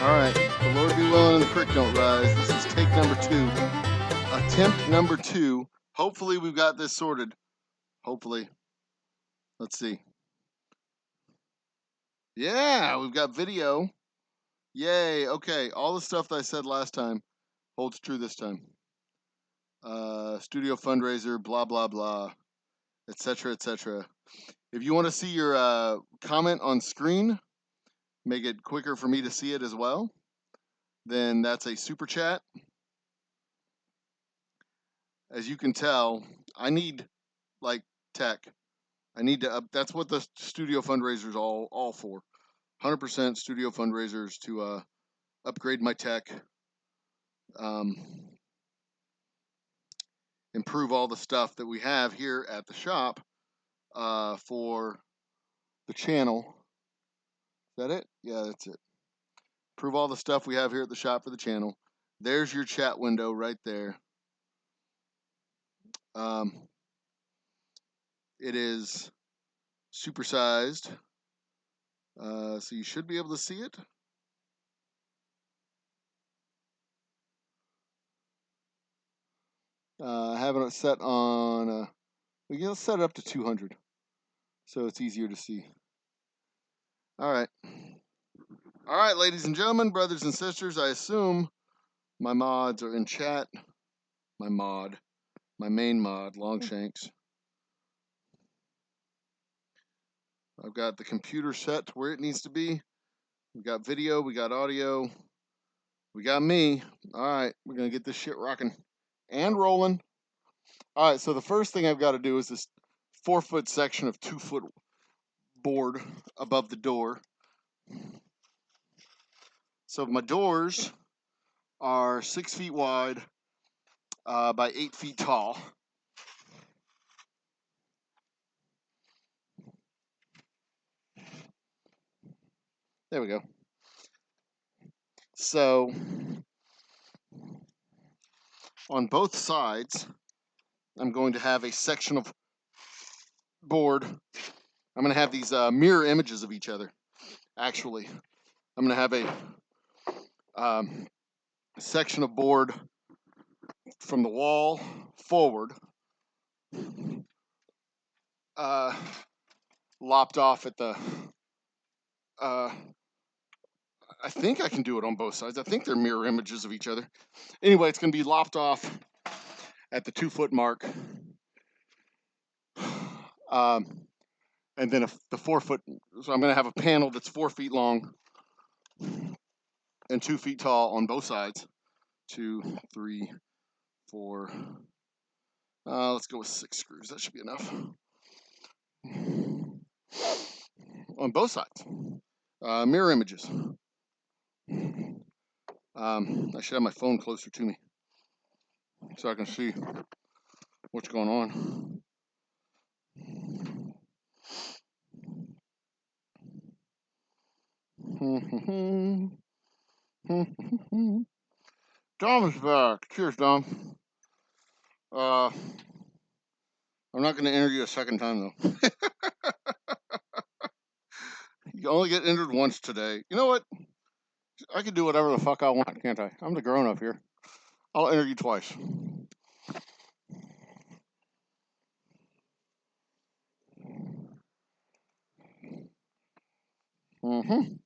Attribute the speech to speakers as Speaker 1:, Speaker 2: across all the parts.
Speaker 1: Alright, the Lord be willing and the creek don't rise. This is take number 2. Attempt number 2. Hopefully we've got this sorted. Hopefully. Let's see. Yeah, we've got video. Yay, okay. All the stuff that I said last time holds true this time. Studio fundraiser, blah, blah, blah, etc., etc. If you want to see your comment on screen, make it quicker for me to see it as well, then that's a super chat. As you can tell, I need like tech. I need to that's what the studio fundraiser is all for. 100% studio fundraisers to upgrade my tech, improve all the stuff that we have here at the shop for the channel. Is that it? Yeah, that's it. Improve all the stuff we have here at the shop for the channel. There's your chat window right there. It is supersized, so you should be able to see it. Having it set on, we can set it up to 200, so it's easier to see. All right, ladies and gentlemen, brothers and sisters, I assume my mods are in chat. My main mod, Longshanks. I've got the computer set to where it needs to be. We got video, we got audio, we got me. All right, we're gonna get this shit rocking and rolling. All right, so the first thing I've got to do is this 4-foot section of 2-foot board above the door. So my doors are 6 feet wide by 8 feet tall. There we go. So on both sides, I'm going to have a section of board. I'm going to have these mirror images of each other. Actually, I'm going to have a section of board from the wall forward, lopped off at the, I think I can do it on both sides. I think they're mirror images of each other. Anyway, it's going to be lopped off at the 2-foot mark. And then the 4-foot, so I'm going to have a panel that's 4 feet long and 2 feet tall on both sides. 2, 3, 4. Let's go with 6 screws. That should be enough. On both sides. Mirror images. I should have my phone closer to me so I can see what's going on. Dom is back. Cheers, Dom. I'm not going to enter you a second time, though. You only get entered once today. You know what? I can do whatever the fuck I want, can't I? I'm the grown-up here. I'll enter you twice. Okay.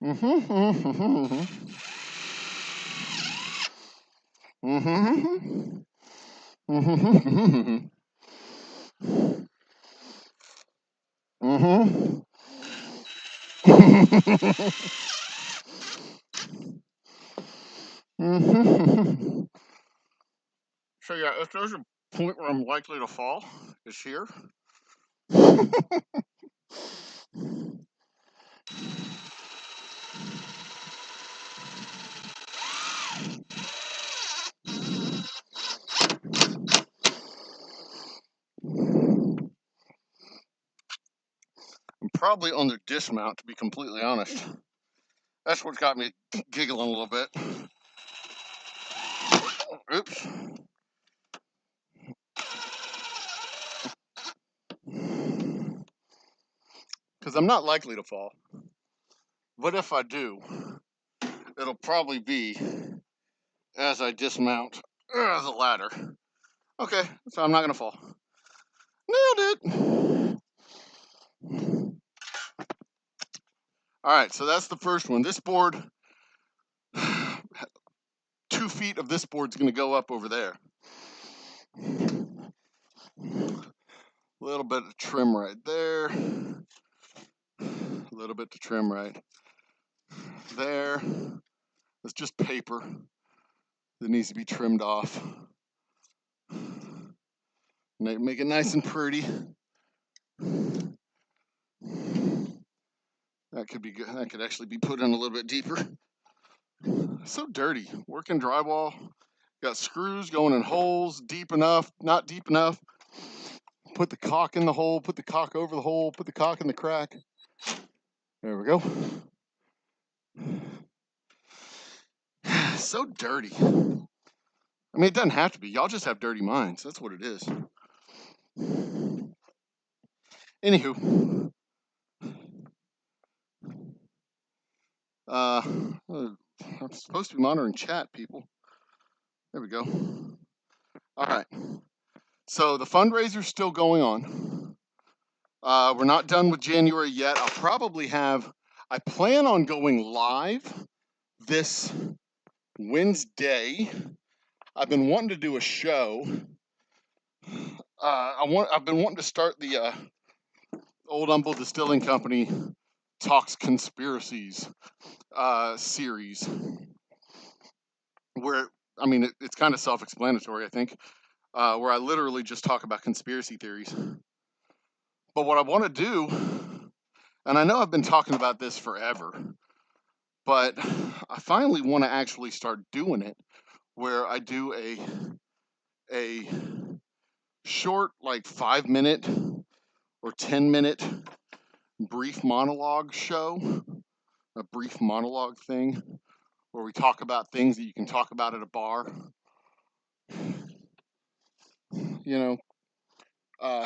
Speaker 1: So yeah, if there's a point where I'm likely to fall, it's here. I'm probably on the dismount, to be completely honest. That's what's got me giggling a little bit. Oops. Because I'm not likely to fall. But if I do, it'll probably be as I dismount the ladder. Okay, so I'm not going to fall. Nailed it. All right, so that's the first one. This board, 2 feet of this board's going to go up over there. A little bit of trim right there. A little bit to trim right there. It's just paper that needs to be trimmed off. Make it nice and pretty. That could be good. That could actually be put in a little bit deeper. So dirty. Working drywall. Got screws going in holes, deep enough, not deep enough. Put the caulk in the hole, put the caulk over the hole, put the caulk in the crack. There we go. So dirty. I mean, it doesn't have to be. Y'all just have dirty minds. That's what it is. Anywho. I'm supposed to be monitoring chat, people. There we go. All right. So the fundraiser's still going on. We're not done with January yet. I plan on going live this Wednesday. I've been wanting to do a show. I've been wanting to start the Old Humble Distilling Company Talks Conspiracies series, where, I mean, it's kind of self-explanatory, I think, where I literally just talk about conspiracy theories. But what I want to do, and I know I've been talking about this forever, but I finally want to actually start doing it, where I do a short, like 5-minute or 10-minute brief monologue show, a brief monologue thing, where we talk about things that you can talk about at a bar. You know,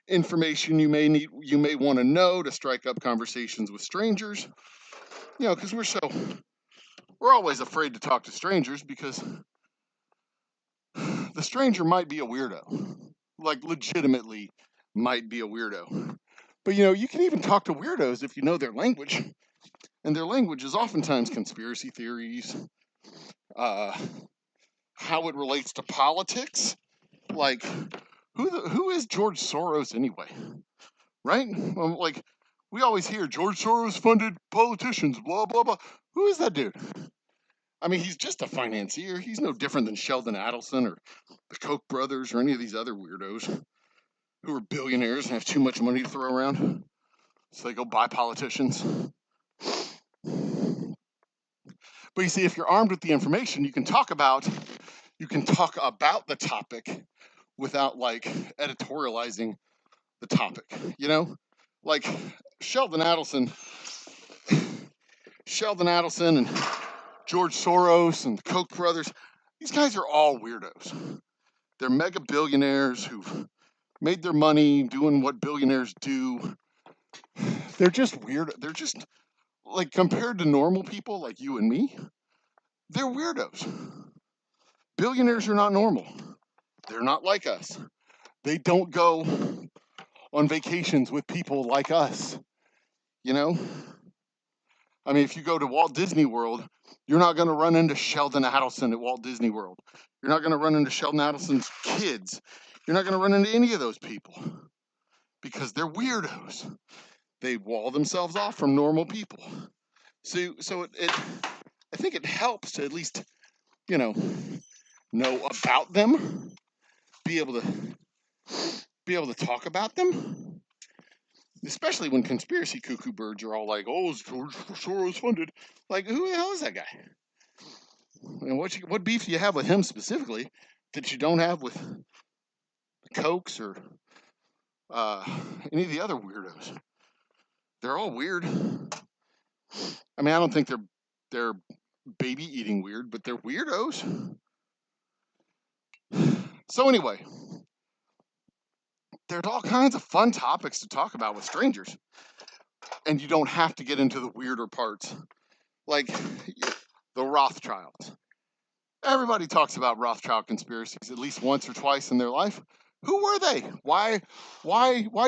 Speaker 1: information you may want to know to strike up conversations with strangers. You know, because we're always afraid to talk to strangers because the stranger might be a weirdo, like legitimately might be a weirdo. But you know, you can even talk to weirdos if you know their language, and their language is oftentimes conspiracy theories, how it relates to politics, like who is George Soros anyway, right? Like, we always hear George Soros funded politicians, blah blah blah. Who is that dude? I mean, he's just a financier. He's no different than Sheldon Adelson or the Koch brothers or any of these other weirdos who are billionaires and have too much money to throw around, so they go buy politicians. But you see, if you're armed with the information, you can talk about the topic without like editorializing the topic. You know, like Sheldon Adelson and George Soros and the Koch brothers. These guys are all weirdos. They're mega billionaires who've made their money doing what billionaires do. They're just weird. They're just, like, compared to normal people like you and me, they're weirdos. Billionaires are not normal. They're not like us. They don't go on vacations with people like us, you know? I mean, if you go to Walt Disney World, you're not going to run into Sheldon Adelson at Walt Disney World. You're not going to run into Sheldon Adelson's kids. You're not going to run into any of those people because they're weirdos. They wall themselves off from normal people. So I think it helps to at least, know about them, be able to talk about them, especially when conspiracy cuckoo birds are all like, "Oh, Soros funded." Like, who the hell is that guy? And what beef do you have with him specifically that you don't have with the Kochs or any of the other weirdos? They're all weird. I mean, I don't think they're baby eating weird, but they're weirdos. So anyway, there's all kinds of fun topics to talk about with strangers, and you don't have to get into the weirder parts, like the Rothschilds. Everybody talks about Rothschild conspiracies at least once or twice in their life. Who were they? Why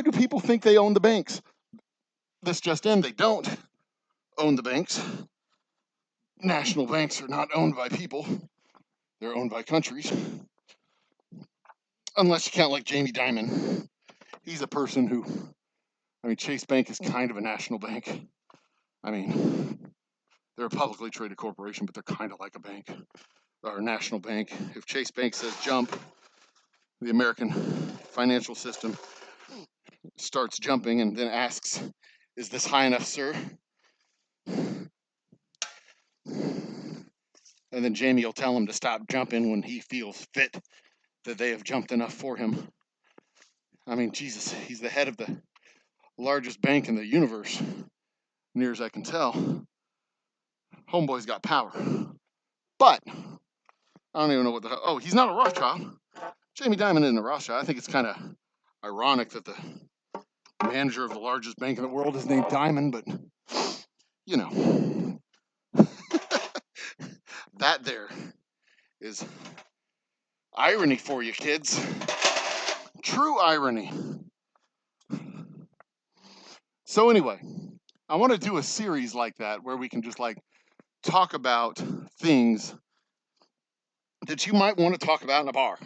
Speaker 1: do people think they own the banks? This just in, they don't own the banks. National banks are not owned by people. They're owned by countries. Unless you count like Jamie Dimon. He's a person who, Chase Bank is kind of a national bank. They're a publicly traded corporation, but they're kind of like a bank or a national bank. If Chase Bank says jump, the American financial system starts jumping and then asks, "Is this high enough, sir?" And then Jamie will tell him to stop jumping when he feels fit that they have jumped enough for him. Jesus, he's the head of the largest bank in the universe, near as I can tell. Homeboy's got power. But I don't even know what the hell. Oh, he's not a Rothschild. Jamie Dimon isn't a Rothschild. I think it's kind of ironic that the manager of the largest bank in the world is named Dimon, but that there is irony for you, kids. True irony. So anyway, I want to do a series like that where we can just talk about things that you might want to talk about in a bar.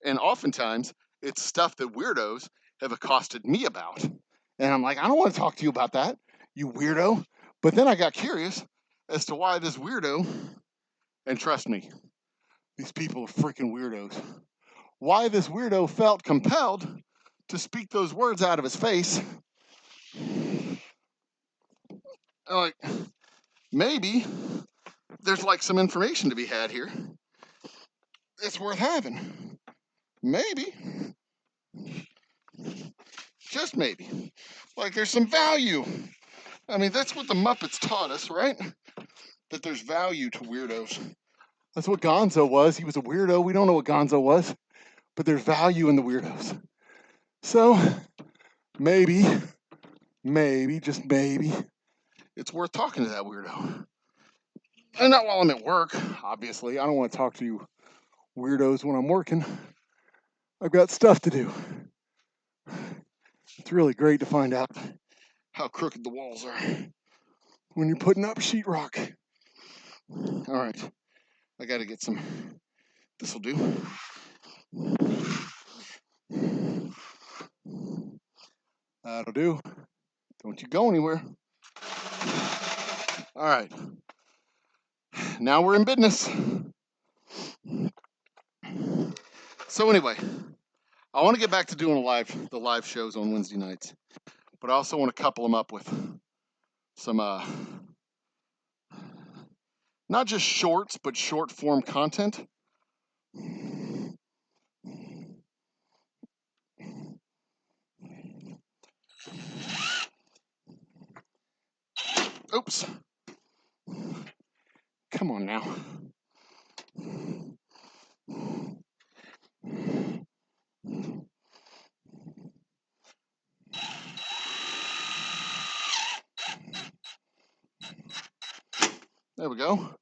Speaker 1: And oftentimes it's stuff that weirdos have accosted me about. And I'm like, I don't want to talk to you about that, you weirdo. But then I got curious as to why this weirdo, and trust me, these people are freaking weirdos, why this weirdo felt compelled to speak those words out of his face. Like, maybe there's some information to be had here. It's worth having. Maybe. Just maybe. There's some value. That's what the Muppets taught us, right? That there's value to weirdos. That's what Gonzo was. He was a weirdo. We don't know what Gonzo was, but there's value in the weirdos. So, maybe, just maybe, it's worth talking to that weirdo. And not while I'm at work, obviously. I don't want to talk to you weirdos when I'm working. I've got stuff to do. It's really great to find out how crooked the walls are when you're putting up sheetrock. All right, I got to get some. This'll do. That'll do. Don't you go anywhere. All right. Now we're in business. So anyway, I want to get back to doing the live shows on Wednesday nights, but I also want to couple them up with some not just shorts, but short form content. Oops. Come on now. There we go.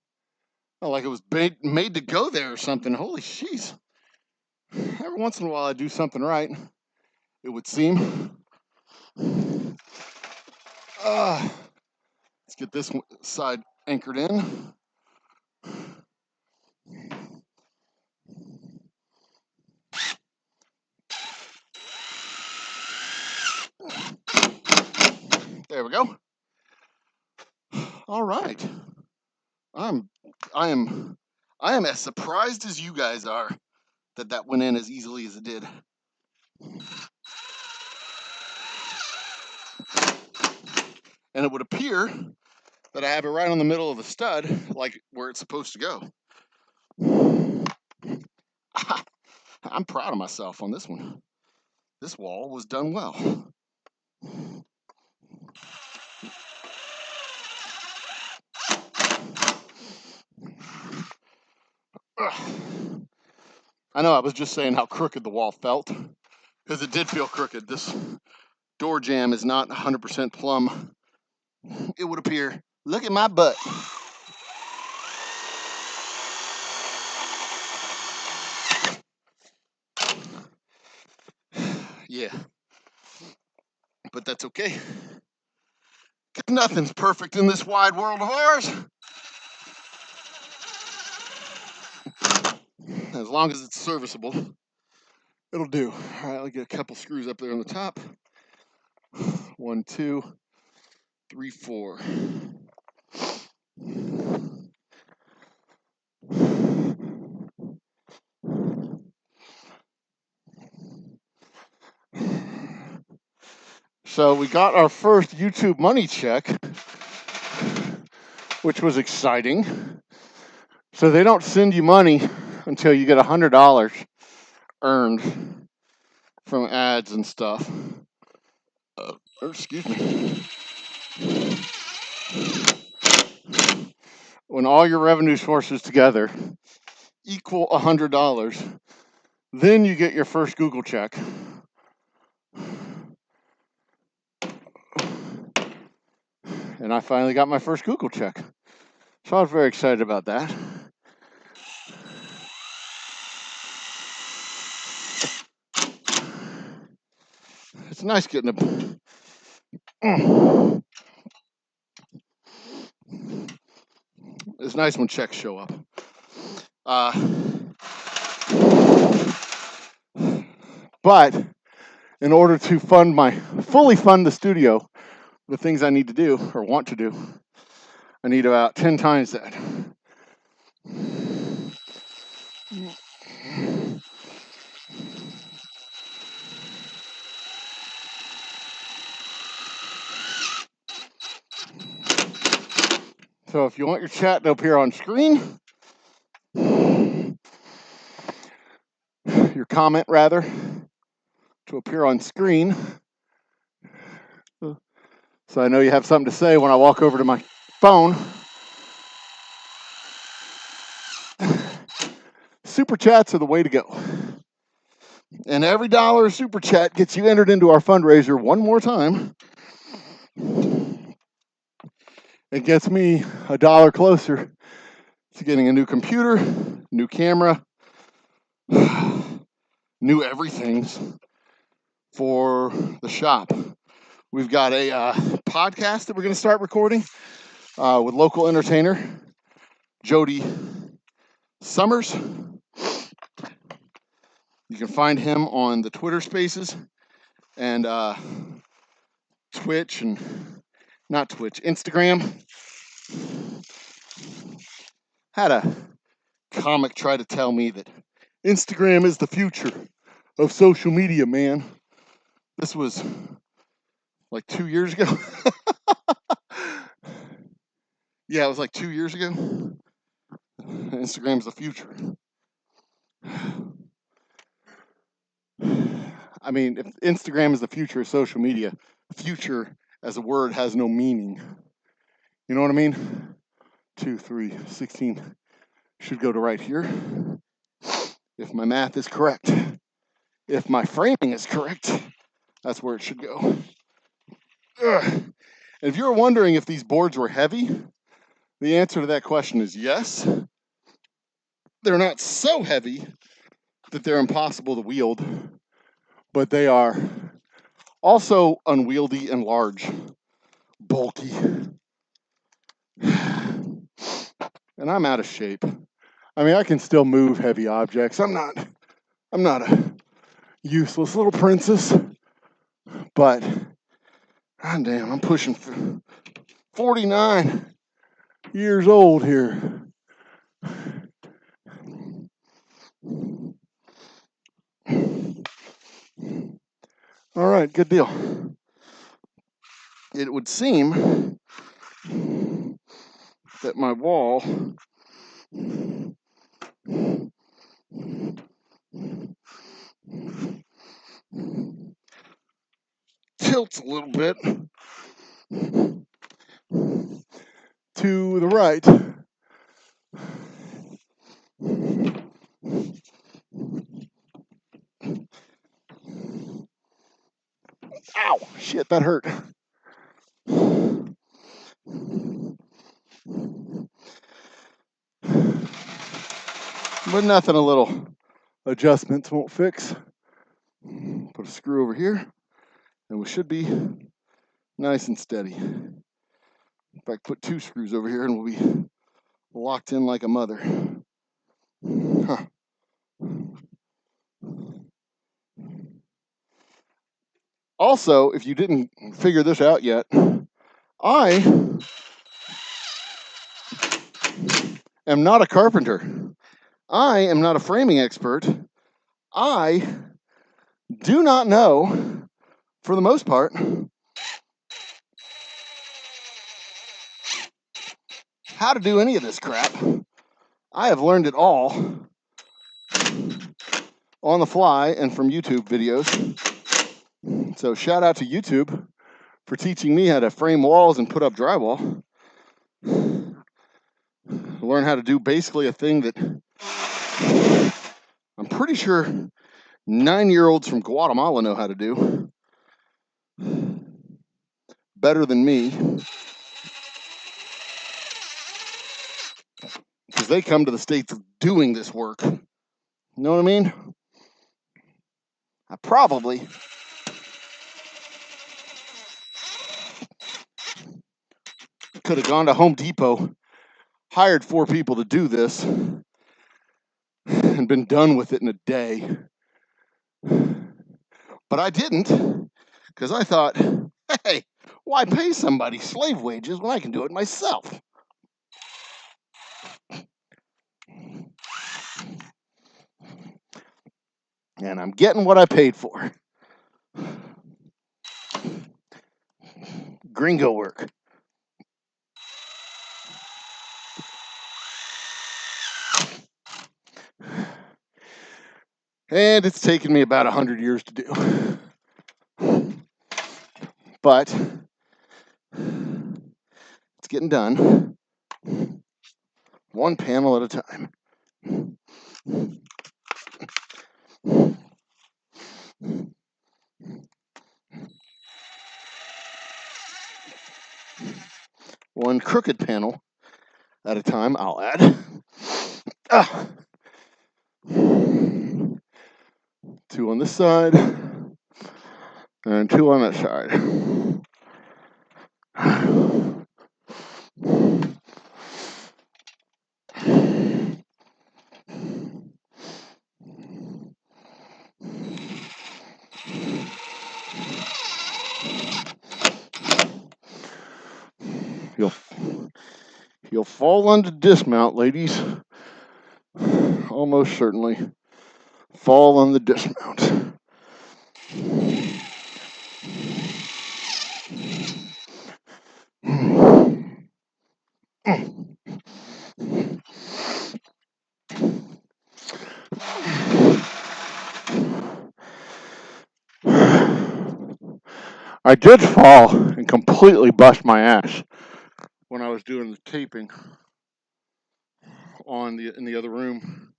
Speaker 1: Oh, like it was made to go there or something. Holy jeez. Every once in a while I do something right, it would seem. Let's get this side anchored in. There we go. All right. I am as surprised as you guys are that went in as easily as it did. And it would appear that I have it right on the middle of the stud, like where it's supposed to go. I'm proud of myself on this one. This wall was done well. I know I was just saying how crooked the wall felt, because it did feel crooked. This door jamb is not 100% plumb. It would appear. Look at my butt. Yeah. But that's okay. Because nothing's perfect in this wide world of ours. As long as it's serviceable, it'll do. All right, I'll get a couple screws up there on the top. 1, 2, 3, 4. So we got our first YouTube money check, which was exciting. So they don't send you money until you get $100 earned from ads and stuff. Excuse me. When all your revenue sources together equal $100, then you get your first Google check. And I finally got my first Google check. So I was very excited about that. It's nice getting it's nice when checks show up. But in order to fully fund the studio, the things I need to do or want to do, I need about 10 times that. So if you want your chat to appear on screen, your comment rather, to appear on screen, so I know you have something to say when I walk over to my phone. Super chats are the way to go. And every dollar super chat gets you entered into our fundraiser one more time. It gets me $1 closer to getting a new computer, new camera, new everythings for the shop. We've got a podcast that we're going to start recording with local entertainer Jody Summers. You can find him on the Twitter Spaces and Twitch and not Twitch, Instagram. Had a comic try to tell me that Instagram is the future of social media, man. This was like 2 years ago. Yeah, it was like 2 years ago. Instagram's the future. I mean, if Instagram is the future of social media, future as a word has no meaning. You know what I mean? 2, 3, 16 should go to right here. If my math is correct. If my framing is correct, that's where it should go. And if you're wondering if these boards were heavy, the answer to that question is yes. They're not so heavy that they're impossible to wield, but they are Also unwieldy and large, bulky. And I'm out of shape. I mean, I can still move heavy objects. I'm not a useless little princess, but god damn, I'm pushing 49 years old here. All right, good deal. It would seem that my wall tilts a little bit to the right. Ow, shit, that hurt. But nothing a little adjustments won't fix. Put a screw over here, and we should be nice and steady. In fact, put 2 screws over here, and we'll be locked in like a mother. Huh. Also, if you didn't figure this out yet, I am not a carpenter. I am not a framing expert. I do not know, for the most part, how to do any of this crap. I have learned it all on the fly and from YouTube videos. So shout out to YouTube for teaching me how to frame walls and put up drywall. Learn how to do basically a thing that I'm pretty sure 9-year-olds from Guatemala know how to do better than me, because they come to the States doing this work. You know what I mean? I probably could have gone to Home Depot, hired 4 people to do this, and been done with it in a day. But I didn't, because I thought, hey, why pay somebody slave wages when I can do it myself? And I'm getting what I paid for. Gringo work. And it's taken me about 100 years to do. But it's getting done. One panel at a time. One crooked panel at a time, I'll add. 2 on this side, and 2 on that side. You'll fall on the dismount, ladies. Almost certainly fall on the dismount. I did fall and completely bust my ass when I was doing the taping in the other room.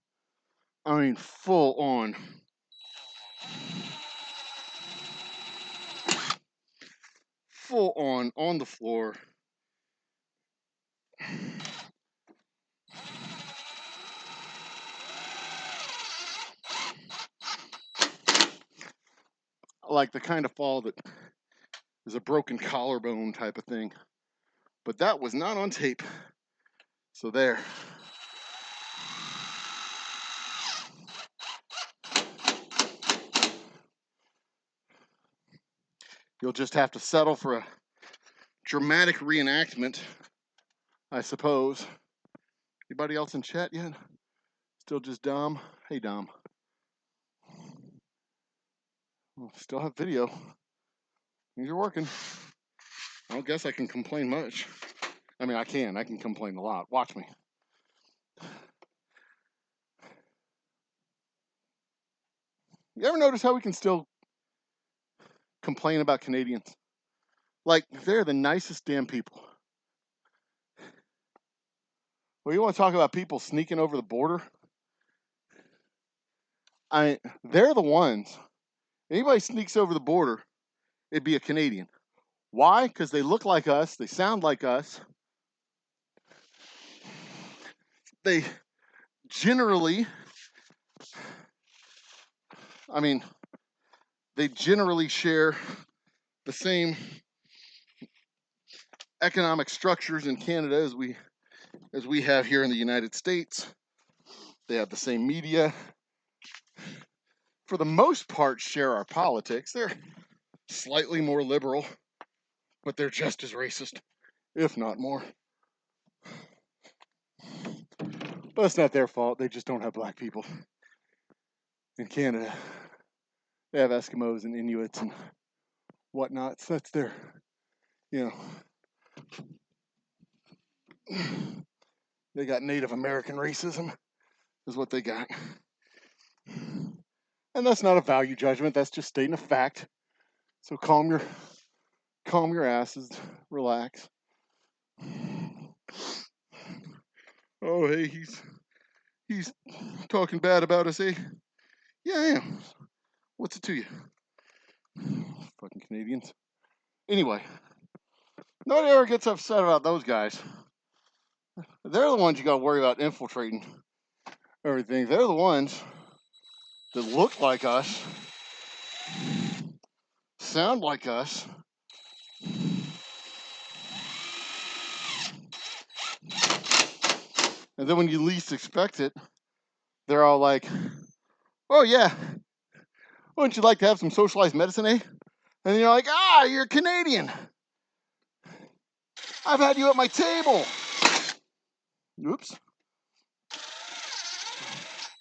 Speaker 1: I mean, full on. Full on the floor. like the kind of fall that is a broken collarbone type of thing. But that was not on tape. So there. You'll just have to settle for a dramatic reenactment, I suppose. Anybody else in chat yet? Still just Dom? Hey, Dom. Well, still have video. Things are working. I don't guess I can complain much. I mean, I can complain a lot. Watch me. You ever notice how we can still complain about Canadians? Like, they're the nicest damn people. Well, you want to talk about people sneaking over the border? They're the ones. Anybody sneaks over the border, it'd be a Canadian. Why? Because they look like us. They sound like us. They generally, they generally share the same economic structures in Canada as we have here in the United States. They have the same media. For the most part, share our politics. They're slightly more liberal, but they're just as racist, if not more. But it's not their fault. They just don't have black people in Canada. They have Eskimos and Inuits and whatnot. So that's their, they got Native American racism is what they got. And that's not a value judgment. That's just stating a fact. So calm your asses, relax. Oh, hey, he's talking bad about us, eh? Yeah, I am. What's it to you? Fucking Canadians. Anyway, nobody ever gets upset about those guys. They're the ones you gotta worry about infiltrating everything. They're the ones that look like us, sound like us, and then when you least expect it, they're all like, oh yeah, wouldn't you like to have some socialized medicine, eh? And you're like, you're Canadian. I've had you at my table. Oops.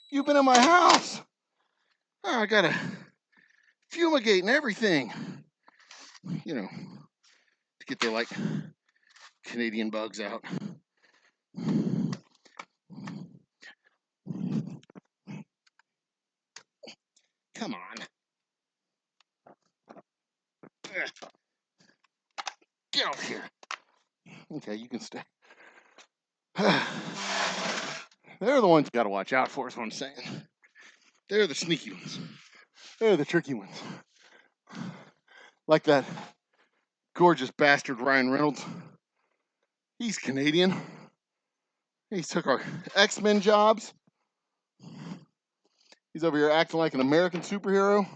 Speaker 1: You've been in my house. Oh, I gotta fumigate and everything. To get the, Canadian bugs out. Come on. Get over here. Okay, you can stay. They're the ones you gotta watch out for, is what I'm saying. They're the sneaky ones. They're the tricky ones. Like that gorgeous bastard Ryan Reynolds. He's Canadian. He took our X-Men jobs. He's over here acting like an American superhero.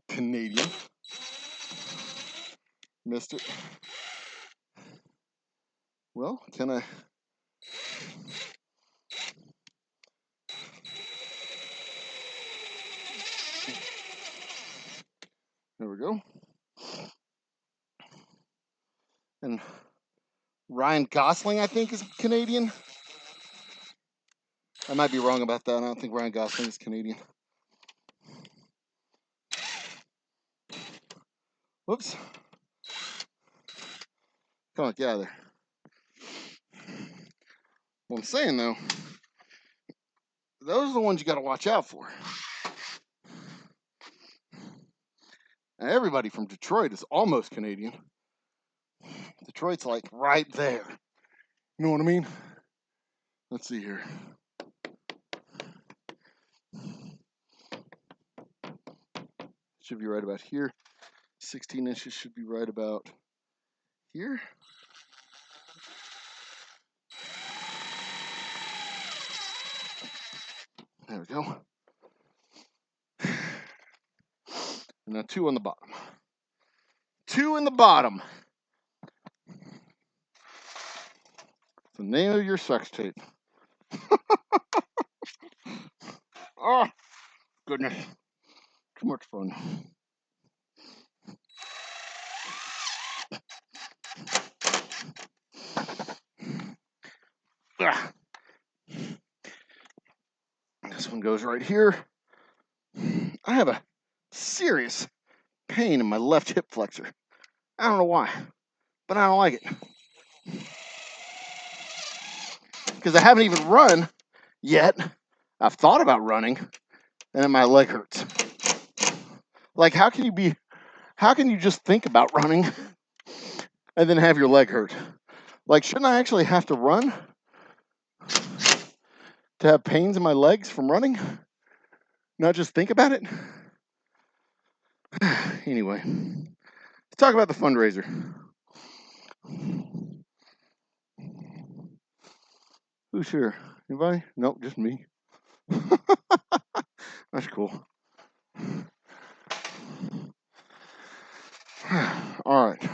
Speaker 1: Canadian. Missed it. Well, can I... There we go. And Ryan Gosling, I think, is Canadian. I might be wrong about that. I don't think Ryan Gosling is Canadian. Whoops. Come on, get out of there. What I'm saying, though, those are the ones you got to watch out for. Now, everybody from Detroit is almost Canadian. Detroit's like right there. You know what I mean? Let's see here. Should be right about here. 16 inches should be right about here. There we go. And now 2 on the bottom. 2 in the bottom. It's the name of your sex tape. Oh, goodness. Too much fun. Ah. This one goes right here. I have a serious pain in my left hip flexor. I don't know why, but I don't like it. Because I haven't even run yet. I've thought about running, and then my leg hurts. Like, how can you just think about running and then have your leg hurt? Like, shouldn't I actually have to run to have pains in my legs from running? Not just think about it? Anyway, let's talk about the fundraiser. Who's here? Anybody? Nope, just me. That's cool. All right.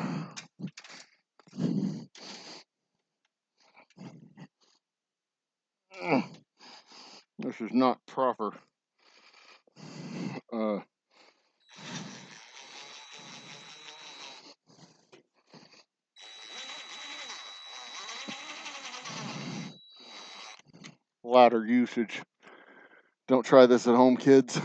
Speaker 1: This is not proper. Ladder usage. Don't try this at home, kids.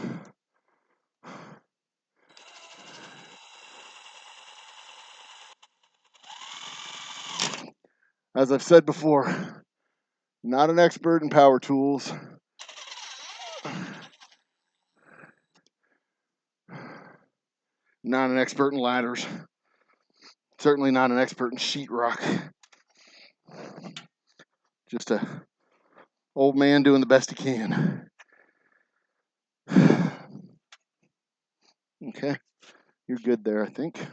Speaker 1: As I've said before, not an expert in power tools. Not an expert in ladders. Certainly not an expert in sheetrock. Just a old man doing the best he can. Okay, you're good there, I think.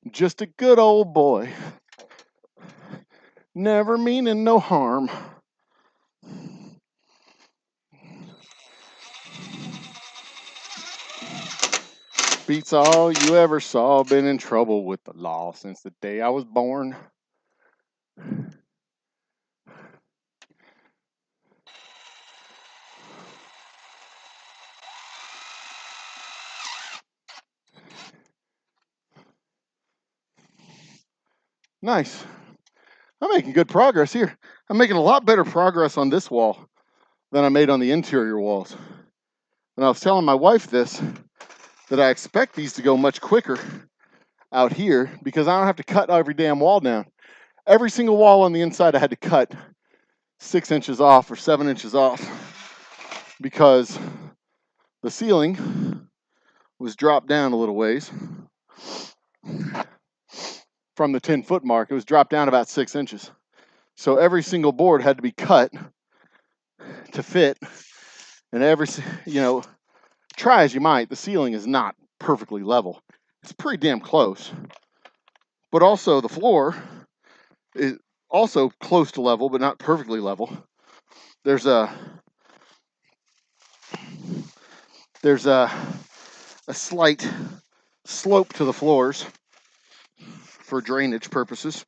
Speaker 1: Just a good old boy. Never meaning no harm. Beats all you ever saw. Been in trouble with the law since the day I was born. Nice. I'm making good progress here. I'm making a lot better progress on this wall than I made on the interior walls. And I was telling my wife this, that I expect these to go much quicker out here because I don't have to cut every damn wall down. Every single wall on the inside I had to cut 6 inches off or 7 inches off because the ceiling was dropped down a little ways from the 10-foot mark. It was dropped down about 6 inches. So every single board had to be cut to fit, and try as you might, the ceiling is not perfectly level. It's pretty damn close. But also the floor is also close to level, but not perfectly level. There's a slight slope to the floors for drainage purposes.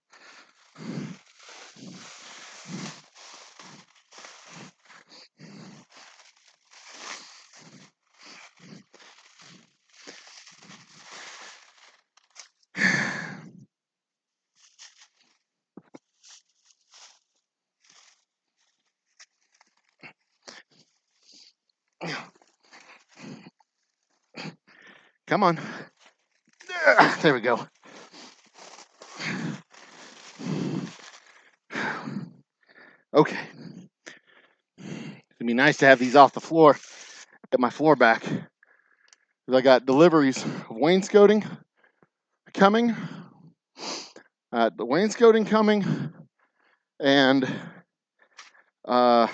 Speaker 1: Come on. There we go. Okay. It'd be nice to have these off the floor, get my floor back. I got deliveries of wainscoting coming, the wainscoting coming, and 1,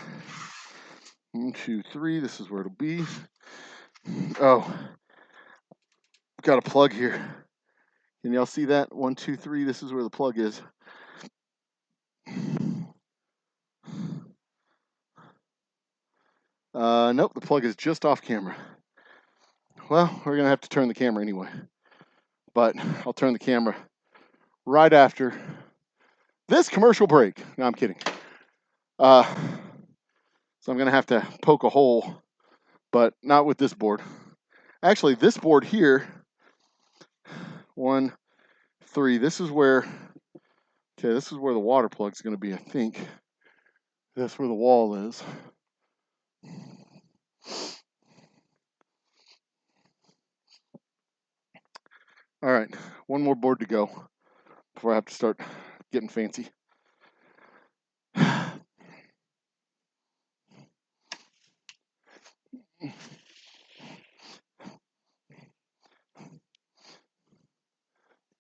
Speaker 1: 2, 3, this is where it'll be. Oh, got a plug here. Can y'all see that? 1, 2, 3, this is where the plug is. Nope, the plug is just off camera. Well, we're going to have to turn the camera anyway. But I'll turn the camera right after this commercial break. No, I'm kidding. So I'm going to have to poke a hole, but not with this board. Actually, this board here, 1, 3, this is where the water plug is going to be, I think. That's where the wall is. All right, one more board to go before I have to start getting fancy.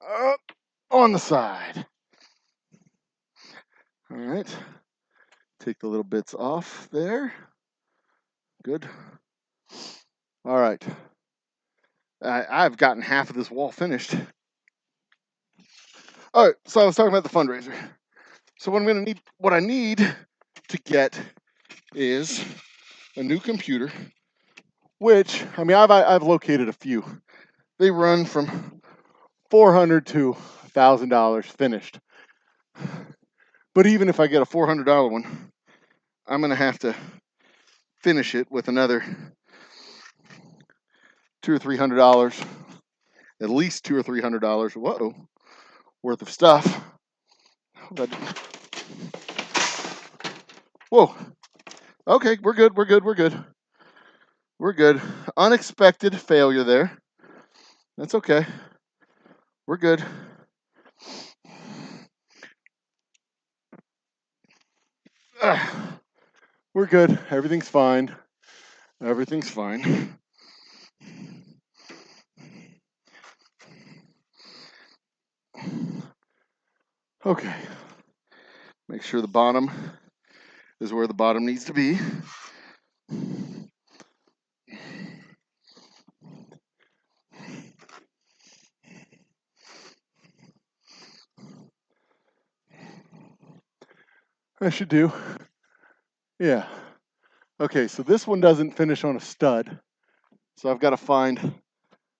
Speaker 1: Up on the side. All right, take the little bits off there. Good. All right, I've gotten half of this wall finished. All right, so I was talking about the fundraiser. So what I need to get is a new computer, which, I mean, I've located a few. They run from $400 to $1,000 finished. But even if I get a $400 one, I'm going to have to finish it with another $200 or $300, at least $200 or $300, worth of stuff. Whoa. Okay, we're good. Unexpected failure there. That's okay. We're good. We're good. Everything's fine. Okay. Make sure the bottom is where the bottom needs to be. I should do. Yeah. Okay, so this one doesn't finish on a stud. So I've got to find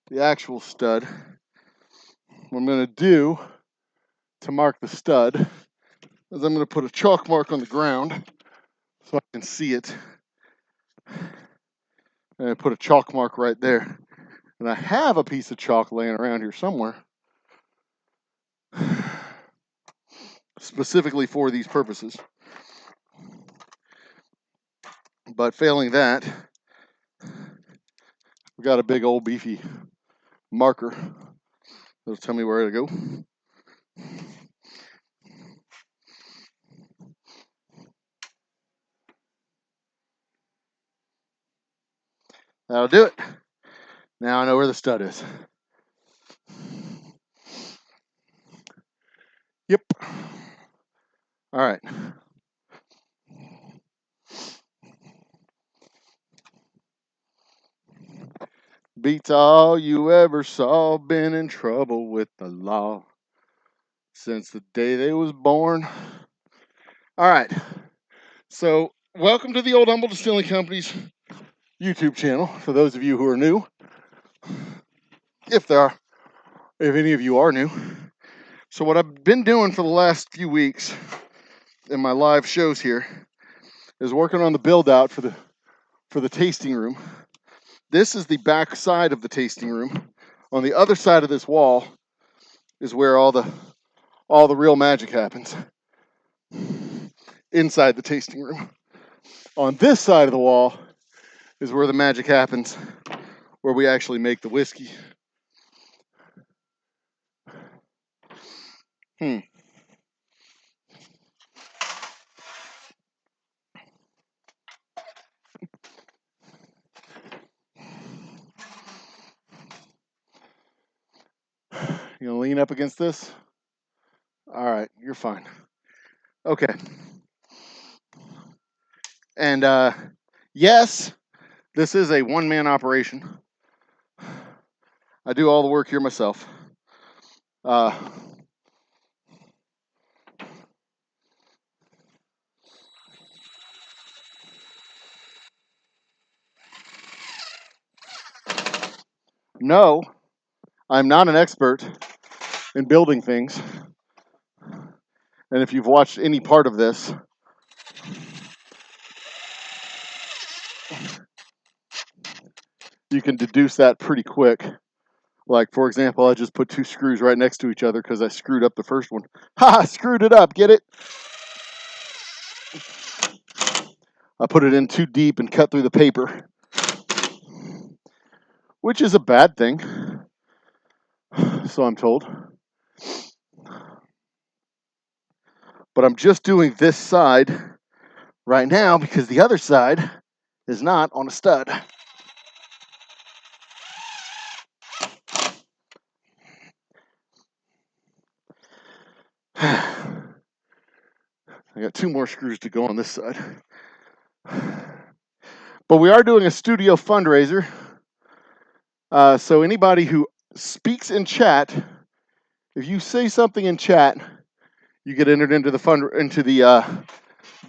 Speaker 1: the actual stud. What I'm going to do to mark the stud is I'm going to put a chalk mark on the ground so I can see it. And I put a chalk mark right there. And I have a piece of chalk laying around here somewhere, specifically for these purposes. But failing that, we got a big old beefy marker that'll tell me where to go. That'll do it. Now I know where the stud is. Yep. All right. Beats all you ever saw, been in trouble with the law since the day they was born. All right. So, welcome to the Old Humble Distilling Company's YouTube channel. For those of you who are new, if any of you are new. So, what I've been doing for the last few weeks in my live shows here is working on the build out for the tasting room. This is the back side of the tasting room. On the other side of this wall is where all the real magic happens. Inside the tasting room. On this side of the wall is where the magic happens, where we actually make the whiskey. You gonna lean up against this? All right, you're fine. Okay. And yes, this is a one-man operation. I do all the work here myself. No, I'm not an expert in building things. And if you've watched any part of this, you can deduce that pretty quick. Like, for example, I just put 2 screws right next to each other because I screwed up the first one. Ha! I screwed it up. Get it? I put it in too deep and cut through the paper, which is a bad thing, so I'm told. But I'm just doing this side right now because the other side is not on a stud. I got 2 more screws to go on this side. But we are doing a studio fundraiser. So anybody who speaks in chat, if you say something in chat, you get entered into the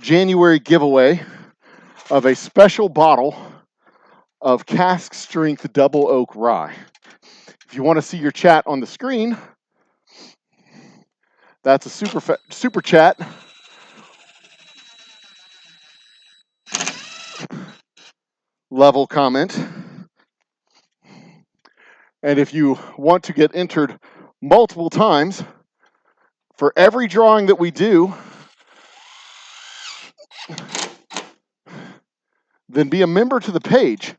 Speaker 1: January giveaway of a special bottle of cask strength double oak rye. If you want to see your chat on the screen, that's a super chat. Level comment. And if you want to get entered multiple times, for every drawing that we do, then be a member to the page.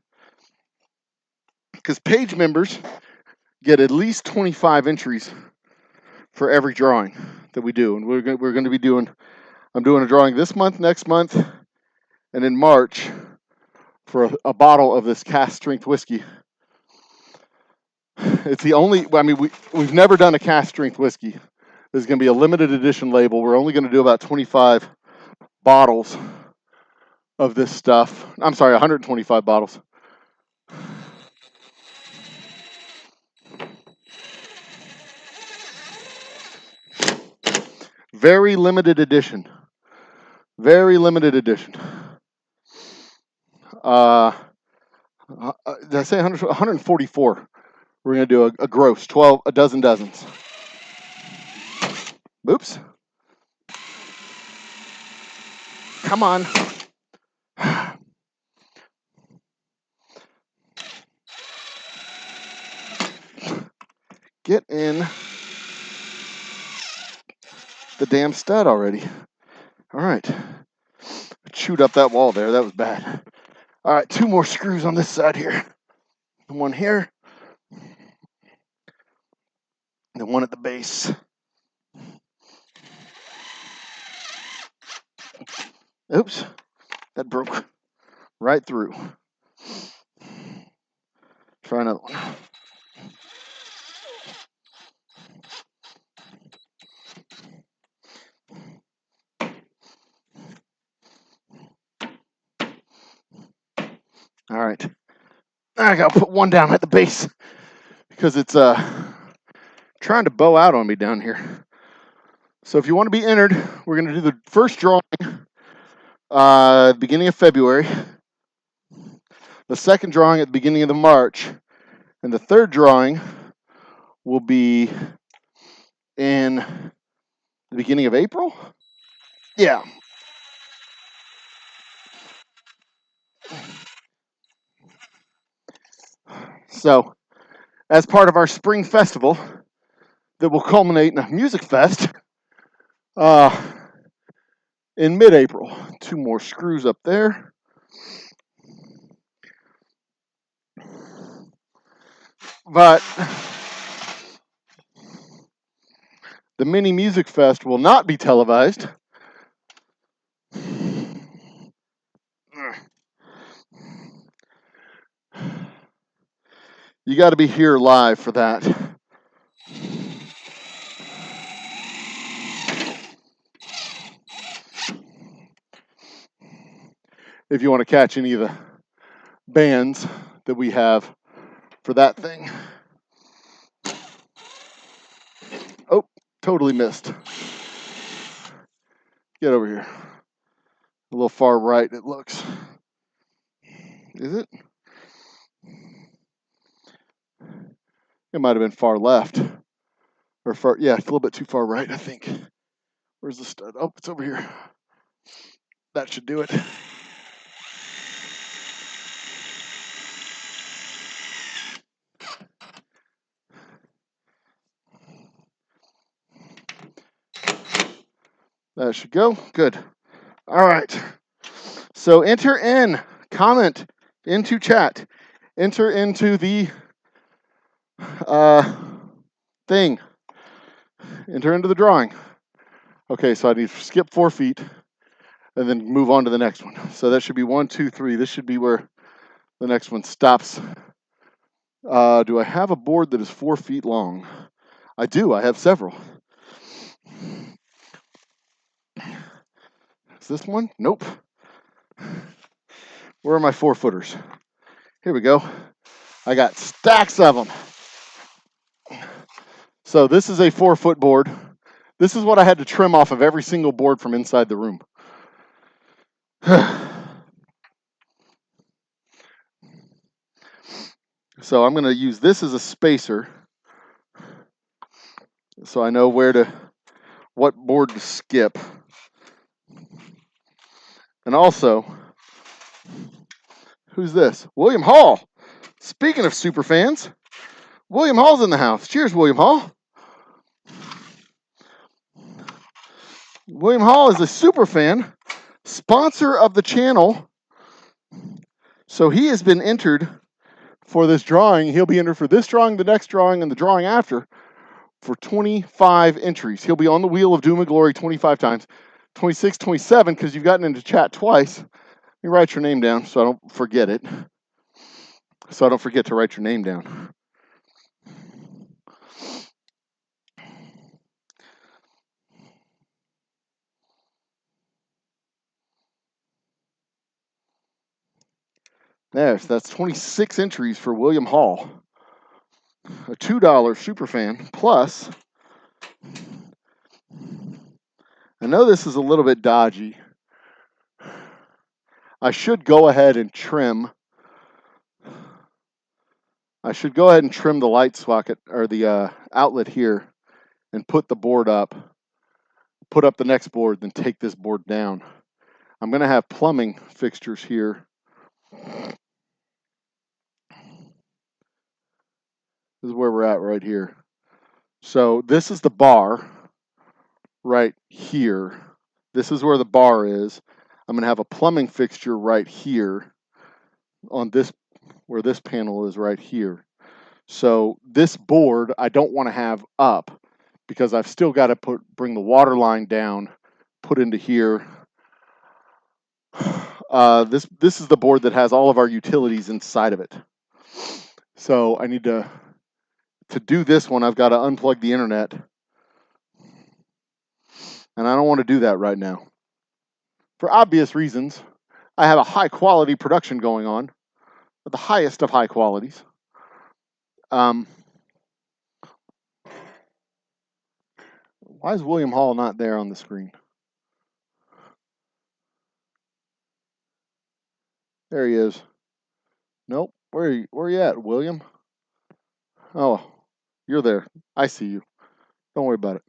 Speaker 1: Because page members get at least 25 entries for every drawing that we do. And we're going to be doing, I'm doing a drawing this month, next month, and in March for a bottle of this cask strength whiskey. It's the only, I mean, we've never done a cask strength whiskey. This is going to be a limited edition label. We're only going to do about 25 bottles of this stuff. I'm sorry, 125 bottles. Very limited edition. Very limited edition. Did I say 100, 144? We're going to do a gross, 12, a dozen dozens. Oops. Come on. Get in the damn stud already. All right. Chewed up that wall there. That was bad. All right, 2 more screws on this side here. One here. And one at the base. Oops. That broke right through. Try another one. All right. I got to put one down at the base because it's trying to bow out on me down here. So if you want to be entered, we're going to do the first drawing beginning of February, the second drawing at the beginning of the March, and the third drawing will be in the beginning of April. Yeah. So as part of our spring festival that will culminate in a music fest in mid-April. 2 more screws up there. But the mini music fest will not be televised. You got to be here live for that. If you want to catch any of the bands that we have for that thing. Oh, totally missed. Get over here. A little far right, it looks. Is it? It might have been far left. Or far, yeah, it's a little bit too far right, I think. Where's the stud? Oh, it's over here. That should do it. That should go. Good. All right. So enter in, comment into chat, enter into the thing, enter into the drawing. Okay, so I need to skip 4 feet and then move on to the next one. So that should be 1, 2, 3. This should be where the next one stops. Do I have a board that is 4 feet long? I do. I have several. Is this one? Nope. Where are my 4-footers? Here we go. I got stacks of them. So this is a 4-foot board. This is what I had to trim off of every single board from inside the room. So I'm going to use this as a spacer so I know what board to skip. And also, who's this? William Hall. Speaking of super fans, William Hall's in the house. Cheers, William Hall. William Hall is a super fan, sponsor of the channel. So he has been entered for this drawing. He'll be entered for this drawing, the next drawing, and the drawing after for 25 entries. He'll be on the wheel of doom and glory 25 times. 26, 27, because you've gotten into chat twice. You write your name down so I don't forget it. So I don't forget to write your name down. There, so that's 26 entries for William Hall. A $2 superfan plus. I know this is a little bit dodgy. I should go ahead and trim. I should go ahead and trim the light socket or the outlet here and put the board up. Put up the next board, then take this board down. I'm going to have plumbing fixtures here. This is where we're at right here. So this is the bar right here. This is where the bar is. I'm going to have a plumbing fixture right here on this, where this panel is right here. So this board I don't want to have up because I've still got to bring the water line down, put into here. This is the board that has all of our utilities inside of it. So I need to do this one, I've got to unplug the internet. And I don't want to do that right now. For obvious reasons, I have a high quality production going on, the highest of high qualities. Why is William Hall not there on the screen? There he is. Nope. Where are you at, William? Oh, you're there. I see you. Don't worry about it.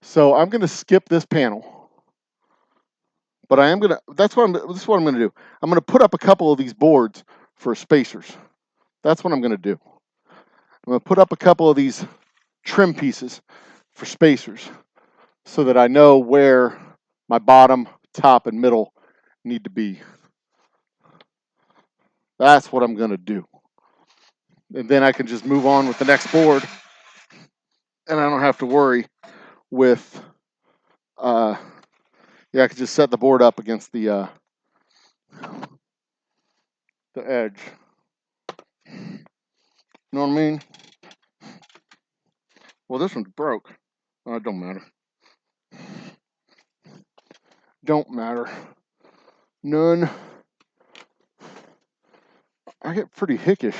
Speaker 1: So I'm going to skip this panel, but I am going to. This is what I'm going to do. I'm going to put up a couple of these boards for spacers. That's what I'm going to do. I'm going to put up a couple of these trim pieces for spacers so that I know where my bottom, top, and middle need to be. That's what I'm going to do. And then I can just move on with the next board, and I don't have to worry with, I can just set the board up against the edge. You know what I mean? Well, this one's broke. It don't matter. Don't matter. None. I get pretty hickish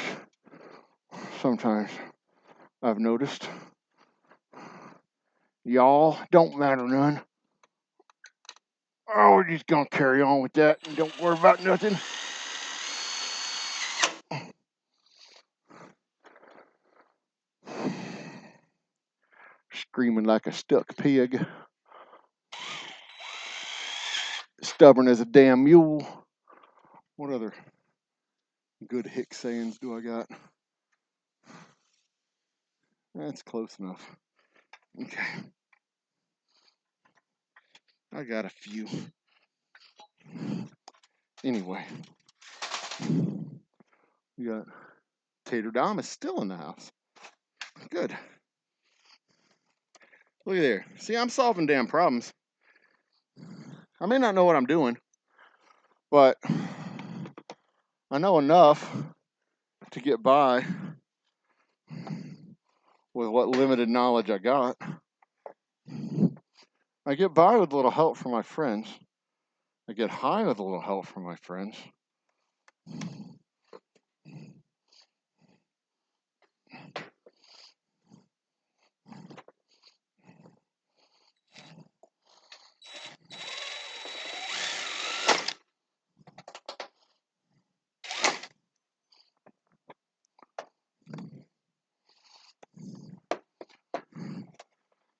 Speaker 1: sometimes, I've noticed. Y'all, don't matter none. Oh, we're just going to carry on with that and don't worry about nothing. screaming like a stuck pig, stubborn as a damn mule. What other good hick sayings do I got? That's close enough. Okay. I got a few. Anyway. We got Tater Dom is still in the house. Good. Look at there. See, I'm solving damn problems. I may not know what I'm doing, but I know enough to get by with what limited knowledge I got. I get by with a little help from my friends. I get high with a little help from my friends.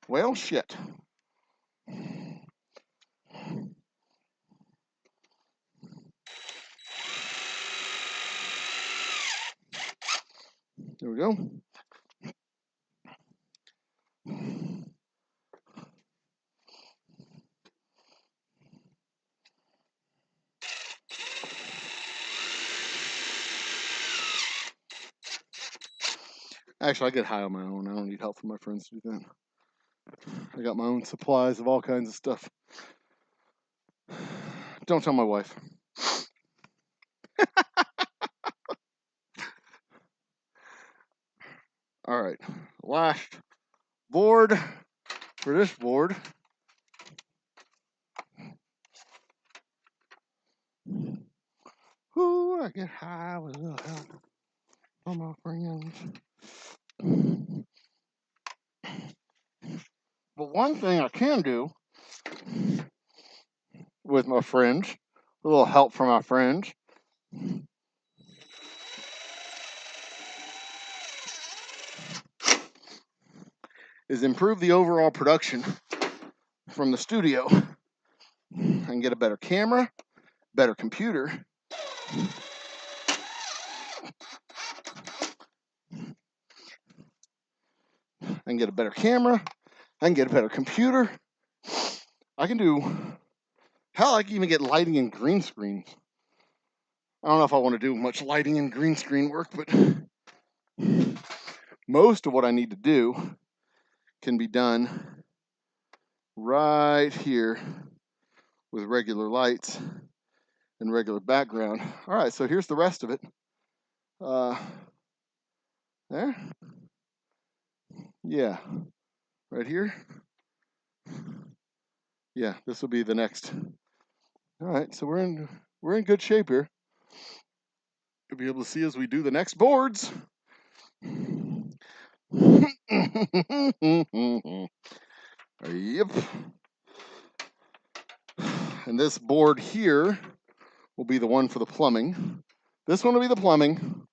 Speaker 1: Well, shit. There we go. Actually, I get high on my own. I don't need help from my friends to do that. I got my own supplies of all kinds of stuff. Don't tell my wife. All right. Last board for this board. Ooh, I get high with a little help from my friends. But one thing I can do with my friends, a little help from my friends, is improve the overall production from the studio. I can get a better camera, better computer, I can get a better camera, I can get a better computer, I can do, hell, I can even get lighting and green screen. I don't know if I want to do much lighting and green screen work, but most of what I need to do can be done right here with regular lights and regular background. All right, so here's the rest of it. There. Yeah, right here. Yeah, this will be the next. All right, so we're in good shape here. You'll be able to see as we do the next boards. Yep. And this board here will be the one for the plumbing. This one will be the plumbing.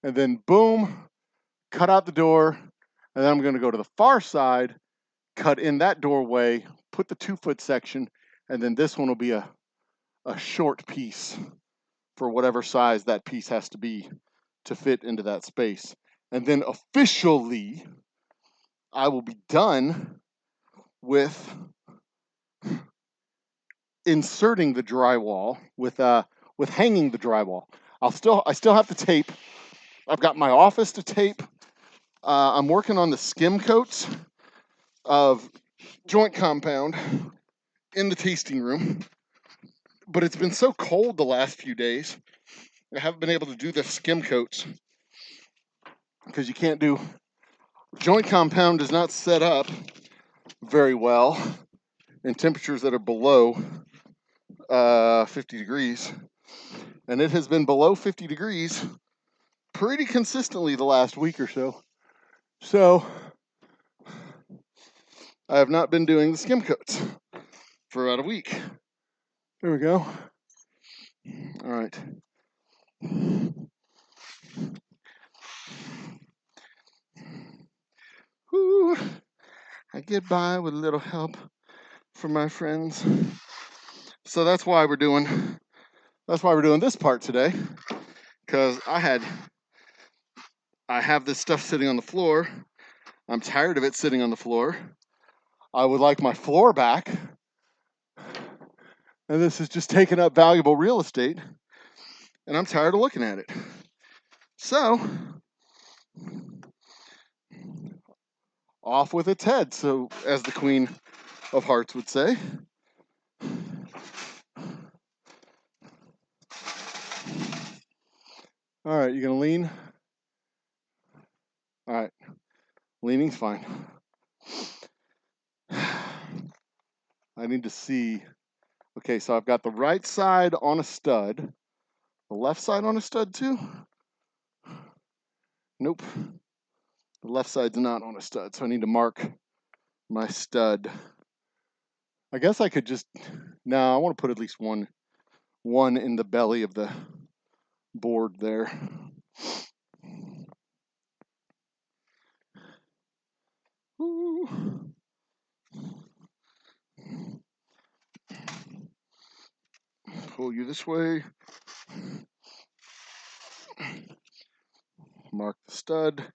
Speaker 1: And then boom, cut out the door. And then I'm going to go to the far side, cut in that doorway, put the 2-foot section, and then this one will be a short piece for whatever size that piece has to be to fit into that space. And then officially, I will be done with inserting the drywall, with hanging the drywall. I still have to tape. I've got my office to tape. I'm working on the skim coats of joint compound in the tasting room, but it's been so cold the last few days, I haven't been able to do the skim coats because you can't do, joint compound is not set up very well in temperatures that are below 50 degrees, and it has been below 50 degrees pretty consistently the last week or so. So I have not been doing the skim coats for about a week. There we go. All right. Whew. I get by with a little help from my friends. So that's why we're doing this part today, because I have this stuff sitting on the floor. I'm tired of it sitting on the floor. I would like my floor back. And this is just taking up valuable real estate. And I'm tired of looking at it. So, off with its head, so as the Queen of Hearts would say. All right, you gonna lean? All right, leaning's fine. I need to see. Okay, so I've got the right side on a stud. The left side on a stud too? Nope. The left side's not on a stud, so I need to mark my stud. I guess I could just, no, I want to put at least one in the belly of the board there. Ooh. Pull you this way. Mark the stud.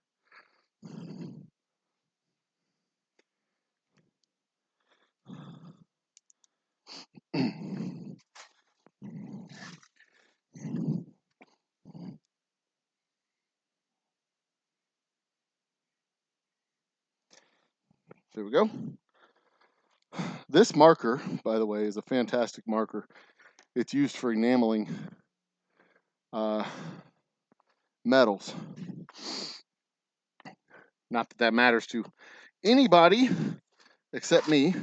Speaker 1: There we go. This marker, by the way, is a fantastic marker. It's used for enameling metals. Not that that matters to anybody except me,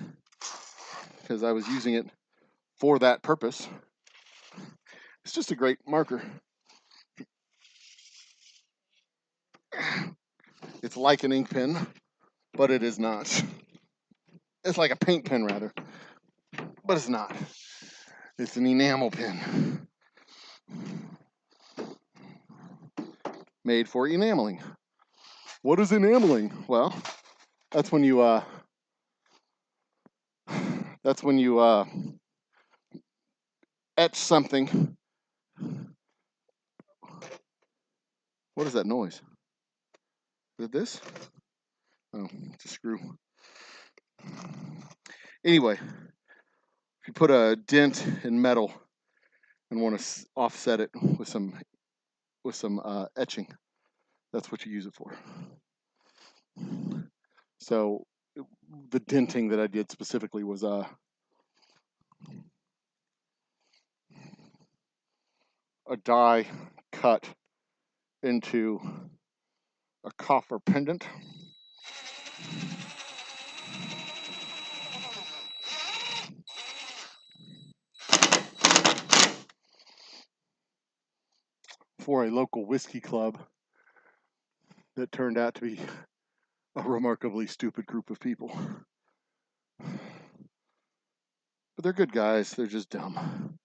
Speaker 1: because I was using it for that purpose. It's just a great marker. It's like an ink pen, but it is not. It's like a paint pen, rather, but it's not. It's an enamel pen made for enameling. What is enameling? Well, that's when you etch something. What is that noise? Is it this? Oh, it's a screw. Anyway, if you put a dent in metal and want to offset it with some etching, that's what you use it for. So the denting that I did specifically was a die cut into a copper pendant. For a local whiskey club that turned out to be a remarkably stupid group of people. But they're good guys, they're just dumb.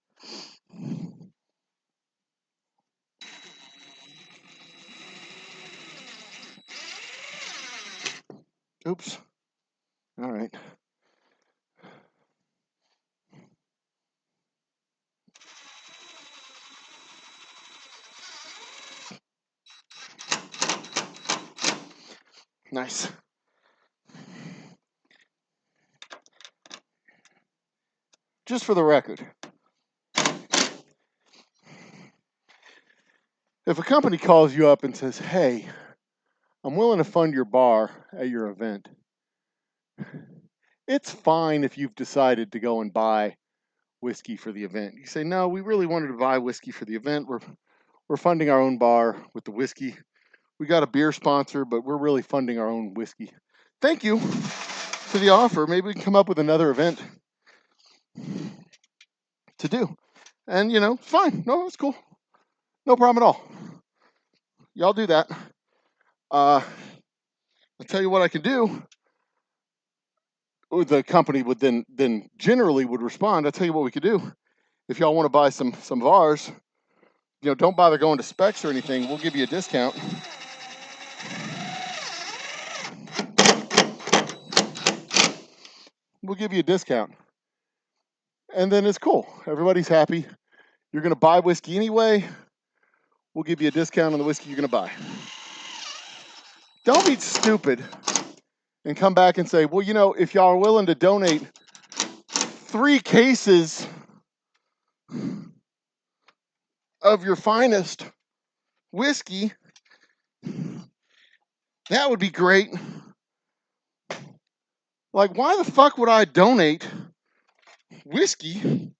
Speaker 1: Oops. All right. Nice. Just for the record, if a company calls you up and says, hey, I'm willing to fund your bar at your event, it's fine if you've decided to go and buy whiskey for the event. You say, no, we really wanted to buy whiskey for the event. We're funding our own bar with the whiskey. We got a beer sponsor, but we're really funding our own whiskey. Thank you for the offer. Maybe we can come up with another event to do. And, fine. No, it's cool. No problem at all. Y'all do that. I'll tell you what I can do. The company would then generally would respond. I'll tell you what we could do. If y'all want to buy some of ours, don't bother going to Specs or anything. We'll give you a discount. we'll give you a discount. And then it's cool. Everybody's happy. You're going to buy whiskey anyway. We'll give you a discount on the whiskey you're going to buy. Don't be stupid and come back and say, well, you know, if y'all are willing to donate 3 cases of your finest whiskey, that would be great. Like, why the fuck would I donate whiskey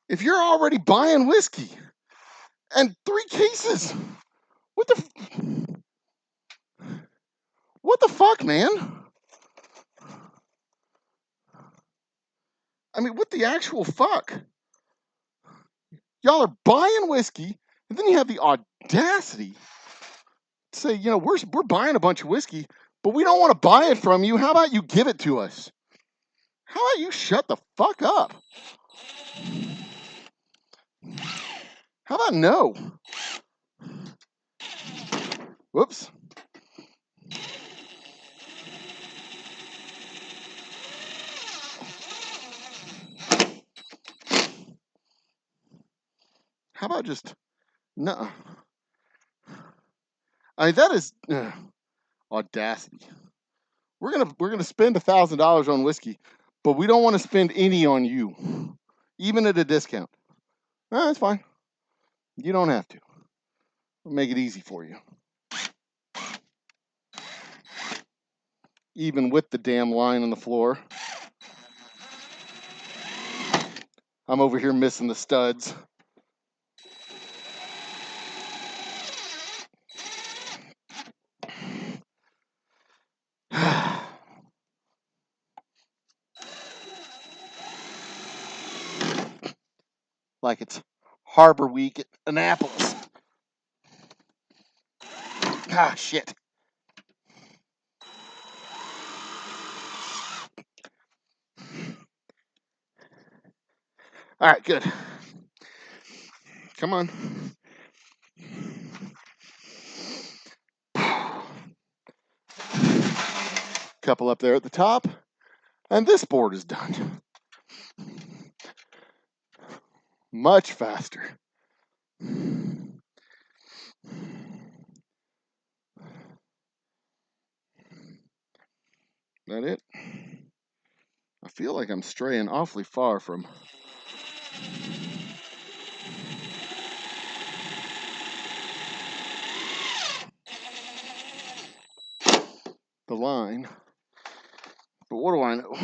Speaker 1: if you're already buying whiskey? And 3 cases? What the fuck, man? I mean, what the actual fuck? Y'all are buying whiskey, and then you have the audacity to say, you know, we're buying a bunch of whiskey, but we don't want to buy it from you. How about you give it to us? How about you shut the fuck up? How about no? Whoops. How about just no? I mean, that is audacity. We're gonna spend $1,000 on whiskey, but we don't want to spend any on you, even at a discount. That's fine. You don't have to. We'll make it easy for you. Even with the damn line on the floor. I'm over here missing the studs. Like it's Harbor Week at Annapolis. Ah, shit. All right, good. Come on. Couple up there at the top. And this board is done. Much faster. That it? I feel like I'm straying awfully far from the line. But what do I know?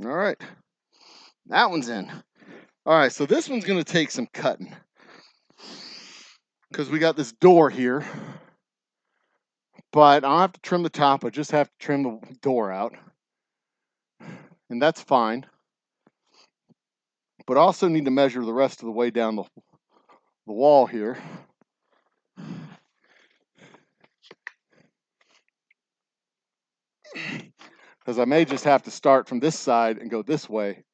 Speaker 1: All right. That one's in. All right, so this one's going to take some cutting. Because we got this door here. But I don't have to trim the top. I just have to trim the door out. And that's fine. But I also need to measure the rest of the way down the wall here. Because I may just have to start from this side and go this way.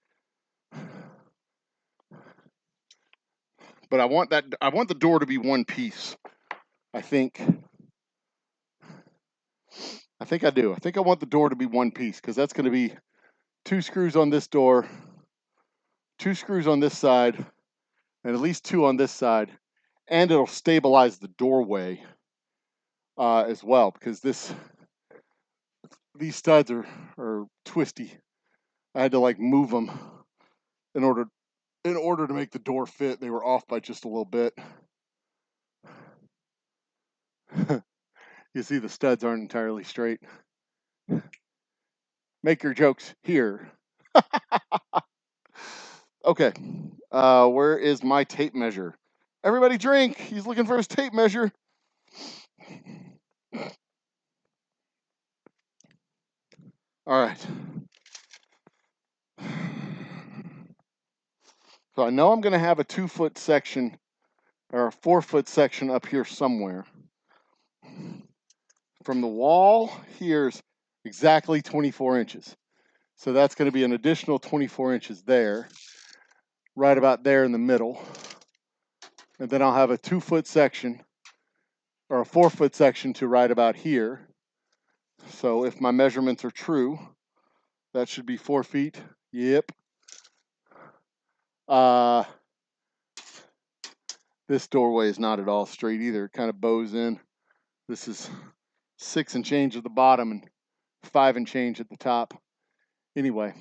Speaker 1: But I want the door to be one piece. I think I do. I think I want the door to be one piece because that's going to be 2 screws on this door, 2 screws on this side, and at least 2 on this side. And it'll stabilize the doorway as well because these studs are twisty. I had to like move them in order to make the door fit. They were off by just a little bit. You see the studs aren't entirely straight. Make your jokes here. Okay. Where is my tape measure? Everybody drink. He's looking for his tape measure. All right. So I know I'm going to have a 2-foot section or a 4-foot section up here somewhere. from the wall here's exactly 24 inches. So that's going to be an additional 24 inches there, right about there in the middle. And then I'll have a 2-foot section or a 4-foot section to right about here. So if my measurements are true, that should be 4 feet. Yep. This doorway is not at all straight either. It kind of bows in. This is 6 and change at the bottom and 5 and change at the top. Anyway,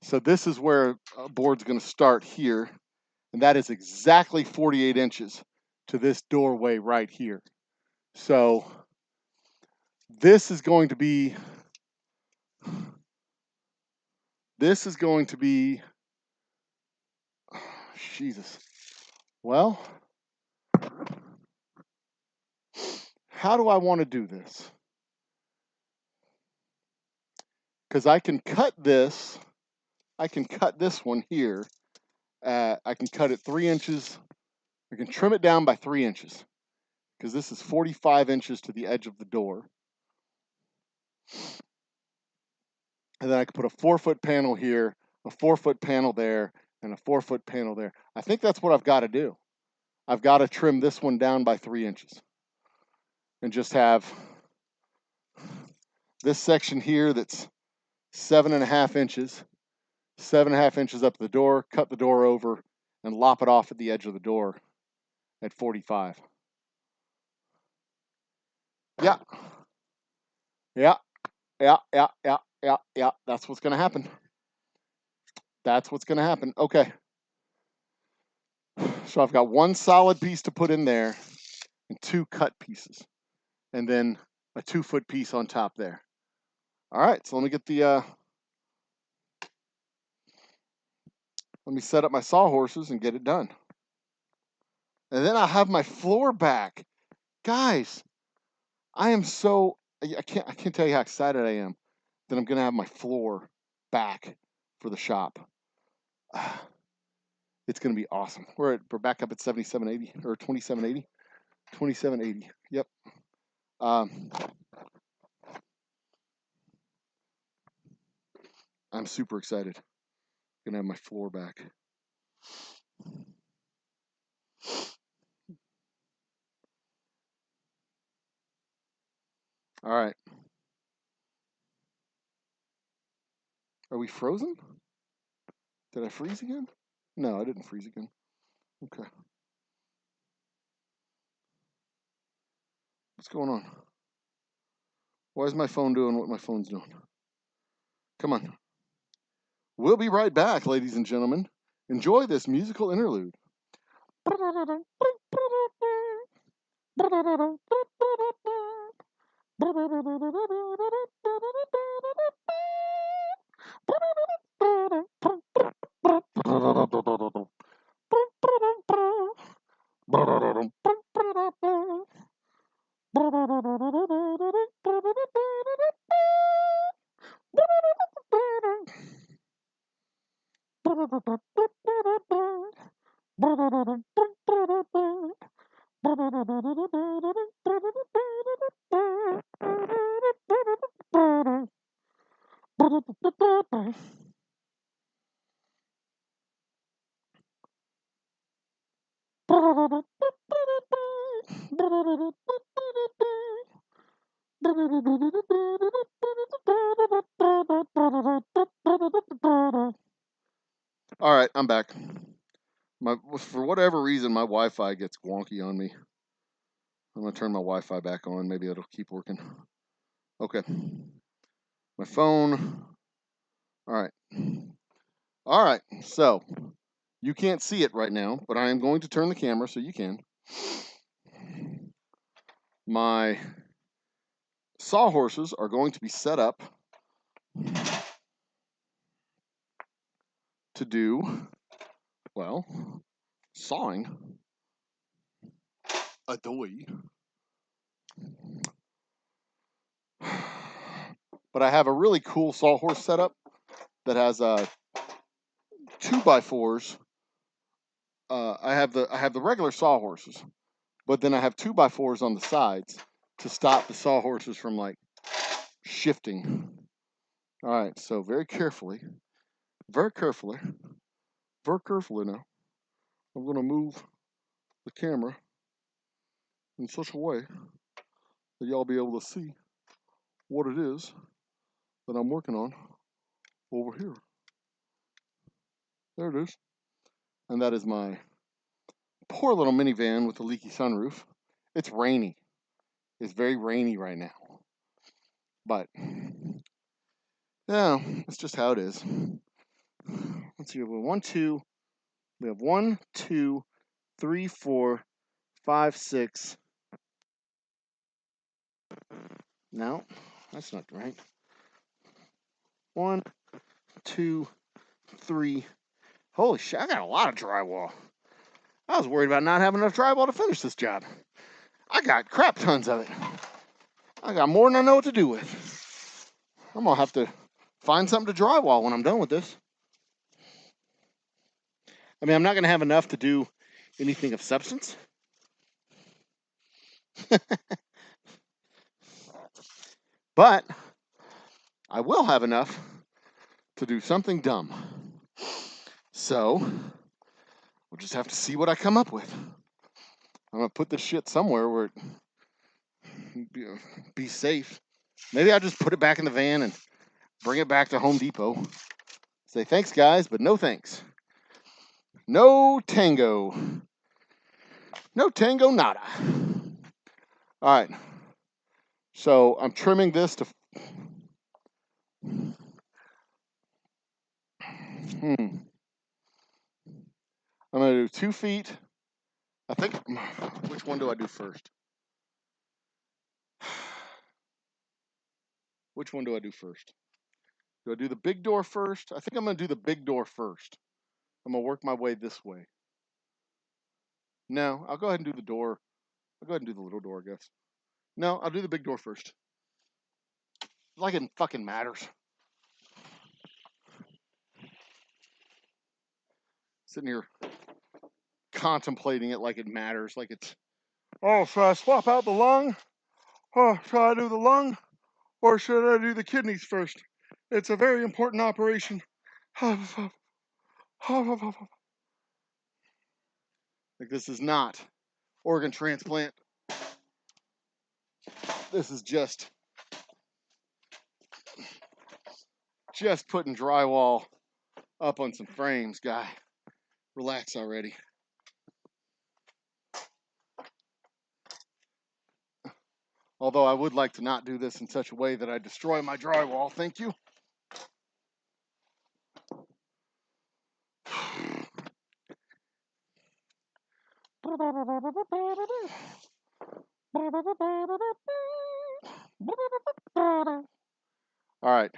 Speaker 1: so this is where a board's going to start here, and that is exactly 48 inches to this doorway right here. So this is going to be Jesus. Well, how do I want to do this? Because I can cut this one here. I can cut it 3 inches. I can trim it down by 3 inches because this is 45 inches to the edge of the door. And then I can put a 4-foot panel here, a 4-foot panel there, and a 4-foot panel there. I think that's what I've got to do. I've got to trim this one down by 3 inches and just have this section here that's 7.5 inches, 7.5 inches up the door, cut the door over, and lop it off at the edge of the door at 45. Yeah. That's what's going to happen. That's what's going to happen. Okay. So I've got 1 solid piece to put in there and 2 cut pieces. And then a 2-foot piece on top there. All right, so let me get the let me set up my sawhorses and get it done. And then I'll have my floor back. Guys, I can't tell you how excited I am that I'm going to have my floor back for the shop. It's going to be awesome. We're back up at 7780 or 2780. 2780. Yep. I'm super excited. Going to have my floor back. All right. Are we frozen? Did I freeze again? No, I didn't freeze again. Okay. What's going on? Why is my phone doing what my phone's doing? Come on. We'll be right back, ladies and gentlemen. Enjoy this musical interlude. All right, I'm back. For whatever reason, my Wi-Fi gets wonky on me. I'm going to turn my Wi-Fi back on. Maybe it'll keep working. Okay. My phone. All right. All right. So you can't see it right now, but I am going to turn the camera so you can. My sawhorses are going to be set up to do, well, sawing a doy. But I have a really cool sawhorse setup that has 2x4s. I have the regular sawhorses, but then I have 2x4s on the sides to stop the sawhorses from like shifting. All right, so very carefully now, I'm going to move the camera in such a way that y'all be able to see what it is that I'm working on over here. There it is. And that is my poor little minivan with the leaky sunroof. It's rainy. It's very rainy right now. But, yeah, it's just how it is. Let's see, we have 1, 2, 3, 4, 5, 6. No, that's not right. 1, 2, 3. Holy shit, I got a lot of drywall. I was worried about not having enough drywall to finish this job. I got crap tons of it. I got more than I know what to do with. I'm gonna have to find something to drywall when I'm done with this. I mean, I'm not gonna have enough to do anything of substance. But I will have enough to do something dumb. So we'll just have to see what I come up with. I'm gonna put this shit somewhere where it be safe. Maybe I'll just put it back in the van and bring it back to Home Depot. Say thanks, guys, but no thanks. No tango. No tango nada. All right. So I'm trimming this to. I'm gonna do 2 feet. I think. Which one do I do first? Which one do I do first? Do I do the big door first? I think I'm gonna do the big door first. I'm gonna work my way this way. No, I'll go ahead and do the door. I'll go ahead and do the little door, I guess. No, I'll do the big door first. Like it fucking matters. Sitting here contemplating it like it matters, like it's. Oh, should I swap out the lung? Oh, should I do the lung? Or should I do the kidneys first? It's a very important operation. Like, this is not organ transplant. This is just putting drywall up on some frames, guy. Relax already. Although I would like to not do this in such a way that I destroy my drywall. Thank you. All right.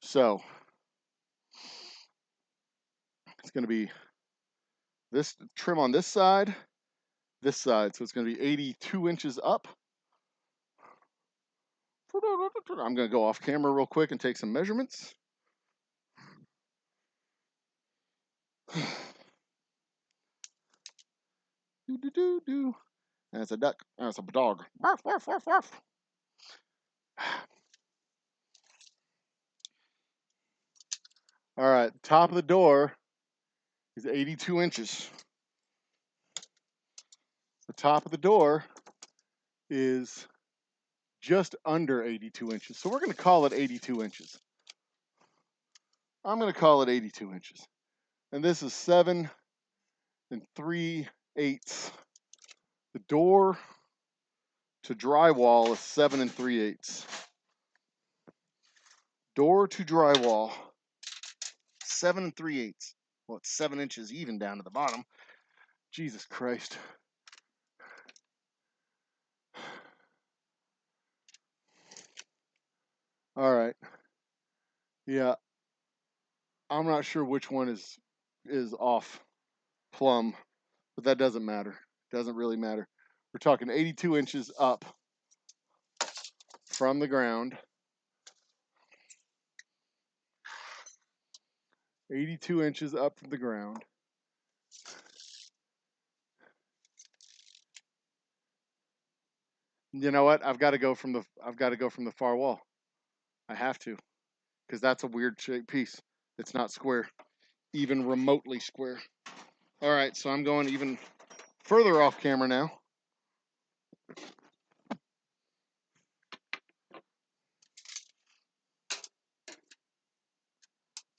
Speaker 1: So it's going to be this trim on this side. So it's going to be 82 inches up. I'm going to go off camera real quick and take some measurements. That's a duck. That's a dog. Barf, barf, barf, barf. All right, top of the door is 82 inches. The top of the door is just under 82 inches. So we're going to call it 82 inches. I'm going to call it 82 inches. And this is 7 3/8. The door to drywall is 7 3/8. Door to drywall, 7 3/8. Well, it's 7 inches even down to the bottom. Jesus Christ. All right. Yeah. I'm not sure which one is off plumb, but that doesn't matter. Doesn't really matter. We're talking 82 inches up from the ground. 82 inches up from the ground. You know what? I've got to go from the far wall. I have to, because that's a weird shaped piece. It's not square, even remotely square. All right, so I'm going even further off camera now.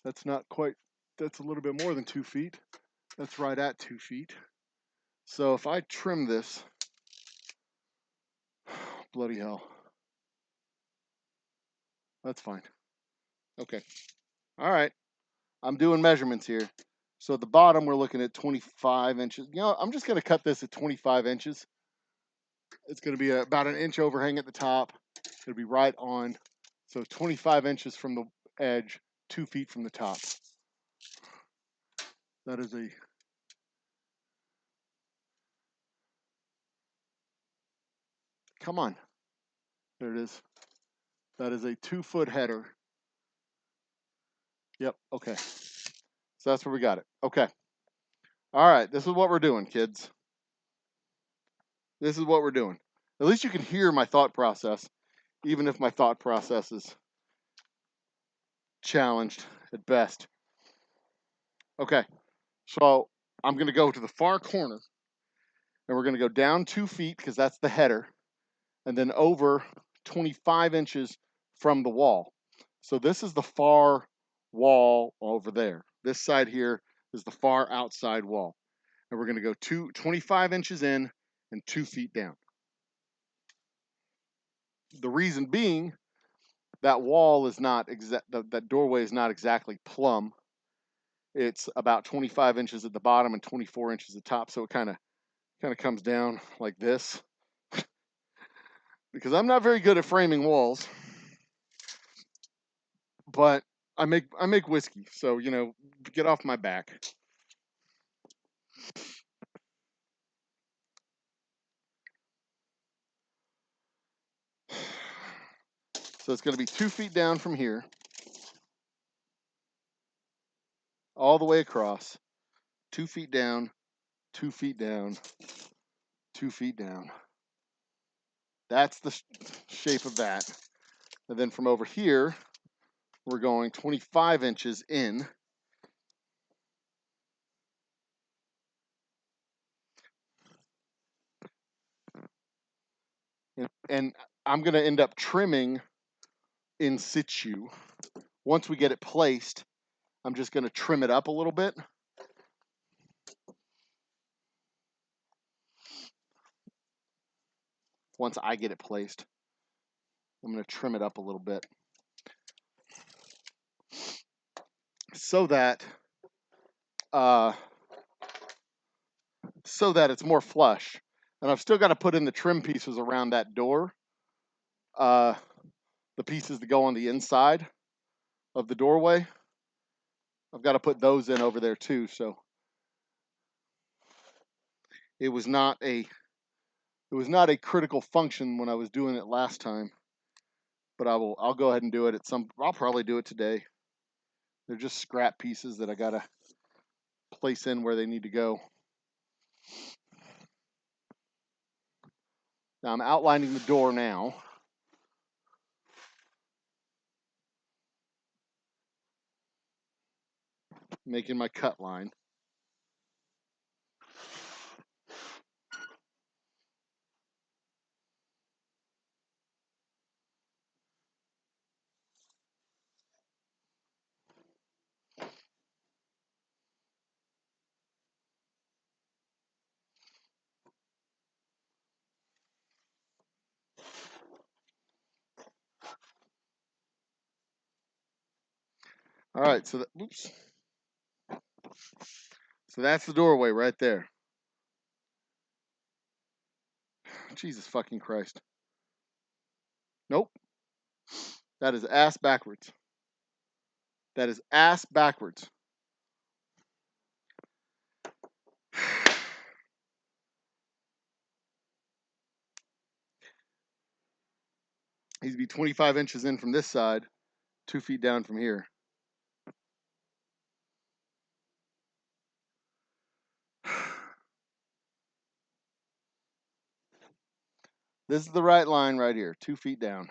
Speaker 1: That's not quite, that's a little bit more than 2 feet. That's right at 2 feet. So if I trim this, bloody hell. That's fine. Okay. All right. I'm doing measurements here. So at the bottom, we're looking at 25 inches. You know, I'm just going to cut this at 25 inches. It's going to be about an inch overhang at the top. It's going to be right on. So 25 inches from the edge, 2 feet from the top. That is a... Come on. There it is. That is a 2-foot header. Yep. Okay. So that's where we got it. Okay. All right. This is what we're doing, kids. This is what we're doing. At least you can hear my thought process, even if my thought process is challenged at best. Okay. So I'm going to go to the far corner, and we're going to go down 2 feet because that's the header, and then over 25 inches from the wall. So this is the far wall over there. This side here is the far outside wall. And we're going to go 25 inches in and 2 feet down. The reason being, that wall is not that doorway is not exactly plumb. It's about 25 inches at the bottom and 24 inches at the top. So it kind of comes down like this. Because I'm not very good at framing walls, but I make whiskey, so you know, get off my back. So it's going to be 2 feet down from here, all the way across. 2 feet down, 2 feet down, 2 feet down. That's the shape of that. And then from over here, we're going 25 inches in. And I'm going to end up trimming in situ. Once we get it placed, I'm just going to trim it up a little bit. Once I get it placed, I'm going to trim it up a little bit so that it's more flush. And I've still got to put in the trim pieces around that door, the pieces that go on the inside of the doorway. I've got to put those in over there too. So it was not a critical function when I was doing it last time, but I'll go ahead and do it I'll probably do it today. They're just scrap pieces that I got to place in where they need to go. Now I'm outlining the door now. Making my cut line. All right, so oops. So that's the doorway right there. Jesus fucking Christ. Nope. That is ass backwards. That is ass backwards. He's be 25 inches in from this side, 2 feet down from here. This is the right line right here, 2 feet down.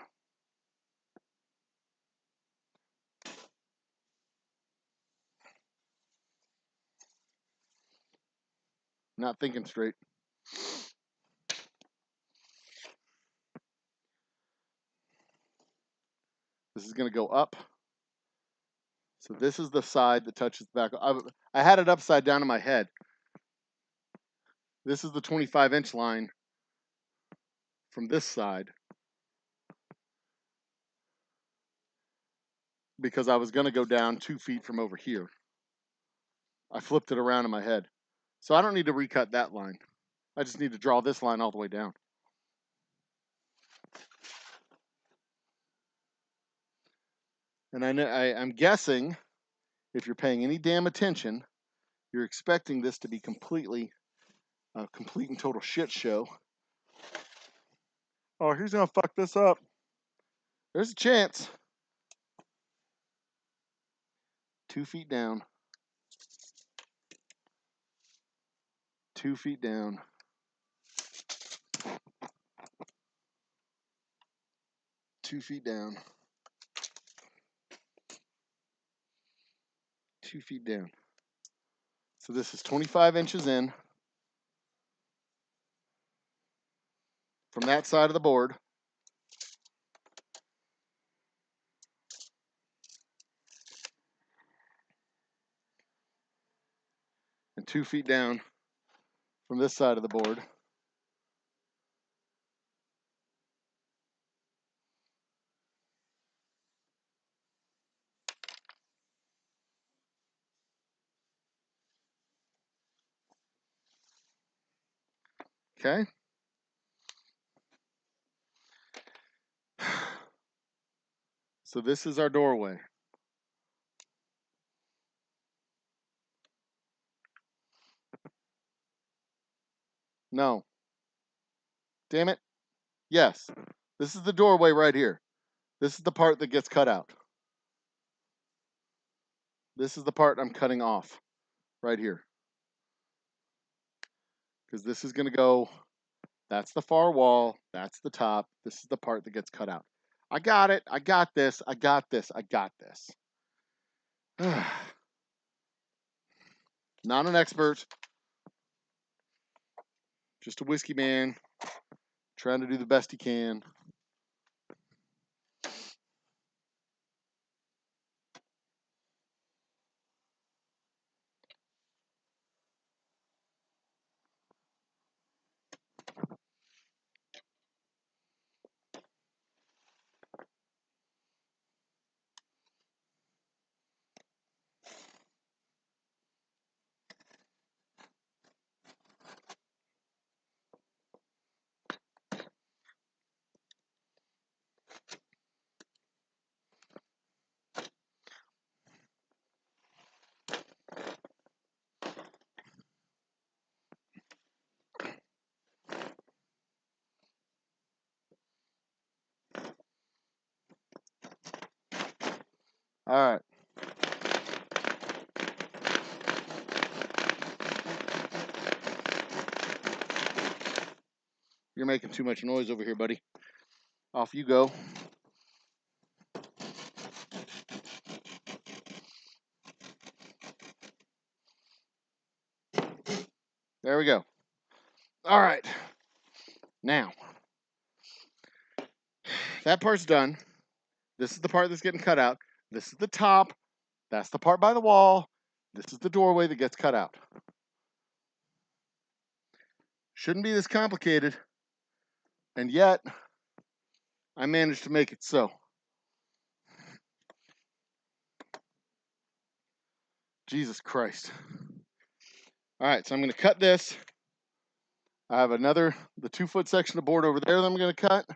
Speaker 1: Not thinking straight. This is going to go up. So this is the side that touches the back. I had it upside down in my head. This is the 25-inch line from this side, because I was going to go down 2 feet from over here. I flipped it around in my head. So I don't need to recut that line. I just need to draw this line all the way down. And I'm guessing, if you're paying any damn attention, you're expecting this to be completely a complete and total shit show. Oh, who's going to fuck this up? There's a chance. 2 feet down. 2 feet down. 2 feet down. 2 feet down. So this is 25 inches in from that side of the board. And 2 feet down from this side of the board. Okay. So this is our doorway. No. Damn it. Yes. This is the doorway right here. This is the part that gets cut out. This is the part I'm cutting off right here. Because this is going to go, that's the far wall, that's the top, this is the part that gets cut out. I got it. I got this. I got this. I got this. Not an expert. Just a whiskey man trying to do the best he can. All right. You're making too much noise over here, buddy. Off you go. There we go. All right. Now, that part's done. This is the part that's getting cut out. This is the top. That's the part by the wall. This is the doorway that gets cut out. Shouldn't be this complicated. And yet, I managed to make it so. Jesus Christ. All right, so I'm going to cut this. I have the 2-foot section of board over there that I'm going to cut.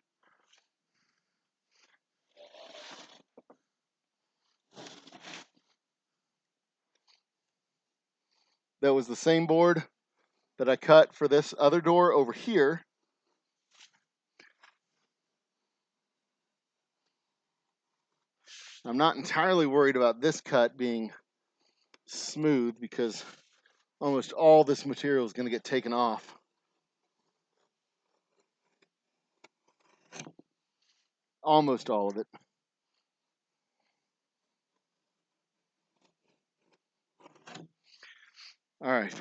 Speaker 1: That was the same board that I cut for this other door over here. I'm not entirely worried about this cut being smooth because almost all this material is going to get taken off. Almost all of it. All right.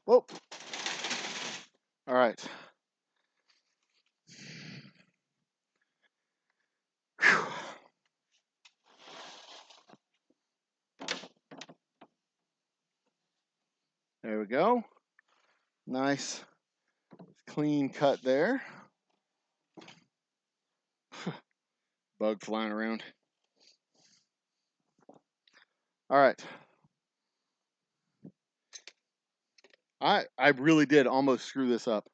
Speaker 1: Whoa. All right. Whew. There we go. Nice, clean cut there. Bug flying around. All right. I really did almost screw this up.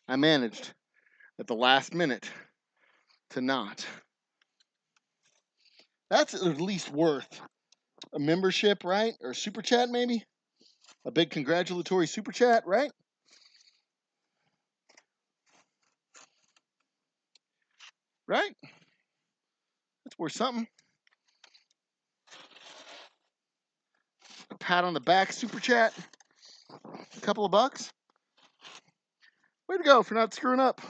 Speaker 1: I managed at the last minute to not. That's at least worth a membership, right? Or a super chat, maybe? A big congratulatory super chat, right? Right? That's worth something. A pat on the back super chat. A couple of bucks. Way to go for not screwing up.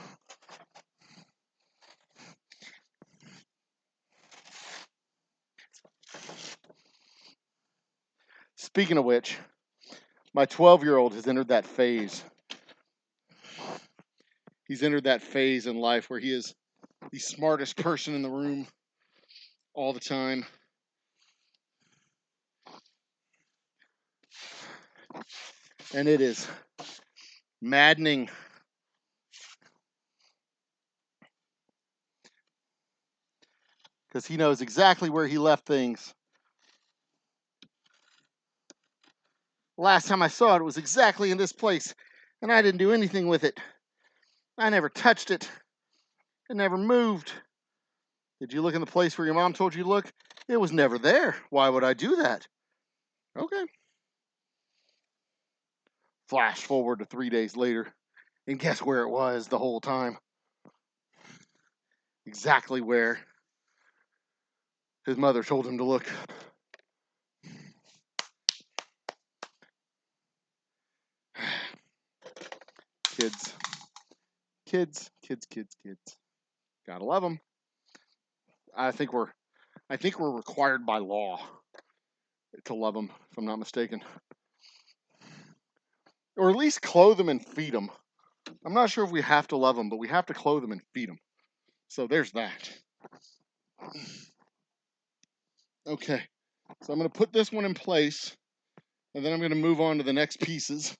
Speaker 1: Speaking of which, my 12-year-old has entered that phase. He's entered that phase in life where he is the smartest person in the room all the time. And it is maddening. Because he knows exactly where he left things. Last time I saw it was exactly in this place, and I didn't do anything with it. I never touched it. It never moved. Did you look in the place where your mom told you to look? It was never there. Why would I do that? Okay. Flash forward to 3 days later, and guess where it was the whole time? Exactly where his mother told him to look. Kids. Kids. Gotta love them. I think we're required by law to love them, if I'm not mistaken. Or at least clothe them and feed them. I'm not sure if we have to love them, but we have to clothe them and feed them. So there's that. Okay, so I'm going to put this one in place, and then I'm going to move on to the next pieces.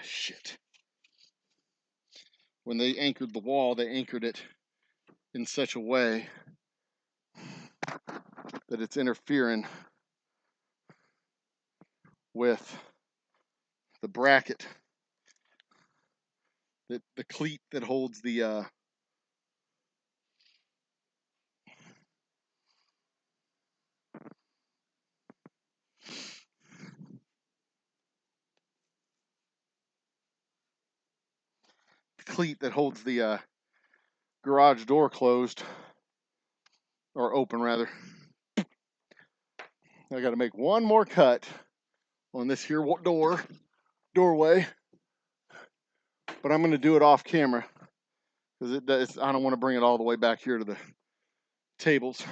Speaker 1: Shit. When they anchored the wall, they anchored it in such a way that it's interfering with the bracket, the cleat that holds the garage door closed, or open rather. I got to make one more cut on this here doorway, but I'm going to do it off camera because I don't want to bring it all the way back here to the tables.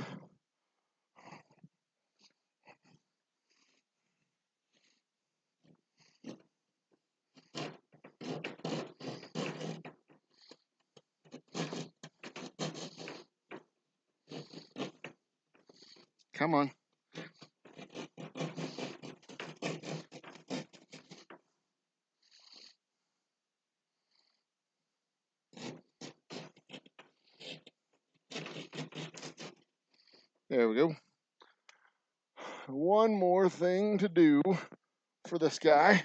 Speaker 1: Come on. There we go. One more thing to do for this guy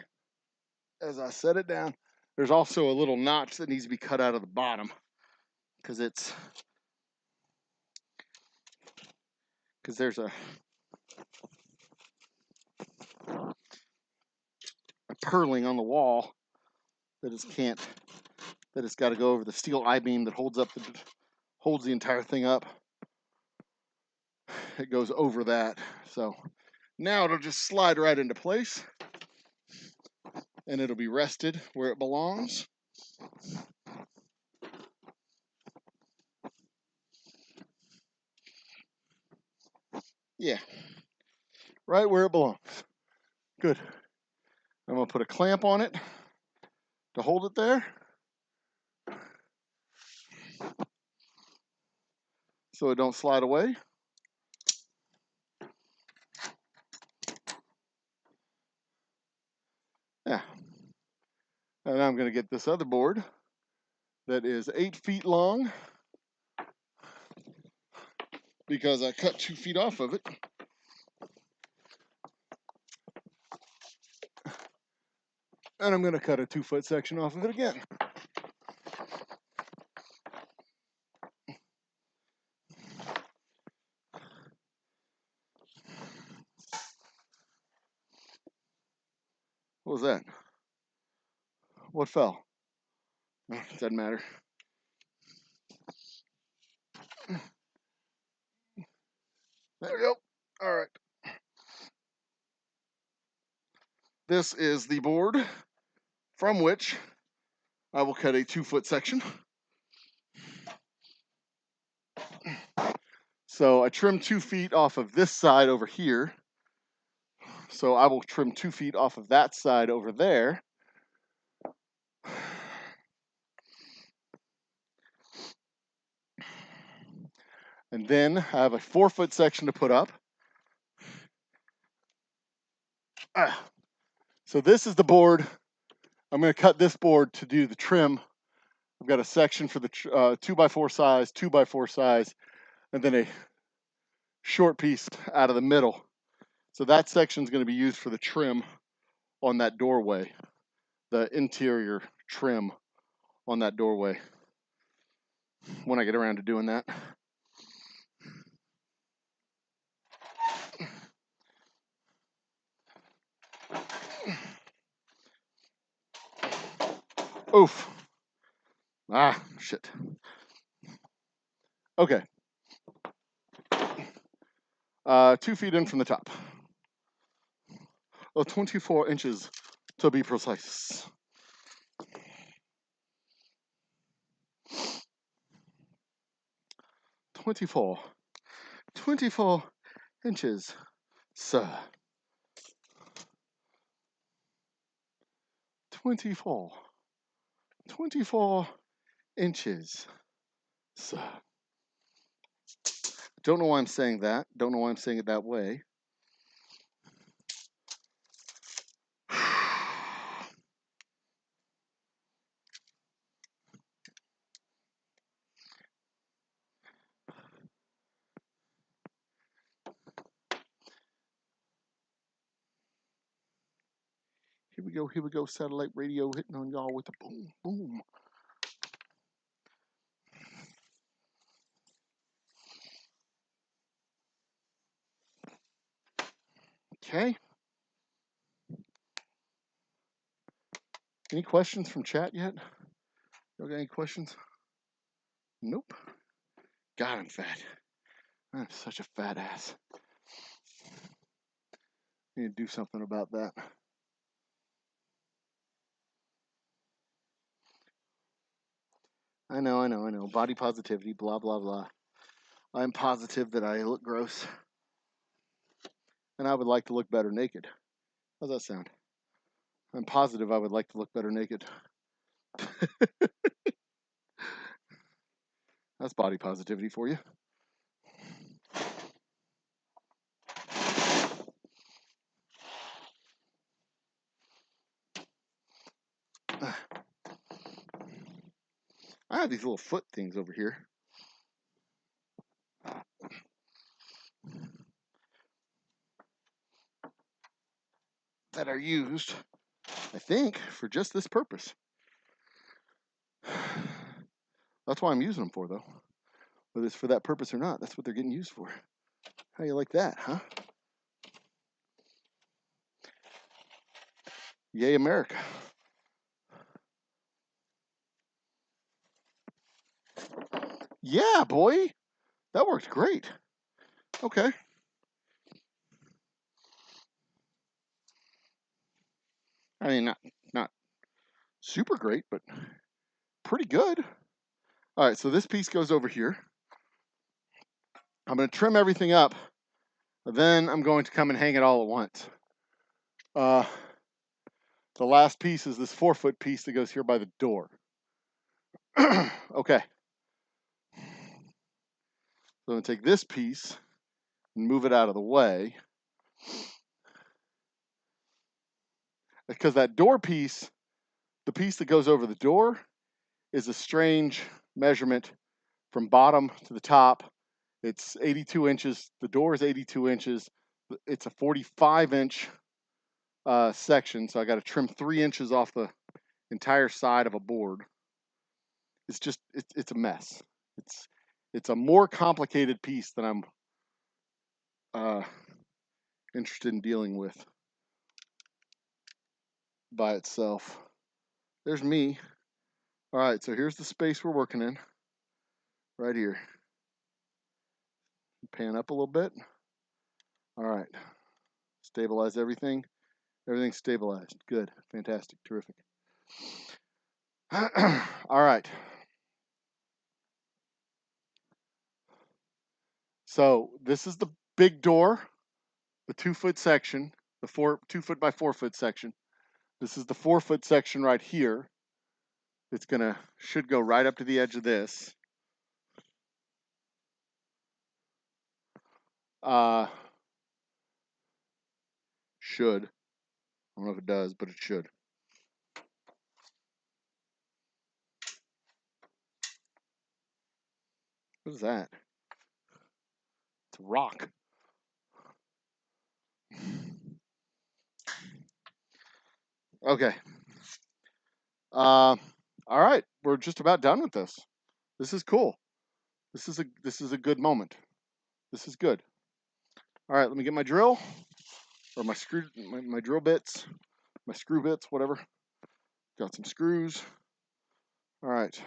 Speaker 1: as I set it down. There's also a little notch that needs to be cut out of the bottom because there's a purling on the wall that that it's got to go over the steel I-beam that holds the entire thing up. It goes over that. So now it'll just slide right into place, and it'll be rested where it belongs. Yeah, right where it belongs. Good. I'm gonna put a clamp on it to hold it there, so it don't slide away. Yeah. And I'm gonna get this other board that is 8 feet long, because I cut 2 feet off of it. And I'm gonna cut a 2-foot section off of it again. What was that? What fell? Doesn't matter. There we go. All right. This is the board from which I will cut a 2-foot section. So I trimmed 2 feet off of this side over here. So I will trim 2 feet off of that side over there. And then I have a 4-foot section to put up. So this is the board. I'm going to cut this board to do the trim. I've got a section for the 2x4 size, 2x4 size, and then a short piece out of the middle. So that section is going to be used for the trim on that doorway, the interior trim on that doorway, when I get around to doing that. Oof. Ah, shit. Okay. 2 feet in from the top. 24 inches to be precise. Twenty-four inches, sir. 24 inches, sir. Don't know why I'm saying that. Don't know why I'm saying it that way. Here we go, satellite radio hitting on y'all with the boom, boom. Okay. Any questions from chat yet? Y'all got any questions? Nope. God, I'm fat. I'm such a fat ass. Need to do something about that. I know. Body positivity, blah, blah, blah. I'm positive that I look gross. And I would like to look better naked. How's that sound? I'm positive I would like to look better naked. That's body positivity for you. I have these little foot things over here. That are used, I think, for just this purpose. That's why I'm using them for, though. Whether it's for that purpose or not, that's what they're getting used for. How you like that, huh? Yay, America. Yeah, boy. That worked great. Okay. I mean, not super great, but pretty good. All right, so this piece goes over here. I'm going to trim everything up. Then I'm going to come and hang it all at once. The last piece is this 4-foot piece that goes here by the door. Okay. So I'm going to take this piece and move it out of the way. Because that door piece, the piece that goes over the door, is a strange measurement from bottom to the top. It's 82 inches. The door is 82 inches. It's a 45-inch section, so I got to trim 3 inches off the entire side of a board. It's just, it's a mess. It's a more complicated piece than I'm interested in dealing with by itself. There's me. All right, so here's the space we're working in. Right here. Pan up a little bit. All right. Stabilize everything. Everything's stabilized. Good. Fantastic. Terrific. All right. So this is the big door, the 2-foot section, the 2-foot by 4-foot section. This is the 4-foot section right here. It's should go right up to the edge of this. Should. I don't know if it does, but it should. What is that? It's a rock. Okay. All right. We're just about done with this. This is cool. This is a good moment. This is good. All right. Let me get my drill or my drill bits, my screw bits, whatever. Got some screws. All right.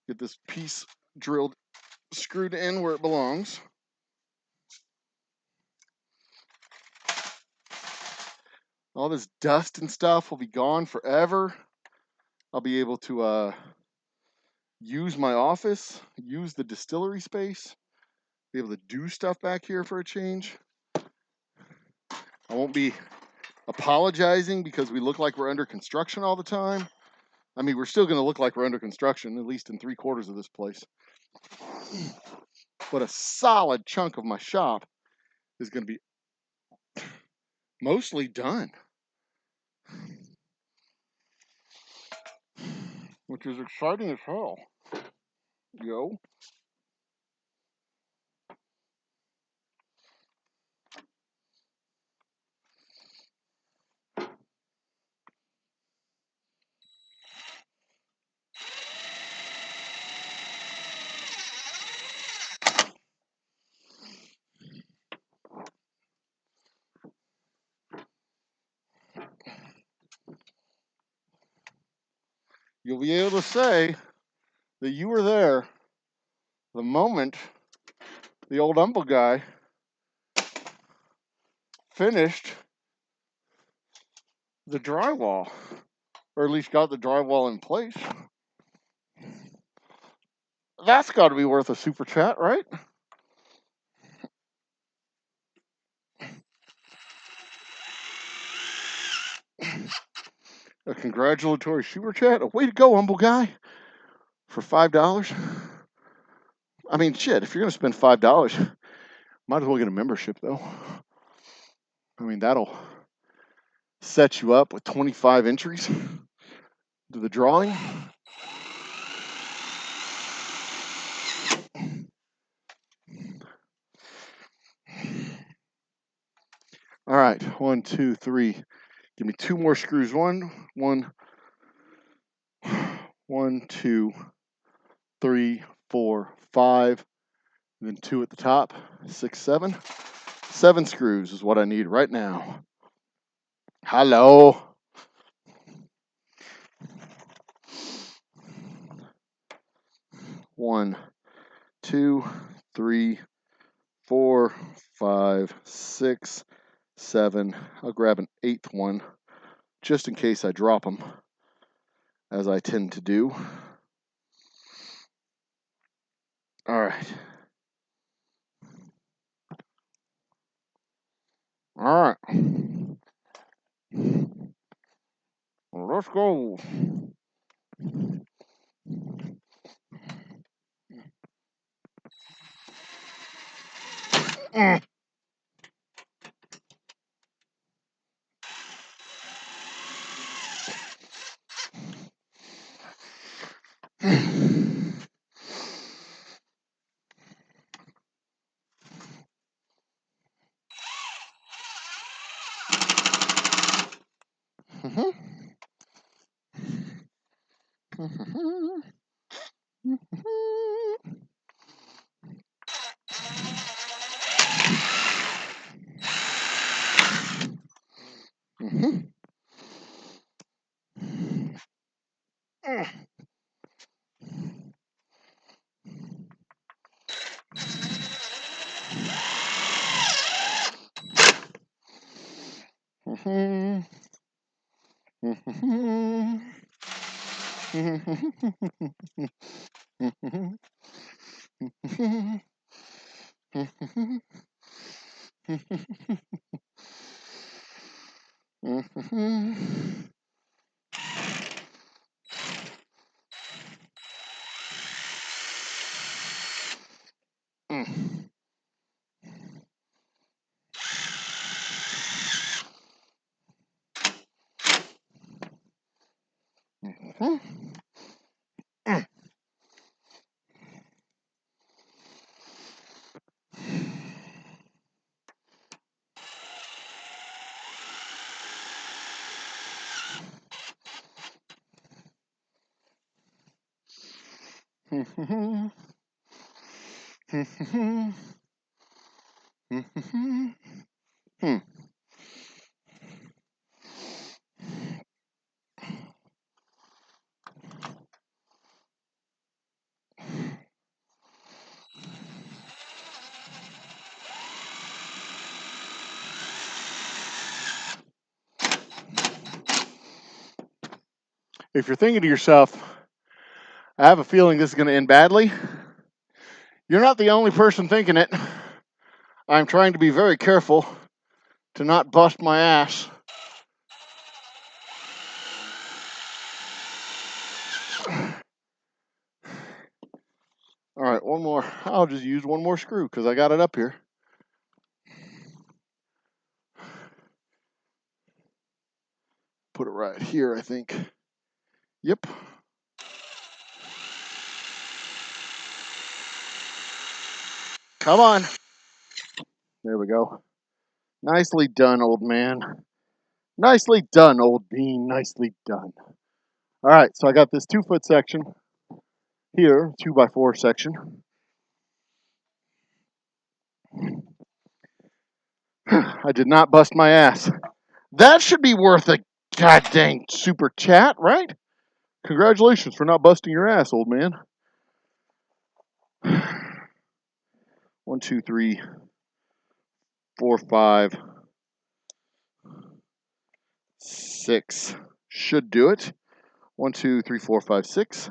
Speaker 1: Get this piece drilled, screwed in where it belongs. All this dust and stuff will be gone forever. I'll be able to use my office, use the distillery space, be able to do stuff back here for a change. I won't be apologizing because we look like we're under construction all the time. I mean, we're still going to look like we're under construction, at least in 3/4 of this place. But a solid chunk of my shop is going to be mostly done, which is exciting as hell. Yo. You'll be able to say that you were there the moment the old Humble guy finished the drywall, or at least got the drywall in place. That's got to be worth a super chat, right? A congratulatory super chat. A way to go, Humble guy, for $5. I mean, shit, if you're going to spend $5, might as well get a membership, though. I mean, that'll set you up with 25 entries to the drawing. All right, 1, 2, 3. Give me 2 more screws. One, 2, 3, 4, 5. And then 2 at the top. 6, 7. 7 screws is what I need right now. Hello. 1, 2, 3, 4, 5, 6, 7. I'll grab an 8th one just in case I drop them, as I tend to do. All right. All right. Let's go. If you're thinking to yourself, I have a feeling this is going to end badly, you're not the only person thinking it. I'm trying to be very careful to not bust my ass. All right, one more. I'll just use one more screw because I got it up here. Put it right here, I think. Yep. Come on. There we go. Nicely done, old man. Nicely done, old bean. Nicely done. All right, so I got this 2-foot section here, 2x4 section. I did not bust my ass. That should be worth a goddamn super chat, right? Congratulations for not busting your ass, old man. 1, 2, 3, 4, 5, 6. Should do it. 1, 2, 3, 4, 5, 6.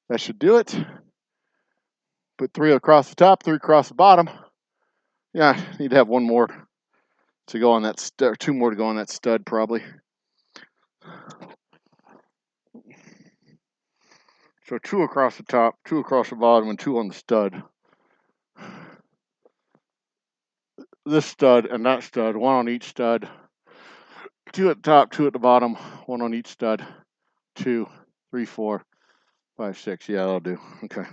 Speaker 1: That should do it. Put 3 across the top, 3 across the bottom. Yeah, need to have 1 more to go on that stud, 2 more to go on that stud probably. So 2 across the top, 2 across the bottom, and 2 on the stud. This stud and that stud, 1 on each stud. 2 at the top, 2 at the bottom, 1 on each stud. 2, 3, 4, 5, 6. Yeah, that'll do. Okay.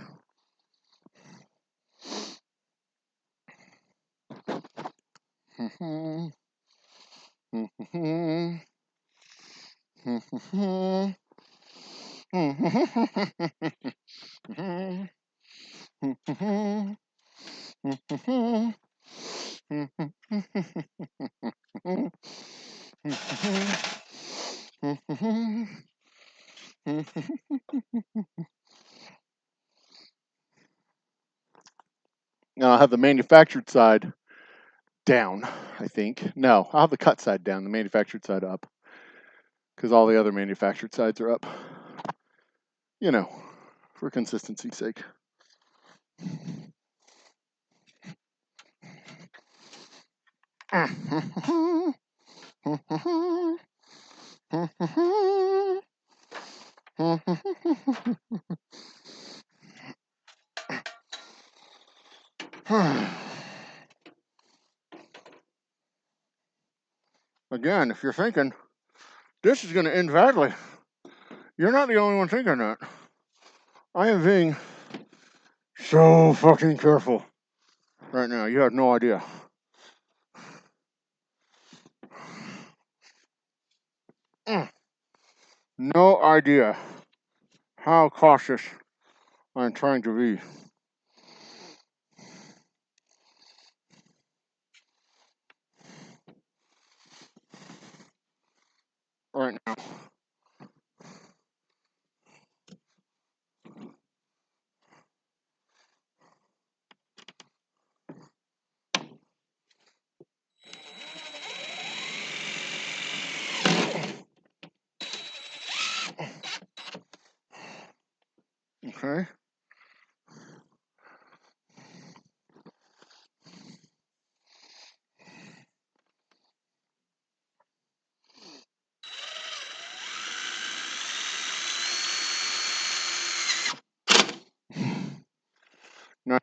Speaker 1: And I'll have the manufactured side down, I think. No, I'll have the cut side down, the manufactured side up. Because all the other manufactured sides are up. You know, for consistency's sake. Again, if you're thinking, this is going to end badly, you're not the only one thinking that. I am being so fucking careful right now. You have no idea. No idea how cautious I'm trying to be. Right now. Okay. Nice.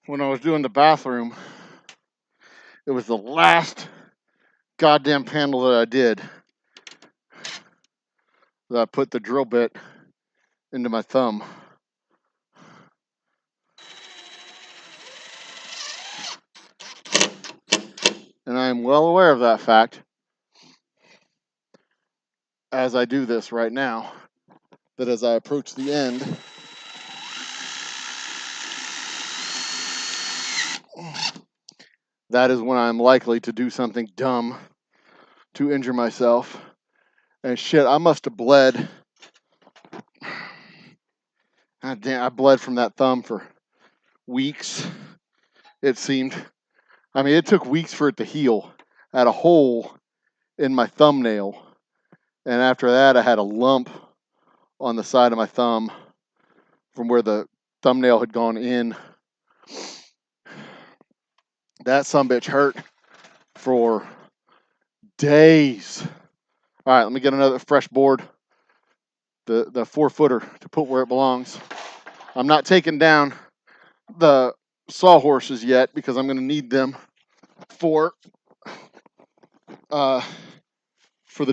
Speaker 1: When I was doing the bathroom, it was the last goddamn panel that I did that I put the drill bit into my thumb. And I am well aware of that fact as I do this right now, that as I approach the end, that is when I'm likely to do something dumb to injure myself. And shit, I must have bled. God damn, I bled from that thumb for weeks, it seemed. I mean, it took weeks for it to heal. I had a hole in my thumbnail. And after that, I had a lump on the side of my thumb from where the thumbnail had gone in. That sumbitch hurt for days. All right, let me get another fresh board, the 4-footer, to put where it belongs. I'm not taking down the sawhorses yet because I'm going to need them for the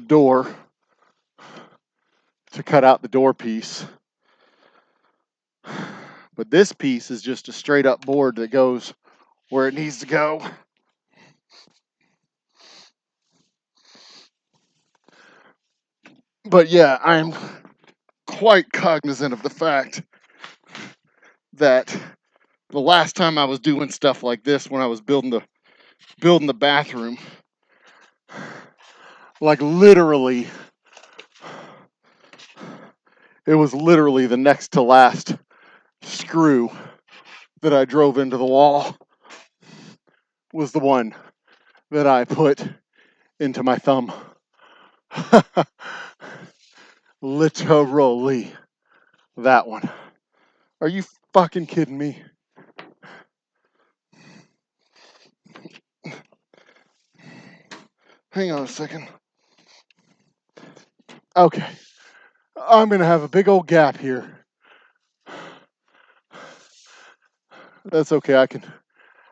Speaker 1: door, to cut out the door piece. But this piece is just a straight up board that goes where it needs to go. But yeah, I'm quite cognizant of the fact that the last time I was doing stuff like this, when I was building the bathroom, like literally, it was literally the next to last screw that I drove into the wall was the one that I put into my thumb. Literally, that one. Are you fucking kidding me? Hang on a second. Okay. I'm going to have a big old gap here.
Speaker 2: That's okay.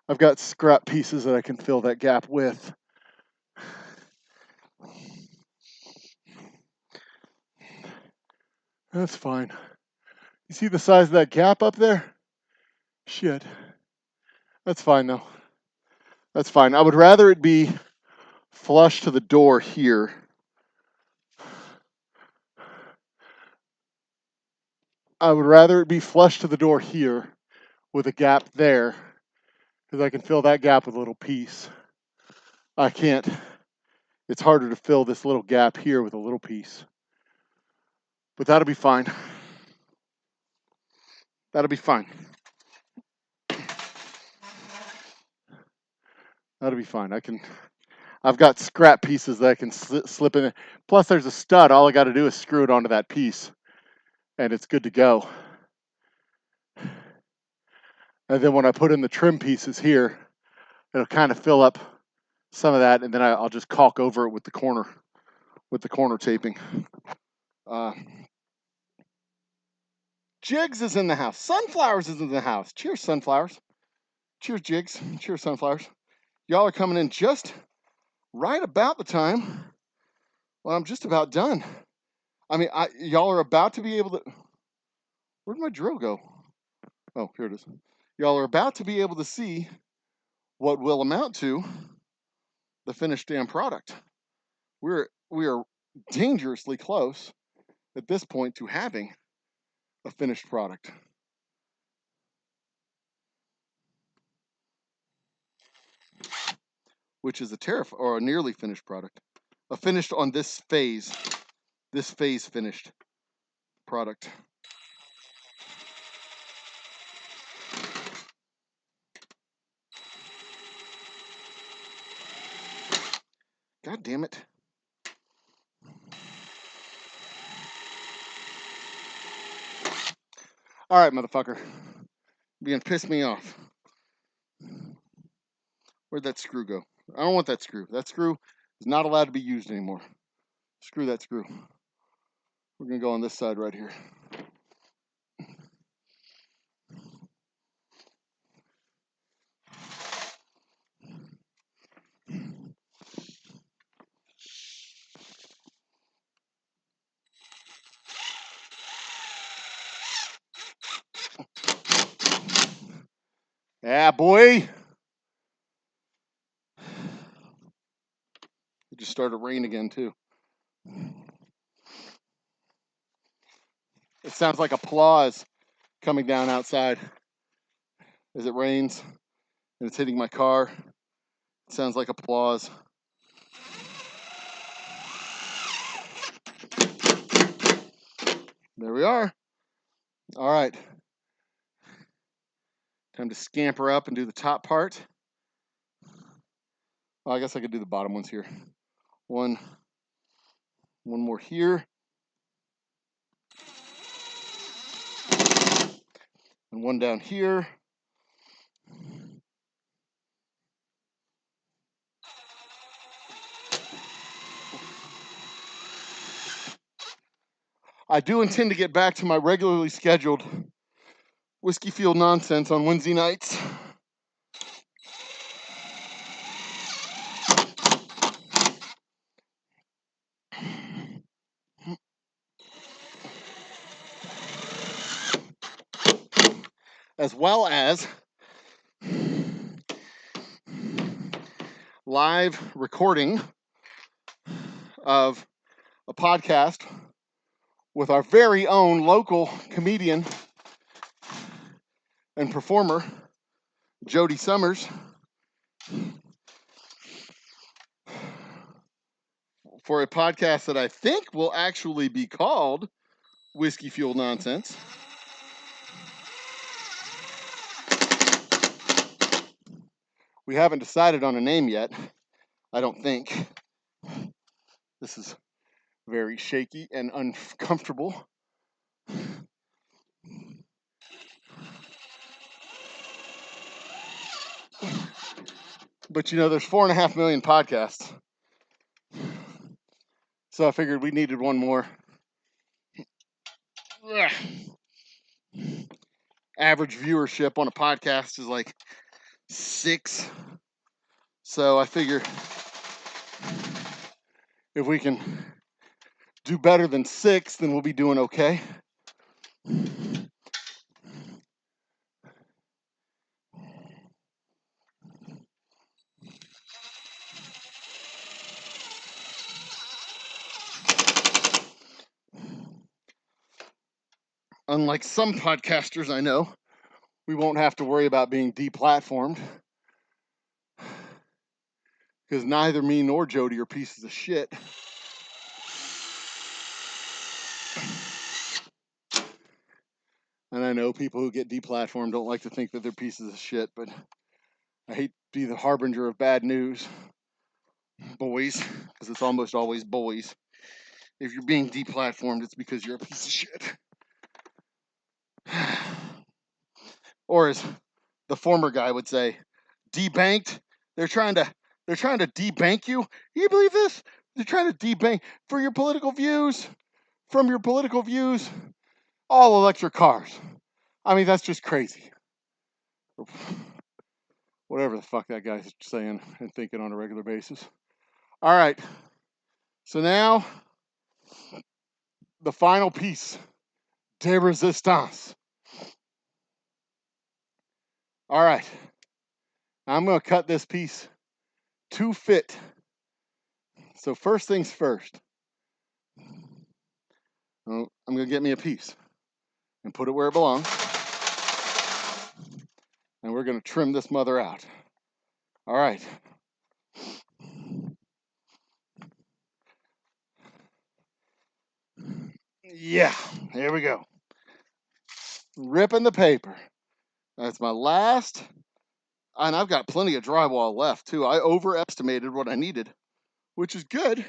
Speaker 2: I've got scrap pieces that I can fill that gap with. That's fine. You see the size of that gap up there? Shit. That's fine though. That's fine. I would rather it be flush to the door here. I would rather it be flush to the door here with a gap there, because I can fill that gap with a little piece. I can't. It's harder to fill this little gap here with a little piece. But that'll be fine. That'll be fine. That'll be fine. I've got scrap pieces that I can slip in there. Plus there's a stud. All I got to do is screw it onto that piece and it's good to go. And then when I put in the trim pieces here, it'll kind of fill up some of that, and then I'll just caulk over it with the corner taping. Jigs is in the house. Sunflowers is in the house. Cheers, Sunflowers. Cheers, Jigs. Cheers, Sunflowers. Y'all are coming in just right about the time. Well, I'm just about done. I mean, y'all are about to be able to... Where'd my drill go? Oh, here it is. Y'all are about to be able to see what will amount to the finished damn product. We are dangerously close at this point to having a finished product. Which is a nearly finished product. A finished on this phase finished product. God damn it. All right, motherfucker. You're gonna piss me off. Where'd that screw go? I don't want that screw. That screw is not allowed to be used anymore. Screw that screw. We're gonna go on this side right here. Yeah, boy. It just started to rain again, too. It sounds like applause coming down outside as it rains and it's hitting my car. It sounds like applause. There we are. All right. Time to scamper up and do the top part. Well, I guess I could do the bottom ones here. One more here. And one down here. I do intend to get back to my regularly scheduled Whiskey Field nonsense on Wednesday nights. As well as live recording of a podcast with our very own local comedian and performer, Jody Summers, for a podcast that I think will actually be called Whiskey Fuel Nonsense. We haven't decided on a name yet, I don't think. This is very shaky and uncomfortable. But you know, there's 4.5 million podcasts. So I figured we needed one more. average viewership on a podcast is like 6. So I figure if we can do better than 6, then we'll be doing okay. Unlike some podcasters I know, we won't have to worry about being deplatformed because neither me nor Jody are pieces of shit. And I know people who get deplatformed don't like to think that they're pieces of shit, but I hate to be the harbinger of bad news, boys, because it's almost always boys. If you're being deplatformed, it's because you're a piece of shit. Or as the former guy would say, debanked. They're trying to debank you. You believe this? They're trying to debank for your political views. From your political views, all electric cars. I mean, that's just crazy. Whatever the fuck that guy's saying and thinking on a regular basis. All right. So now, the final piece, de resistance. All right. I'm going to cut this piece to fit. So first things first, I'm going to get me a piece and put it where it belongs. And we're going to trim this mother out. All right. Yeah, here we go. Ripping the paper. That's my last. And I've got plenty of drywall left, too. I overestimated what I needed, which is good,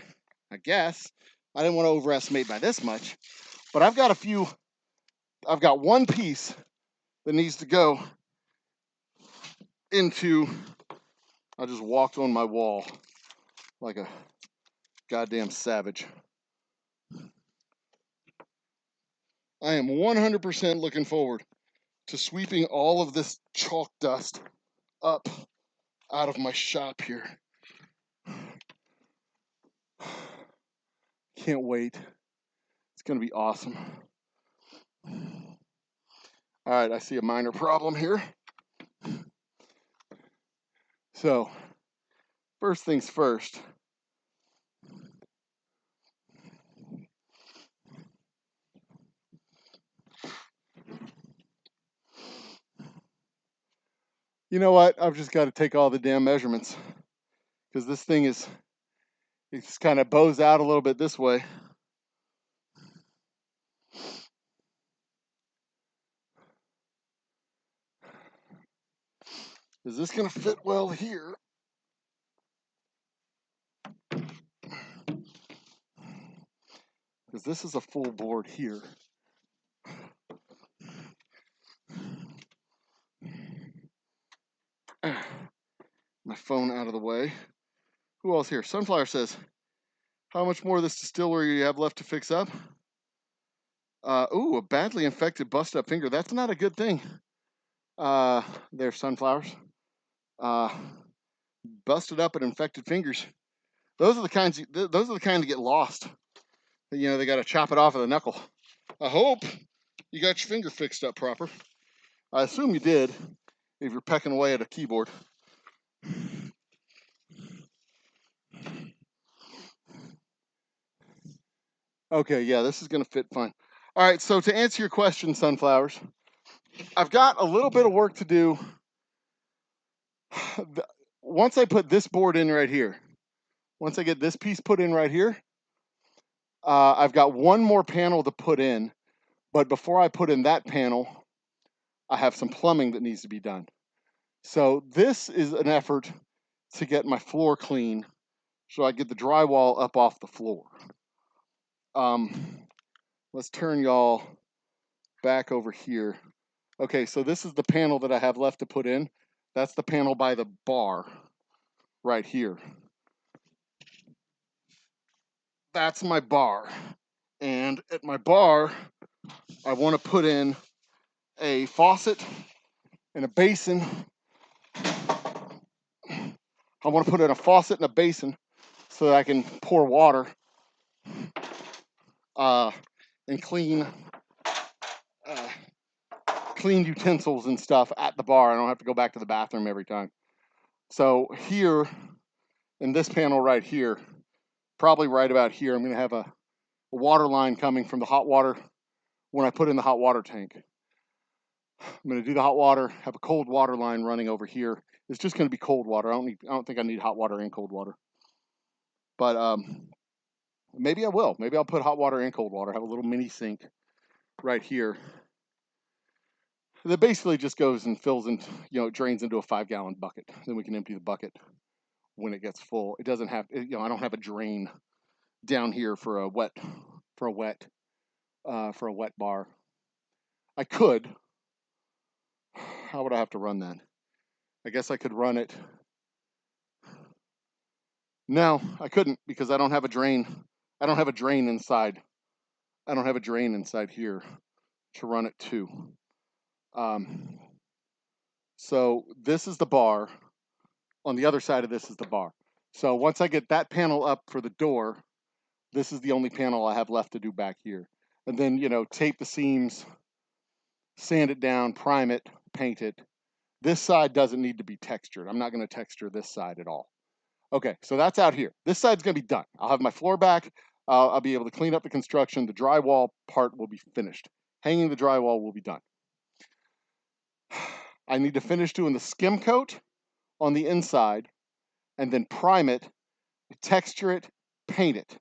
Speaker 2: I guess. I didn't want to overestimate by this much. But I've got one piece that needs to go into. I just walked on my wall like a goddamn savage. I am 100% looking forward to sweeping all of this chalk dust up out of my shop here. Can't wait. It's going to be awesome. All right, I see a minor problem here. So, first things first. You know what? I've just got to take all the damn measurements because this thing it's kind of bows out a little bit this way. Is this going to fit well here? Because this is a full board here. My phone out of the way. Who else here? Sunflower says, how much more of this distillery do you have left to fix up? A badly infected bust up finger. That's not a good thing. There's sunflowers. Busted up and infected fingers. Those are the kind that get lost. You know, they got to chop it off with a knuckle. I hope you got your finger fixed up proper. I assume you did if you're pecking away at a keyboard. Okay, yeah, this is going to fit fine. All right, so to answer your question, sunflowers, I've got a little bit of work to do. Once I put this board in right here, once I get this piece put in right here, I've got one more panel to put in. But before I put in that panel, I have some plumbing that needs to be done. So this is an effort to get my floor clean so I get the drywall up off the floor. Let's turn y'all back over here. Okay, so this is the panel that I have left to put in. That's the panel by the bar right here. That's my bar. And at my bar, I want to put in a faucet and a basin. I want to put in a faucet and a basin so that I can pour water and clean utensils and stuff at the bar. I don't have to go back to the bathroom every time. So here, in this panel right here, probably right about here, I'm going to have a water line coming from the hot water when I put in the hot water tank. I'm going to do the hot water, have a cold water line running over here. It's just going to be cold water. I don't think I need hot water and cold water. But maybe I will. Maybe I'll put hot water and cold water. Have a little mini sink right here that basically just goes and fills and drains into a 5-gallon bucket. Then we can empty the bucket when it gets full. It doesn't have, I don't have a drain down here for a wet bar. I could. How would I have to run that? I guess I could run it. No, I couldn't because I don't have a drain. I don't have a drain inside. I don't have a drain inside here to run it to. So this is the bar. On the other side of this is the bar. So once I get that panel up for the door, this is the only panel I have left to do back here. And then, tape the seams, sand it down, prime it, paint it. This side doesn't need to be textured. I'm not going to texture this side at all. Okay, so that's out here. This side's going to be done. I'll have my floor back. I'll be able to clean up the construction. The drywall part will be finished. Hanging the drywall will be done. I need to finish doing the skim coat on the inside and then prime it, texture it, paint it.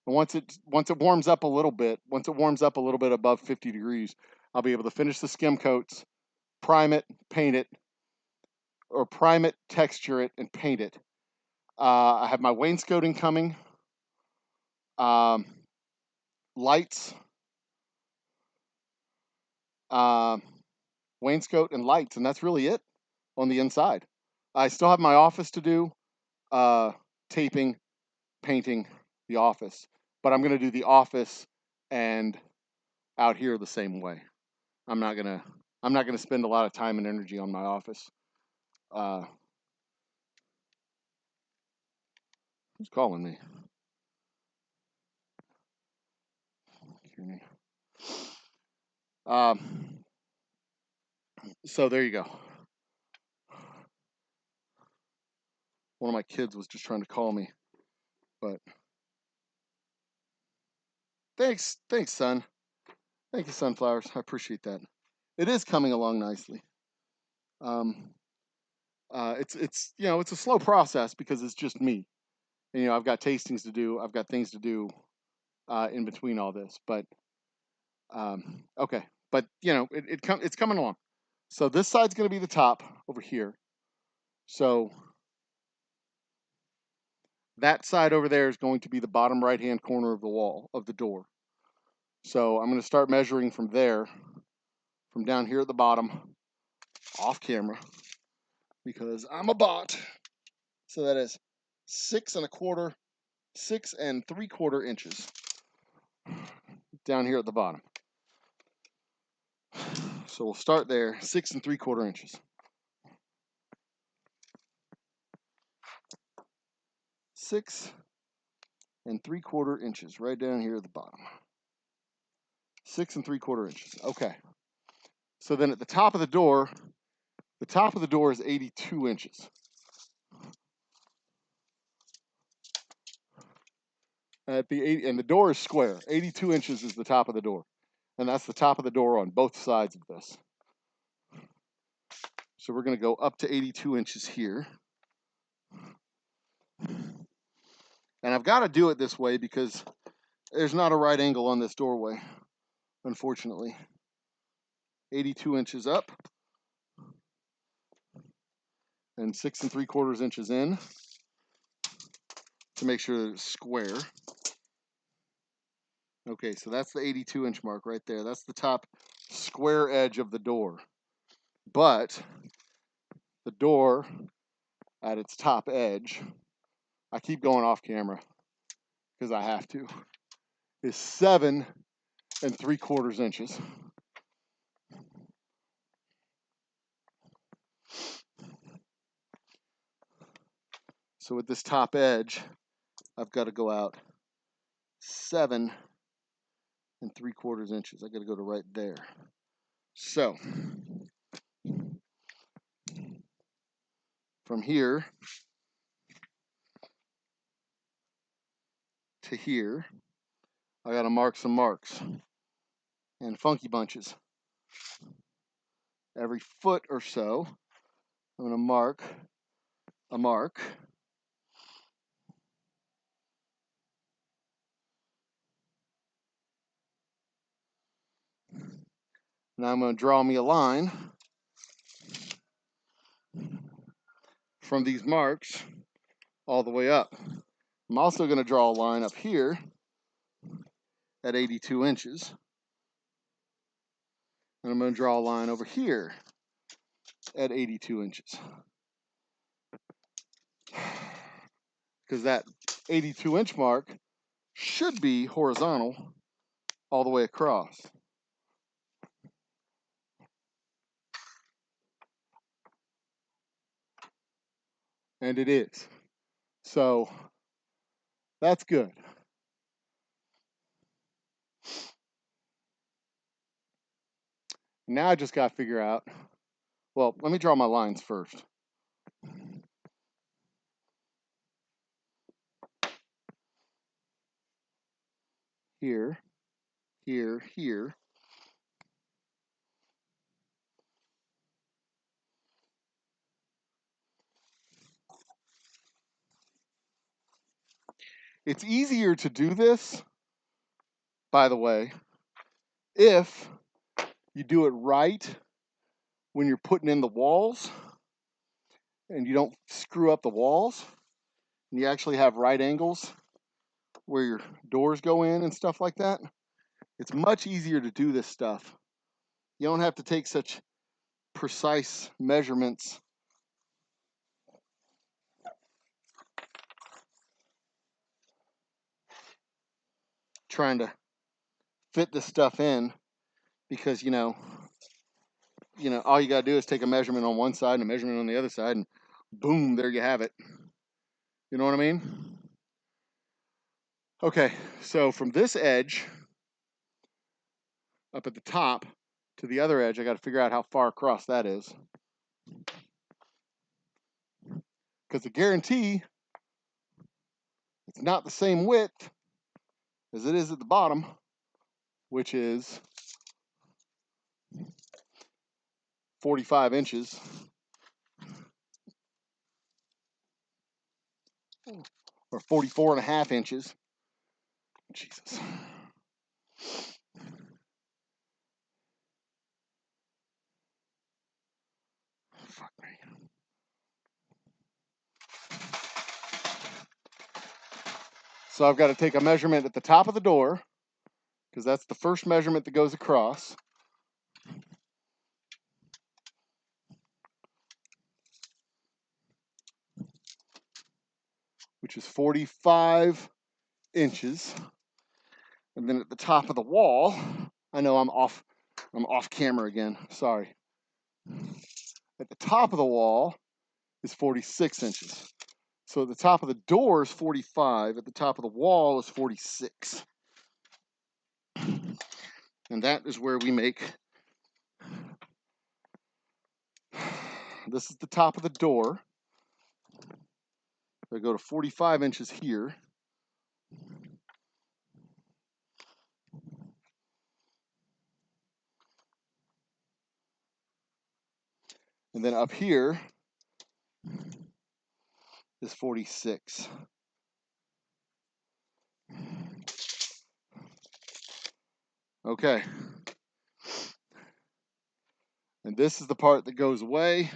Speaker 2: And once it warms up a little bit, above 50 degrees, I'll be able to finish the skim coats, prime it, paint it, or prime it, texture it, and paint it. I have my wainscoting coming, lights, wainscot and lights, and that's really it on the inside. I still have my office to do, taping, painting the office, but I'm going to do the office and out here the same way. I'm not gonna spend a lot of time and energy on my office. Who's calling me? So there you go. One of my kids was just trying to call me, but thanks, son. Thank you, sunflowers. I appreciate that. It is coming along nicely. It's it's a slow process because it's just me. And, I've got tastings to do. I've got things to do in between all this. But okay. But it's coming along. So this side's going to be the top over here. So that side over there is going to be the bottom right-hand corner of the wall of the door. So I'm going to start measuring from there, from down here at the bottom, off camera, because I'm a bot. So that is 6 3/4 inches down here at the bottom. So we'll start there, 6 3/4 inches. 6 3/4 inches right down here at the bottom. 6 3/4 inches. Okay. So then at the top of the door is 82 inches. And the door is square. 82 inches is the top of the door. And that's the top of the door on both sides of this. So we're going to go up to 82 inches here. And I've got to do it this way because there's not a right angle on this doorway, unfortunately. 82 inches up and 6 3/4 inches in to make sure that it's square. Okay, so that's the 82 inch mark right there. That's the top square edge of the door. But the door at its top edge, I keep going off camera because I have to, is 7 3/4 inches. So with this top edge, I've got to go out 7 3/4 inches. I got to go to right there. So from here to here, I got to mark some marks and funky bunches. Every foot or so, I'm going to mark a mark. Now I'm going to draw me a line from these marks all the way up. I'm also going to draw a line up here at 82 inches. And I'm going to draw a line over here at 82 inches. Because that 82 inch mark should be horizontal all the way across. And it is. So that's good. Now I just got to figure out, well, let me draw my lines first. Here, here, here. It's easier to do this, by the way, if you do it right when you're putting in the walls and you don't screw up the walls and you actually have right angles where your doors go in and stuff like that. It's much easier to do this stuff. You don't have to take such precise measurements trying to fit this stuff in, because you know all you got to do is take a measurement on one side and a measurement on the other side, and boom, there you have it. You know what I mean? Okay, so from this edge up at the top to the other edge, I got to figure out how far across that is, because the guarantee it's not the same width as it is at the bottom, which is 45 inches. Or 44.5 inches. Jesus. Fuck me. So I've got to take a measurement at the top of the door, because that's the first measurement that goes across. Which is 45 inches. And then at the top of the wall, I know I'm off camera again, sorry. At the top of the wall is 46 inches. So at the top of the door is 45, at the top of the wall is 46. And that is where we make, this is the top of the door. I go to 45 inches here. And then up here is 46. Okay. And this is the part that goes away.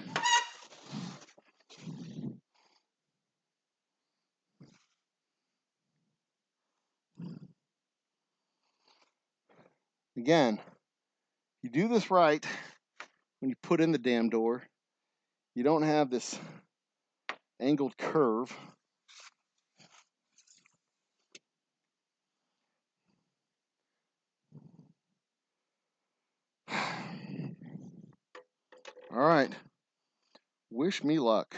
Speaker 2: Again, you do this right when you put in the damn door. You don't have this angled curve. All right. Wish me luck.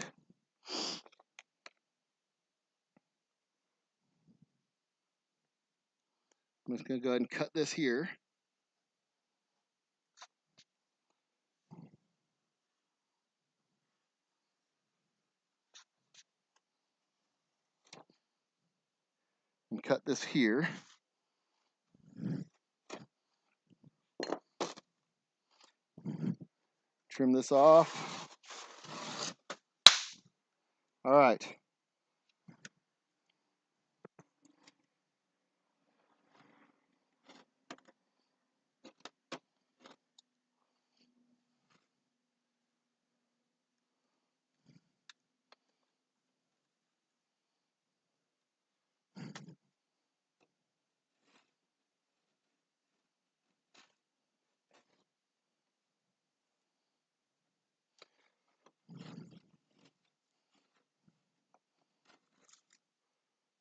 Speaker 2: I'm just going to go ahead and cut this here. And cut this here. Trim this off. All right.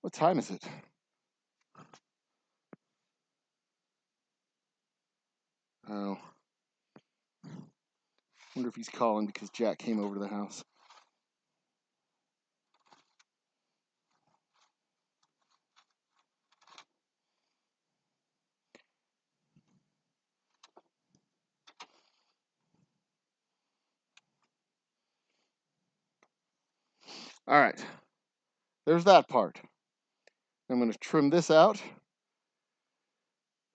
Speaker 2: What time is it? Oh. Wonder if he's calling because Jack came over to the house. All right. There's that part. I'm going to trim this out.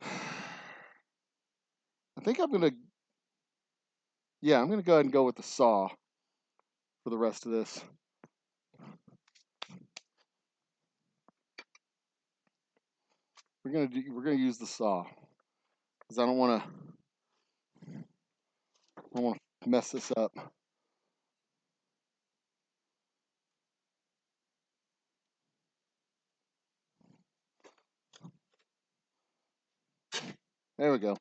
Speaker 2: I think I'm going to, I'm going to go ahead and go with the saw for the rest of this. We're going to use the saw because I don't want to mess this up. There we go.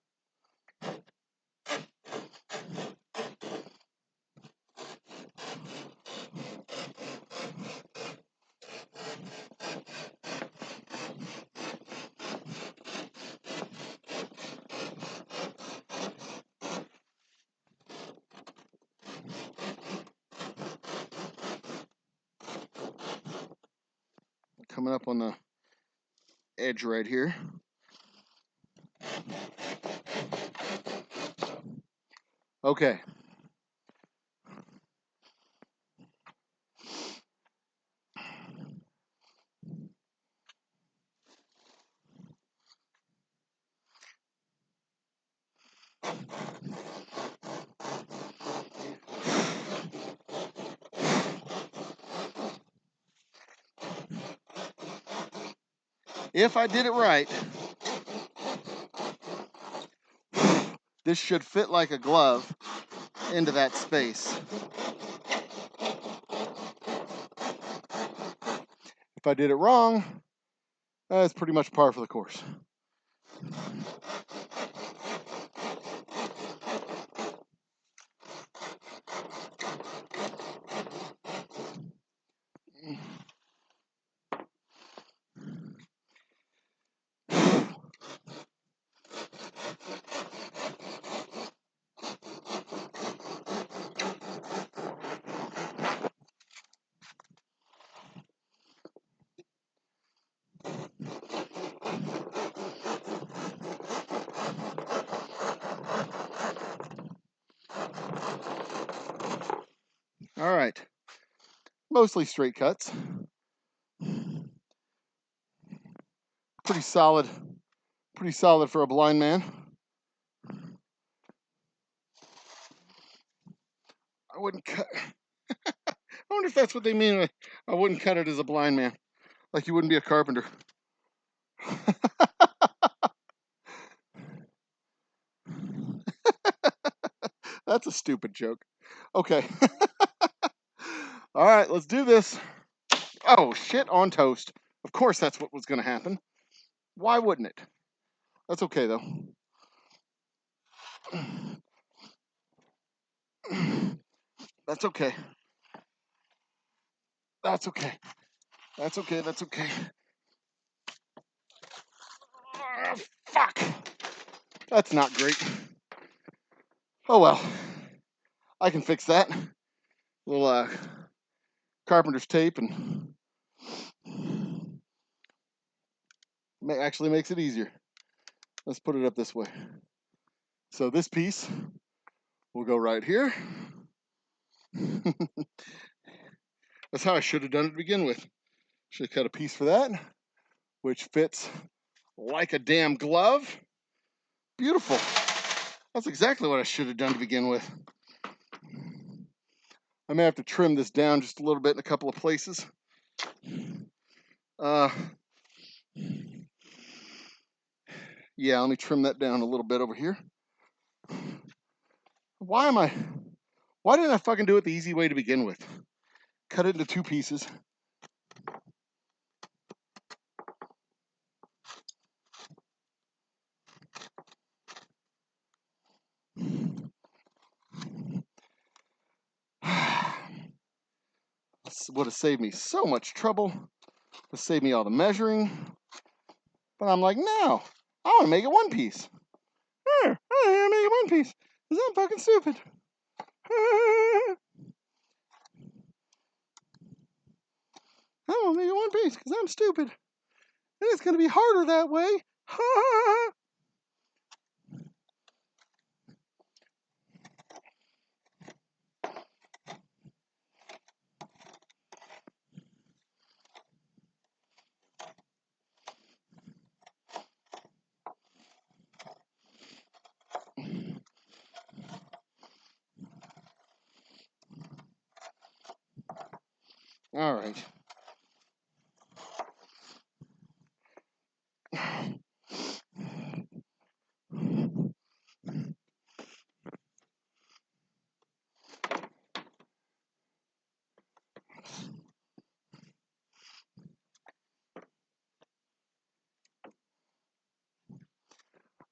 Speaker 2: Coming up on the edge right here. Okay. If I did it right, this should fit like a glove into that space. If I did it wrong, that's pretty much par for the course. All right. Mostly straight cuts. Pretty solid for a blind man. I wouldn't cut. I wonder if that's what they mean. I wouldn't cut it as a blind man. Like you wouldn't be a carpenter. That's a stupid joke. Okay. All right, let's do this. Oh, shit on toast. Of course that's what was going to happen. Why wouldn't it? That's okay, though. That's okay. That's okay. That's okay. That's okay. Oh, fuck. That's not great. Oh, well. I can fix that. Little carpenter's tape and actually makes it easier. Let's put it up this way. So this piece will go right here. That's how I should have done it to begin with. Should have cut a piece for that, which fits like a damn glove. Beautiful. That's exactly what I should have done to begin with. I may have to trim this down just a little bit in a couple of places. Yeah, let me trim that down a little bit over here. Why didn't I fucking do it the easy way to begin with? Cut it into 2 pieces. This would have saved me so much trouble. Would have saved me all the measuring. But I'm like, no, I want to make it 1 piece. Here, I want to make it 1 piece. Because I'm fucking stupid. I want to make it 1 piece because I'm stupid. And it's going to be harder that way. All right.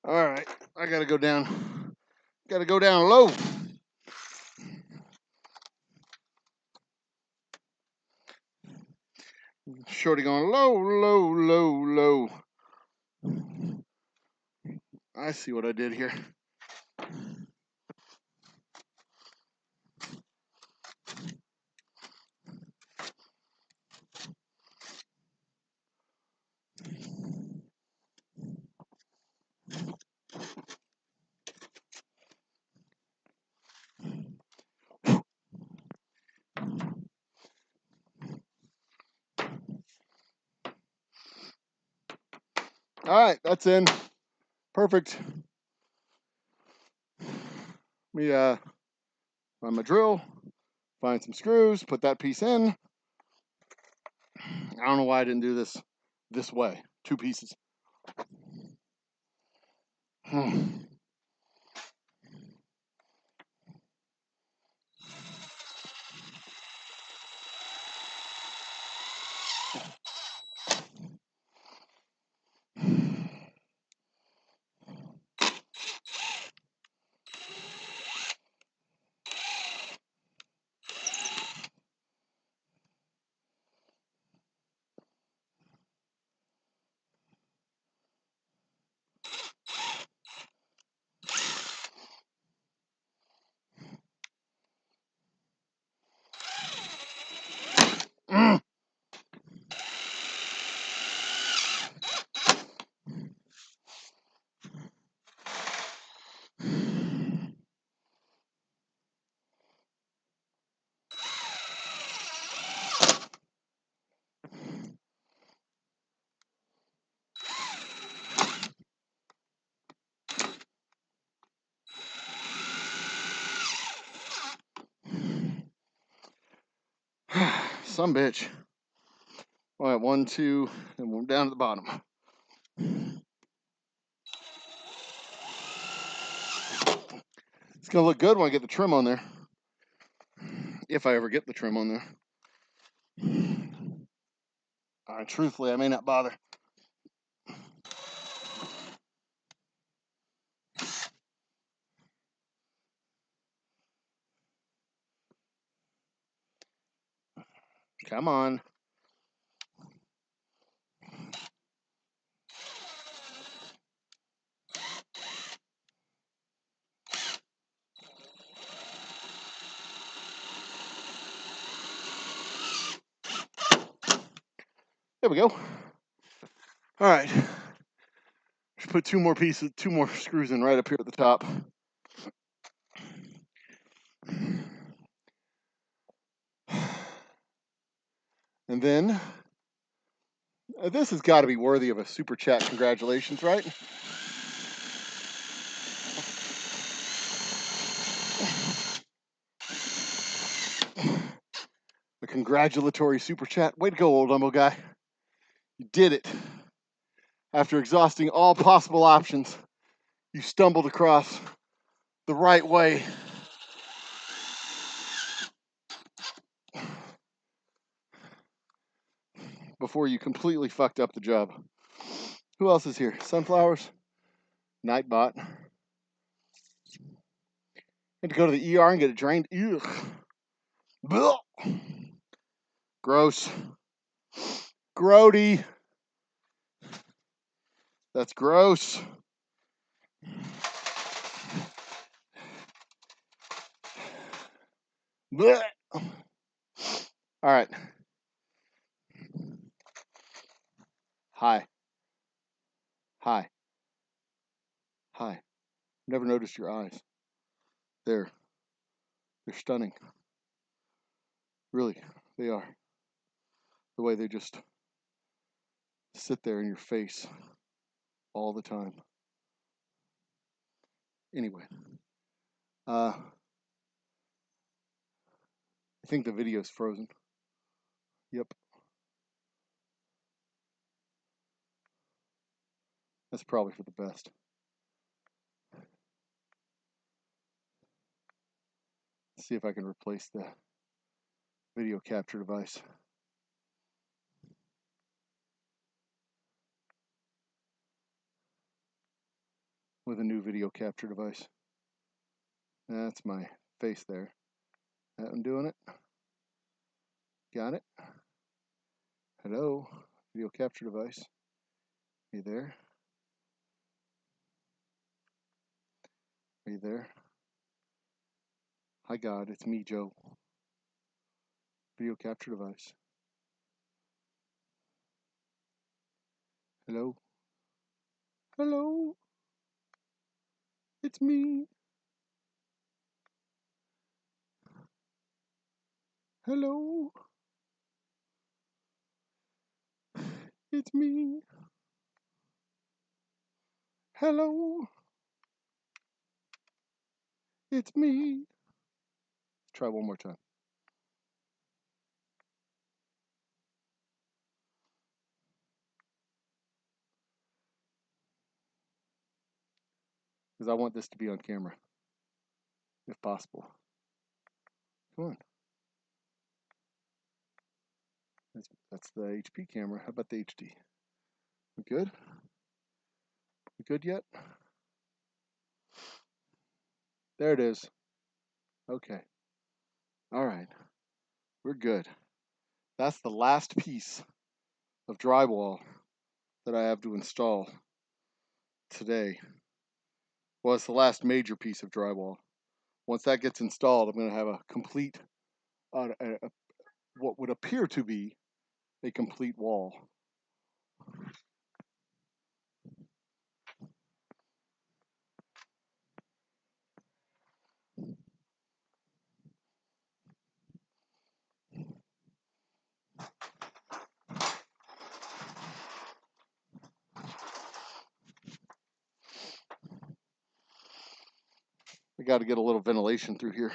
Speaker 2: All right. I got to go down. Got to go down low. Shorty going low, low, low, low. I see what I did here. All right, that's in. Perfect. Let me find my drill, find some screws, put that piece in. I don't know why I didn't do this way. 2 pieces. Some bitch. All right, 1, 2, and we're down to the bottom. It's gonna look good when I get the trim on there. If I ever get the trim on there. Truthfully, I may not bother. Come on. There we go. All right. Just put put two more screws in right up here at the top. And then, this has got to be worthy of a super chat. Congratulations, right? A congratulatory super chat. Way to go, Old Humble guy. You did it. After exhausting all possible options, you stumbled across the right way. Before you completely fucked up the job. Who else is here? Sunflowers? Nightbot. Had to go to the ER and get it drained. Ugh. Blah. Gross. Grody. That's gross. Blah. All right. Hi. Hi. Hi. Never noticed your eyes. They're stunning. Really, they are. The way they just sit there in your face all the time. Anyway, I think the video's frozen. Yep. That's probably for the best. Let's see if I can replace the video capture device. With a new video capture device. That's my face there. I'm doing it. Got it. Hello, video capture device. Are you there? Are you there? Hi God, it's me, Joe. Video capture device. Hello? Hello? It's me. Hello? It's me. Hello? It's me. Try one more time. Because I want this to be on camera, if possible. Come on. That's the HP camera. How about the HD? We good? We good yet? There it is. Okay. All right. We're good. That's the last piece of drywall that I have to install today. Well, it's the last major piece of drywall. Once that gets installed, I'm going to have a complete, what would appear to be a complete wall. I got to get a little ventilation through here.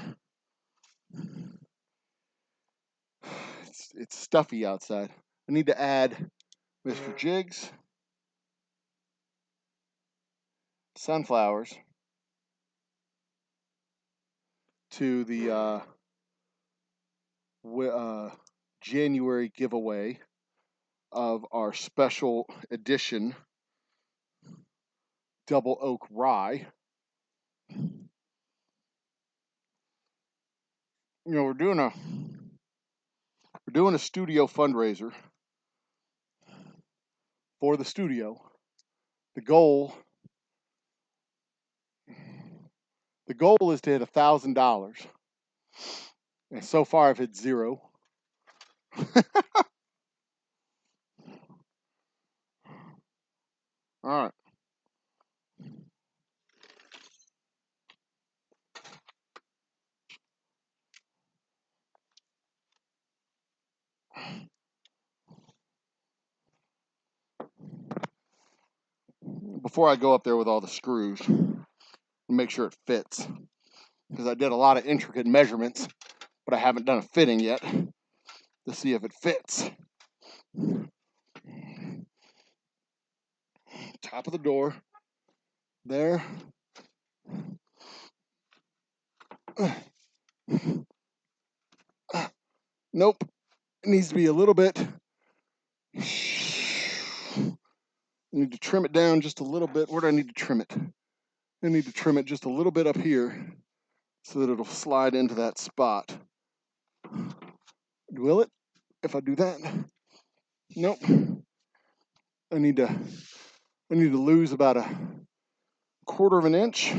Speaker 2: It's stuffy outside. I need to add Mr. Jiggs, sunflowers to the January giveaway of our special edition double oak rye. You know, we're doing a studio fundraiser for the studio. The goal is to hit $1,000, and so far I've hit zero. All right. Before I go up there with all the screws, make sure it fits, because I did a lot of intricate measurements, but I haven't done a fitting yet to see if it fits. Top of the door, there. Nope, it needs to be a little bit. I need to trim it down just a little bit. Where do I need to trim it? I need to trim it just a little bit up here so that it'll slide into that spot. Will it if I do that? Nope. I need to lose about a quarter of an inch.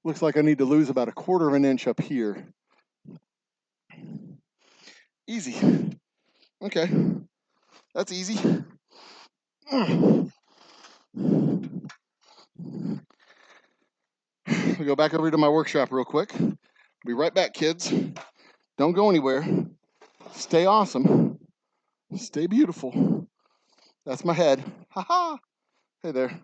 Speaker 2: Looks like I need to lose about a quarter of an inch up here. Easy. Okay. That's easy. We go back over to my workshop real quick. Be right back, kids. Don't go anywhere. Stay awesome. Stay beautiful. That's my head. Ha ha. Hey there.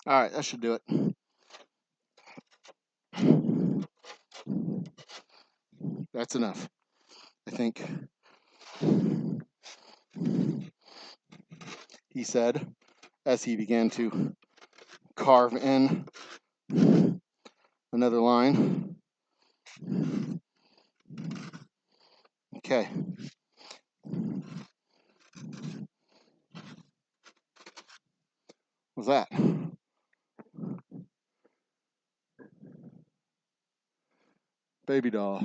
Speaker 2: All right, that should do it. That's enough, I think. He said as he began to carve in another line. Okay. What's that? Baby doll.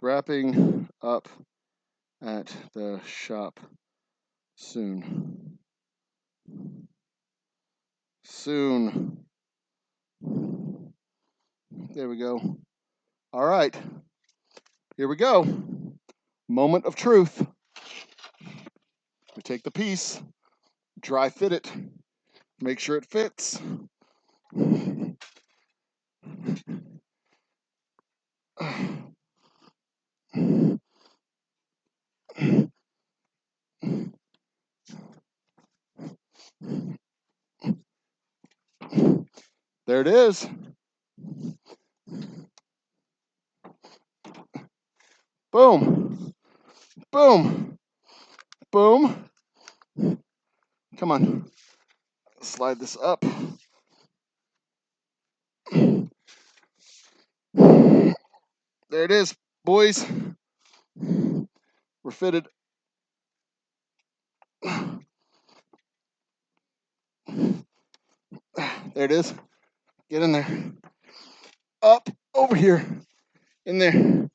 Speaker 2: Wrapping up at the shop soon. Soon. There we go. All right. Here we go. Moment of truth. We take the piece, dry fit it, make sure it fits. There it is. Boom. Boom. Boom. Come on. Slide this up. There it is, boys. We're fitted. There it is. Get in there. Up, over here, in there.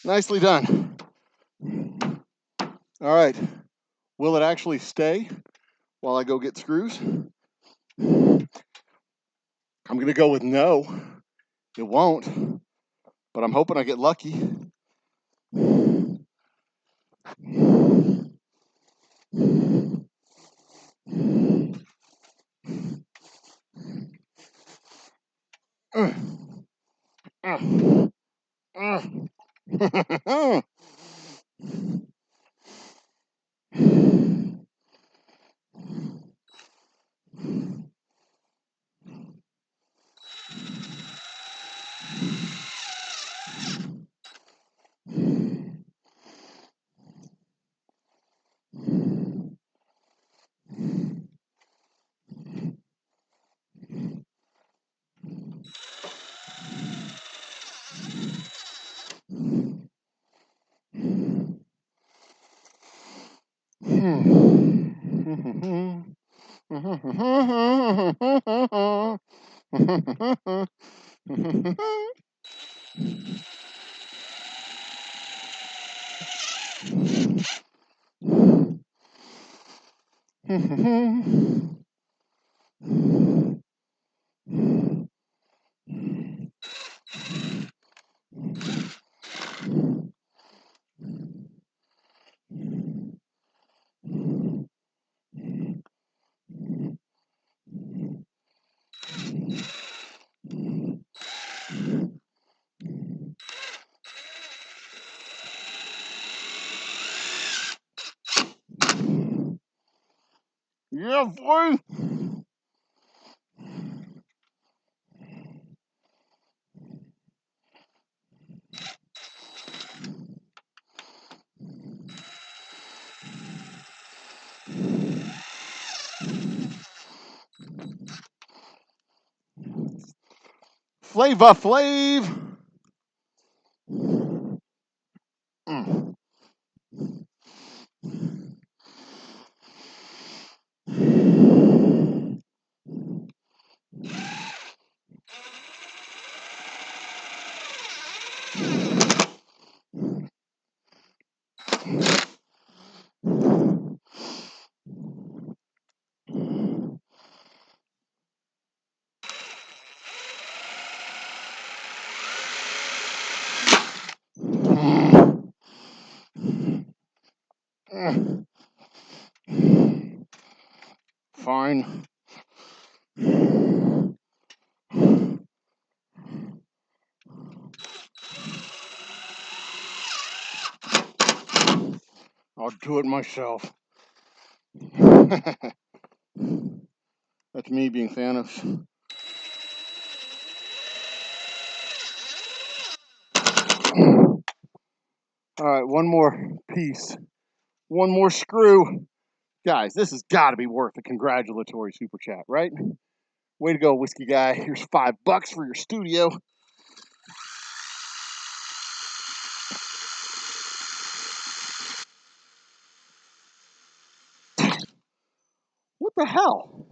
Speaker 2: Nicely done. All right. Will it actually stay while I go get screws? I'm going to go with no. It won't, but I'm hoping I get lucky. Yeah, boy. Flavor Flav. Mm. Mm. Fine. I'll do it myself. That's me being Thanos. All right, one more piece. One more screw. Guys, this has got to be worth a congratulatory super chat, right? Way to go, whiskey guy. Here's $5 for your studio. What the hell?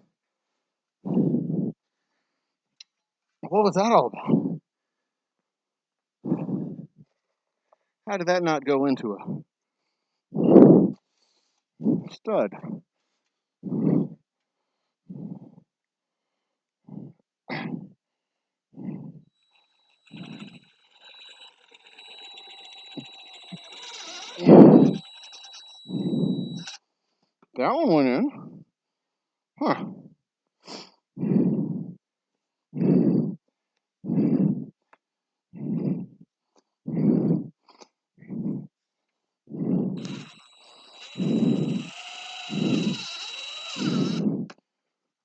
Speaker 2: What was that all about? How did that not go into a stud? That one went in. Huh.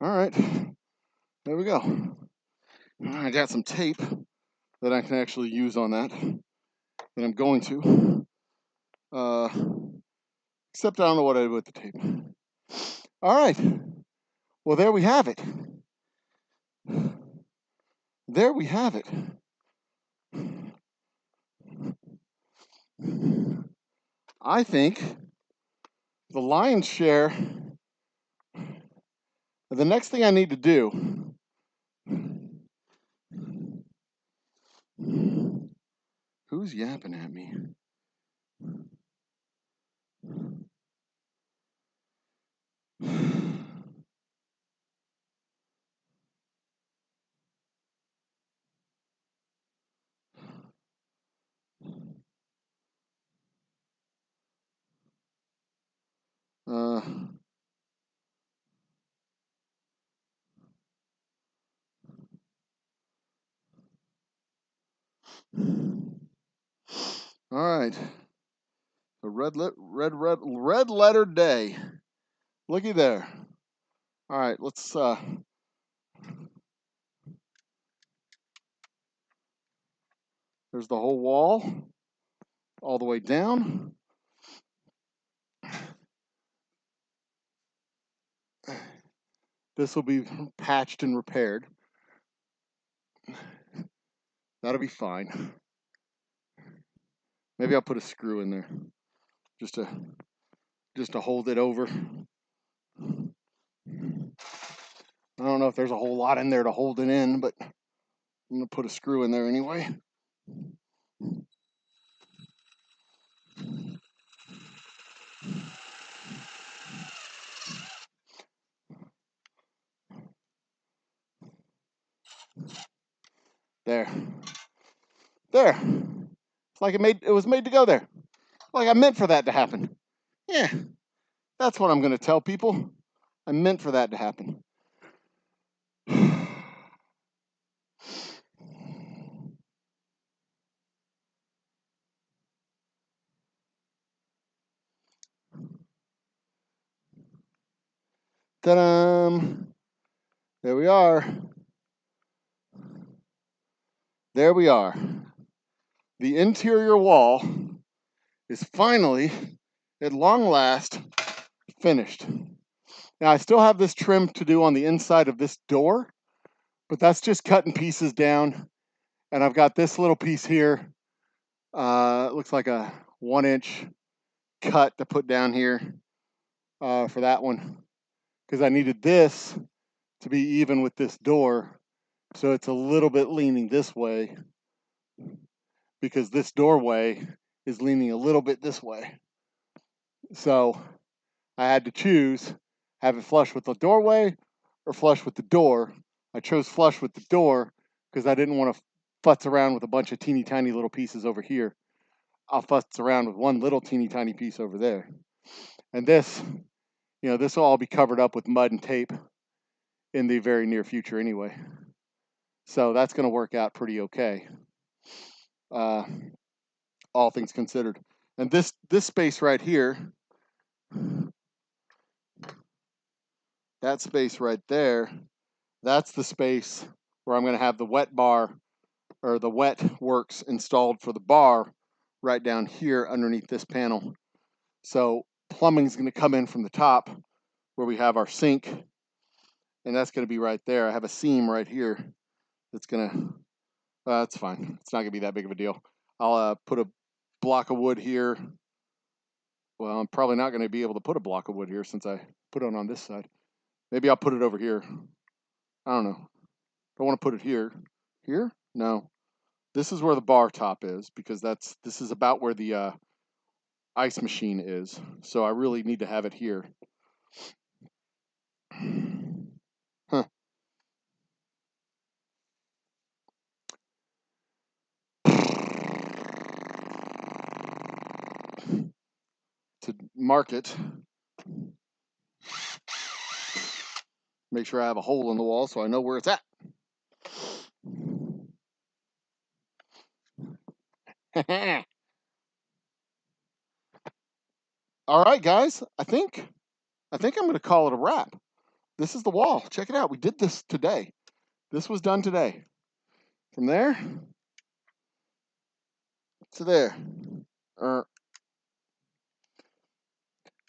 Speaker 2: All right. There we go. I got some tape that I can actually use on that I'm going to. Except I don't know what I did with the tape. All right. Well, there we have it. There we have it. I think the lion's share, the next thing I need to do, who's yapping at me? All right. A red letter day. Looky there. All right, let's there's the whole wall all the way down. This will be patched and repaired. That'll be fine. Maybe I'll put a screw in there just to just to hold it over. I don't know if there's a whole lot in there to hold it in, but I'm going to put a screw in there anyway. There. There. It's like it was made to go there. Like I meant for that to happen. Yeah. That's what I'm going to tell people. I meant for that to happen. Ta-da! There we are. There we are. The interior wall is finally, at long last, finished. Now, I still have this trim to do on the inside of this door, but that's just cutting pieces down. And I've got this little piece here. It looks like a 1-inch cut to put down here for that one, because I needed this to be even with this door. So it's a little bit leaning this way, because this doorway is leaning a little bit this way. So I had to choose, have it flush with the doorway or flush with the door. I chose flush with the door because I didn't want to futz around with a bunch of teeny tiny little pieces over here. I'll futz around with one little teeny tiny piece over there. And this, this will all be covered up with mud and tape in the very near future anyway. So that's going to work out pretty okay, all things considered. And this space right here, that space right there, that's the space where I'm going to have the wet bar or the wet works installed for the bar right down here underneath this panel. So plumbing is going to come in from the top where we have our sink, and that's going to be right there. I have a seam right here that's going to, that's fine. It's not going to be that big of a deal. I'll put a block of wood here. Well, I'm probably not going to be able to put a block of wood here since I put it on this side. Maybe I'll put it over here. I don't know. I want to put it here. Here? No. This is where the bar top is, because this is about where the ice machine is. So I really need to have it here. Huh. To mark it, make sure I have a hole in the wall so I know where it's at. All right, guys. I think I'm going to call it a wrap. This is the wall. Check it out. We did this today. This was done today. From there to there.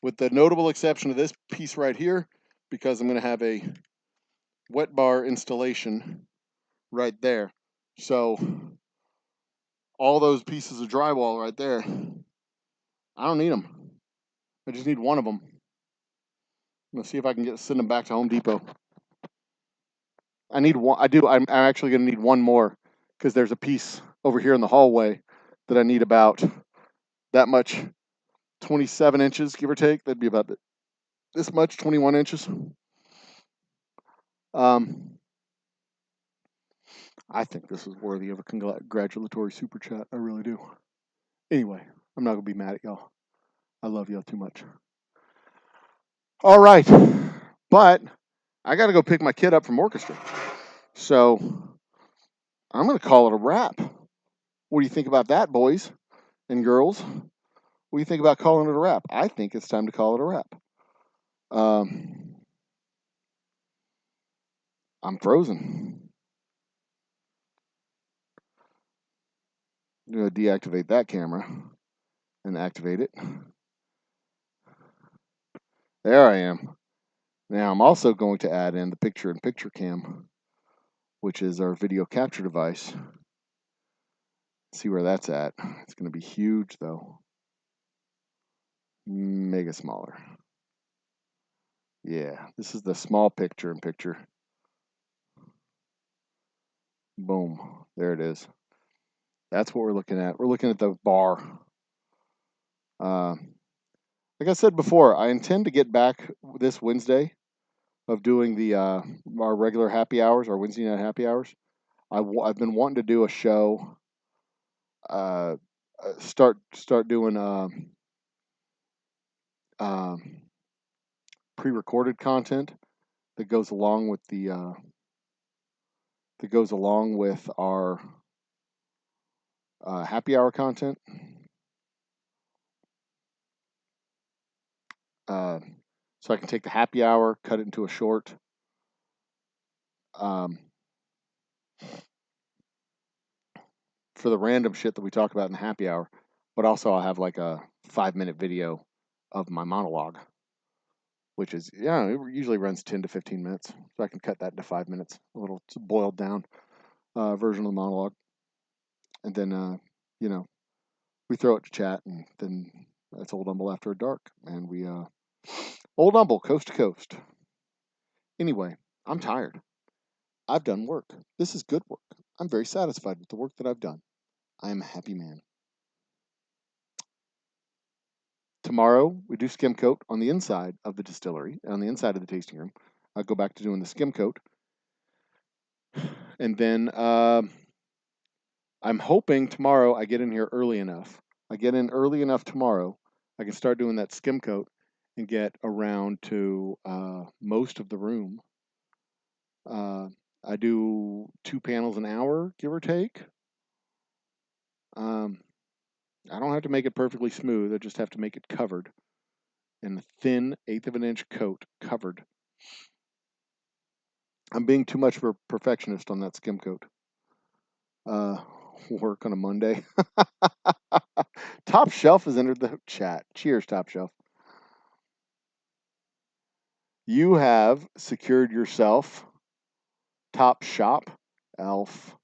Speaker 2: With the notable exception of this piece right here, because I'm going to have a wet bar installation right there. So all those pieces of drywall right there, I don't need them. I just need one of them. I'm going to see if I can send them back to Home Depot. I need one. I'm actually going to need one more, because there's a piece over here in the hallway that I need about that much, 27 inches, give or take. That'd be about this much, 21 inches. I think this is worthy of a congratulatory super chat. I really do. Anyway, I'm not going to be mad at y'all. I love y'all too much. All right. But I got to go pick my kid up from orchestra. So I'm going to call it a wrap. What do you think about that, boys and girls? What do you think about calling it a wrap? I think it's time to call it a wrap. I'm frozen. I'm going to deactivate that camera and activate it. There I am. Now I'm also going to add in the picture-in-picture cam, which is our video capture device. See where that's at. It's going to be huge, though. mega smaller. Yeah, this is the small picture in picture. Boom, there it is. That's what we're looking at. We're looking at the bar. Like I said before, I intend to get back this Wednesday of doing the our regular happy hours, our Wednesday night happy hours. I've been wanting to do a show. Uh, start doing pre-recorded content that goes along with the our happy hour content. So I can take the happy hour, cut it into a short. Um, for the random shit that we talk about in the happy hour, but also I'll have like a 5-minute video of my monologue, which is, yeah, it usually runs 10 to 15 minutes. So I can cut that into 5 minutes, a little boiled down version of the monologue. And then, you know, we throw it to chat, and then it's Old Humble After Dark. And we, Old Humble, coast to coast. Anyway, I'm tired. I've done work. This is good work. I'm very satisfied with the work that I've done. I am a happy man. Tomorrow, we do skim coat on the inside of the distillery, on the inside of the tasting room. I'll go back to doing the skim coat. And then I'm hoping tomorrow I get in here early enough. I get in early enough tomorrow, I can start doing that skim coat and get around to most of the room. I do 2 panels an hour, give or take. I don't have to make it perfectly smooth. I just have to make it covered in a thin 1/8 of an inch coat, covered. I'm being too much of a perfectionist on that skim coat. Work on a Monday. Top Shelf has entered the chat. Cheers, Top Shelf. You have secured yourself Top Shop, Elf,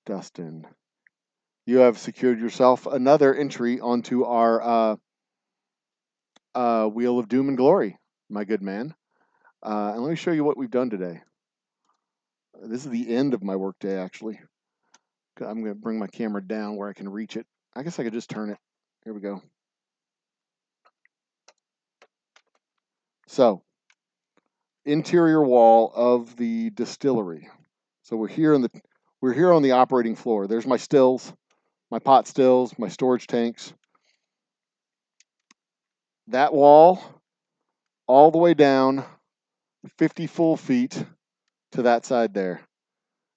Speaker 2: Dustin. You have secured yourself another entry onto our Wheel of Doom and Glory, my good man. And let me show you what we've done today. This is the end of my workday, actually. I'm going to bring my camera down where I can reach it. I guess I could just turn it. Here we go. So, interior wall of the distillery. So we're here on the operating floor. There's my stills, my pot stills, my storage tanks. That wall all the way down 50 full feet to that side there.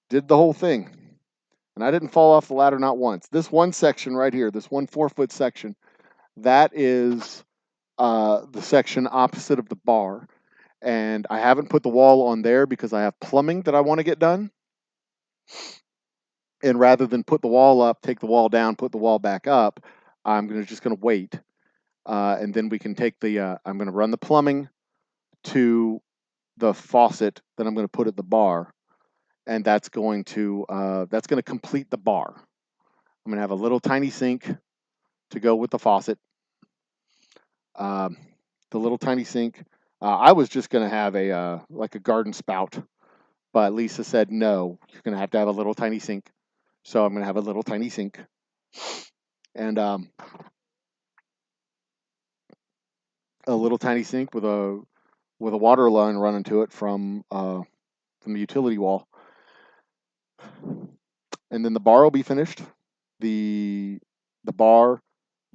Speaker 2: Did the whole thing. And I didn't fall off the ladder not once. This one section right here, this 1 4-foot section, that is the section opposite of the bar. And I haven't put the wall on there because I have plumbing that I want to get done. And rather than put the wall up, take the wall down, put the wall back up, I'm just going to wait. And then we can take the, I'm going to run the plumbing to the faucet that I'm going to put at the bar. And that's going to complete the bar. I'm going to have a little tiny sink to go with the faucet. The little tiny sink. I was just going to have like a garden spout, but Lisa said, no, you're going to have a little tiny sink. So I'm going to have a little tiny sink. And a little tiny sink with a water line running to it from the utility wall. And then the bar will be finished. The bar,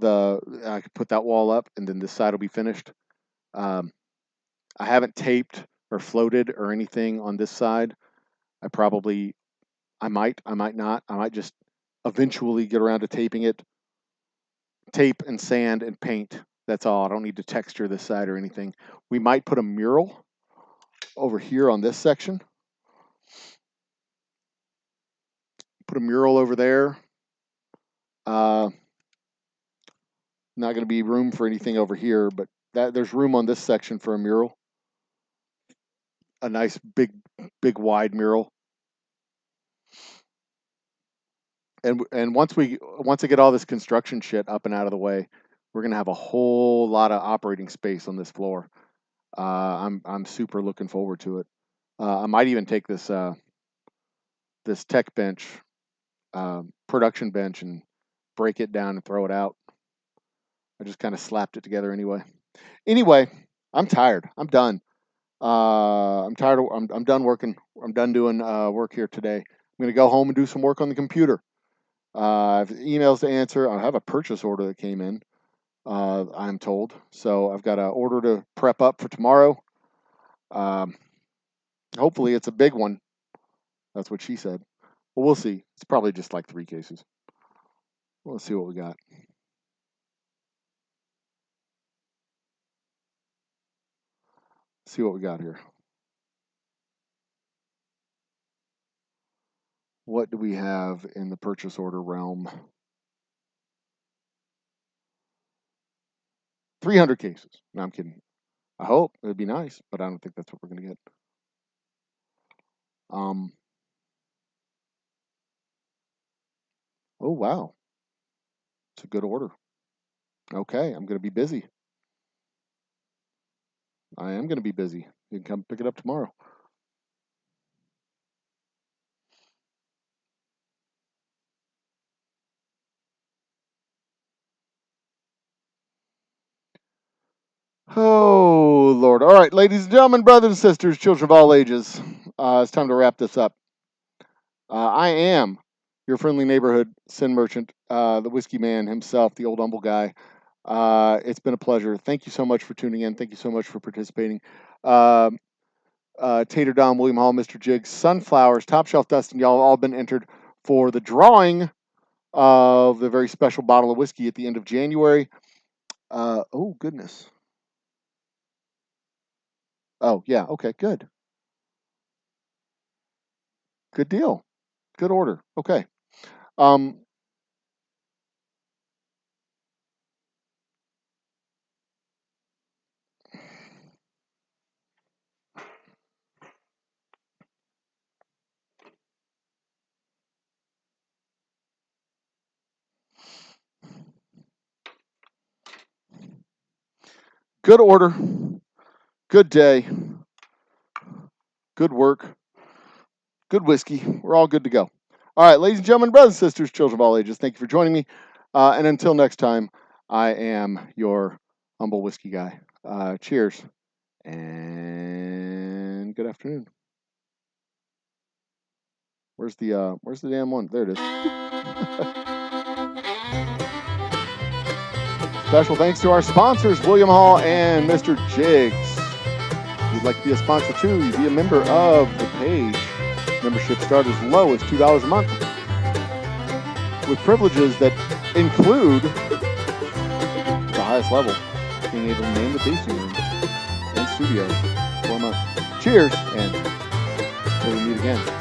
Speaker 2: I could put that wall up, and then this side will be finished. I haven't taped or floated or anything on this side. I might not. I might just eventually get around to taping it. Tape and sand and paint. That's all. I don't need to texture this side or anything. We might put a mural over here on this section. Put a mural over there. Not going to be room for anything over here, but there's room on this section for a mural. A nice big wide mural. And once I get all this construction shit up and out of the way, we're going to have a whole lot of operating space on this floor. I'm super looking forward to it. I might even take this this tech bench, production bench, and break it down and throw it out. I just kind of slapped it together anyway. Anyway, I'm tired. I'm done. I'm tired. I'm done working. I'm done doing work here today. I'm going to go home and do some work on the computer. I have emails to answer. I have a purchase order that came in, I'm told. So I've got an order to prep up for tomorrow. Hopefully it's a big one. That's what she said. But we'll see. It's probably just like 3 cases. Let's see what we got. See what we got here. What do we have in the purchase order realm? 300 cases. No, I'm kidding. I hope. It would be nice, but I don't think that's what we're going to get. Oh, wow. It's a good order. Okay, I'm going to be busy. I am going to be busy. You can come pick it up tomorrow. Oh, Lord. All right, ladies and gentlemen, brothers and sisters, children of all ages, it's time to wrap this up. I am your friendly neighborhood sin merchant, the whiskey man himself, the old humble guy. It's been a pleasure. Thank you so much for tuning in. Thank you so much for participating. Tater Don, William Hall, Mr. Jiggs, Sunflowers, Top Shelf Dustin, y'all have all been entered for the drawing of the very special bottle of whiskey at the end of January. Oh, goodness. Oh, yeah. Okay, good. Good deal. Good order. Okay. Good order. Good day. Good work. Good whiskey. We're all good to go. All right, ladies and gentlemen, brothers and sisters, children of all ages, thank you for joining me. And until next time, I am your humble whiskey guy. Cheers and good afternoon. Where's the damn one? There it is. Special thanks to our sponsors, William Hall and Mr. Jiggs. If you'd like to be a sponsor too, you be a member of the page. Membership start as low as $2 a month, with privileges that include the highest level, being able to name the tasting room and studio for a month. Cheers, and until we meet again.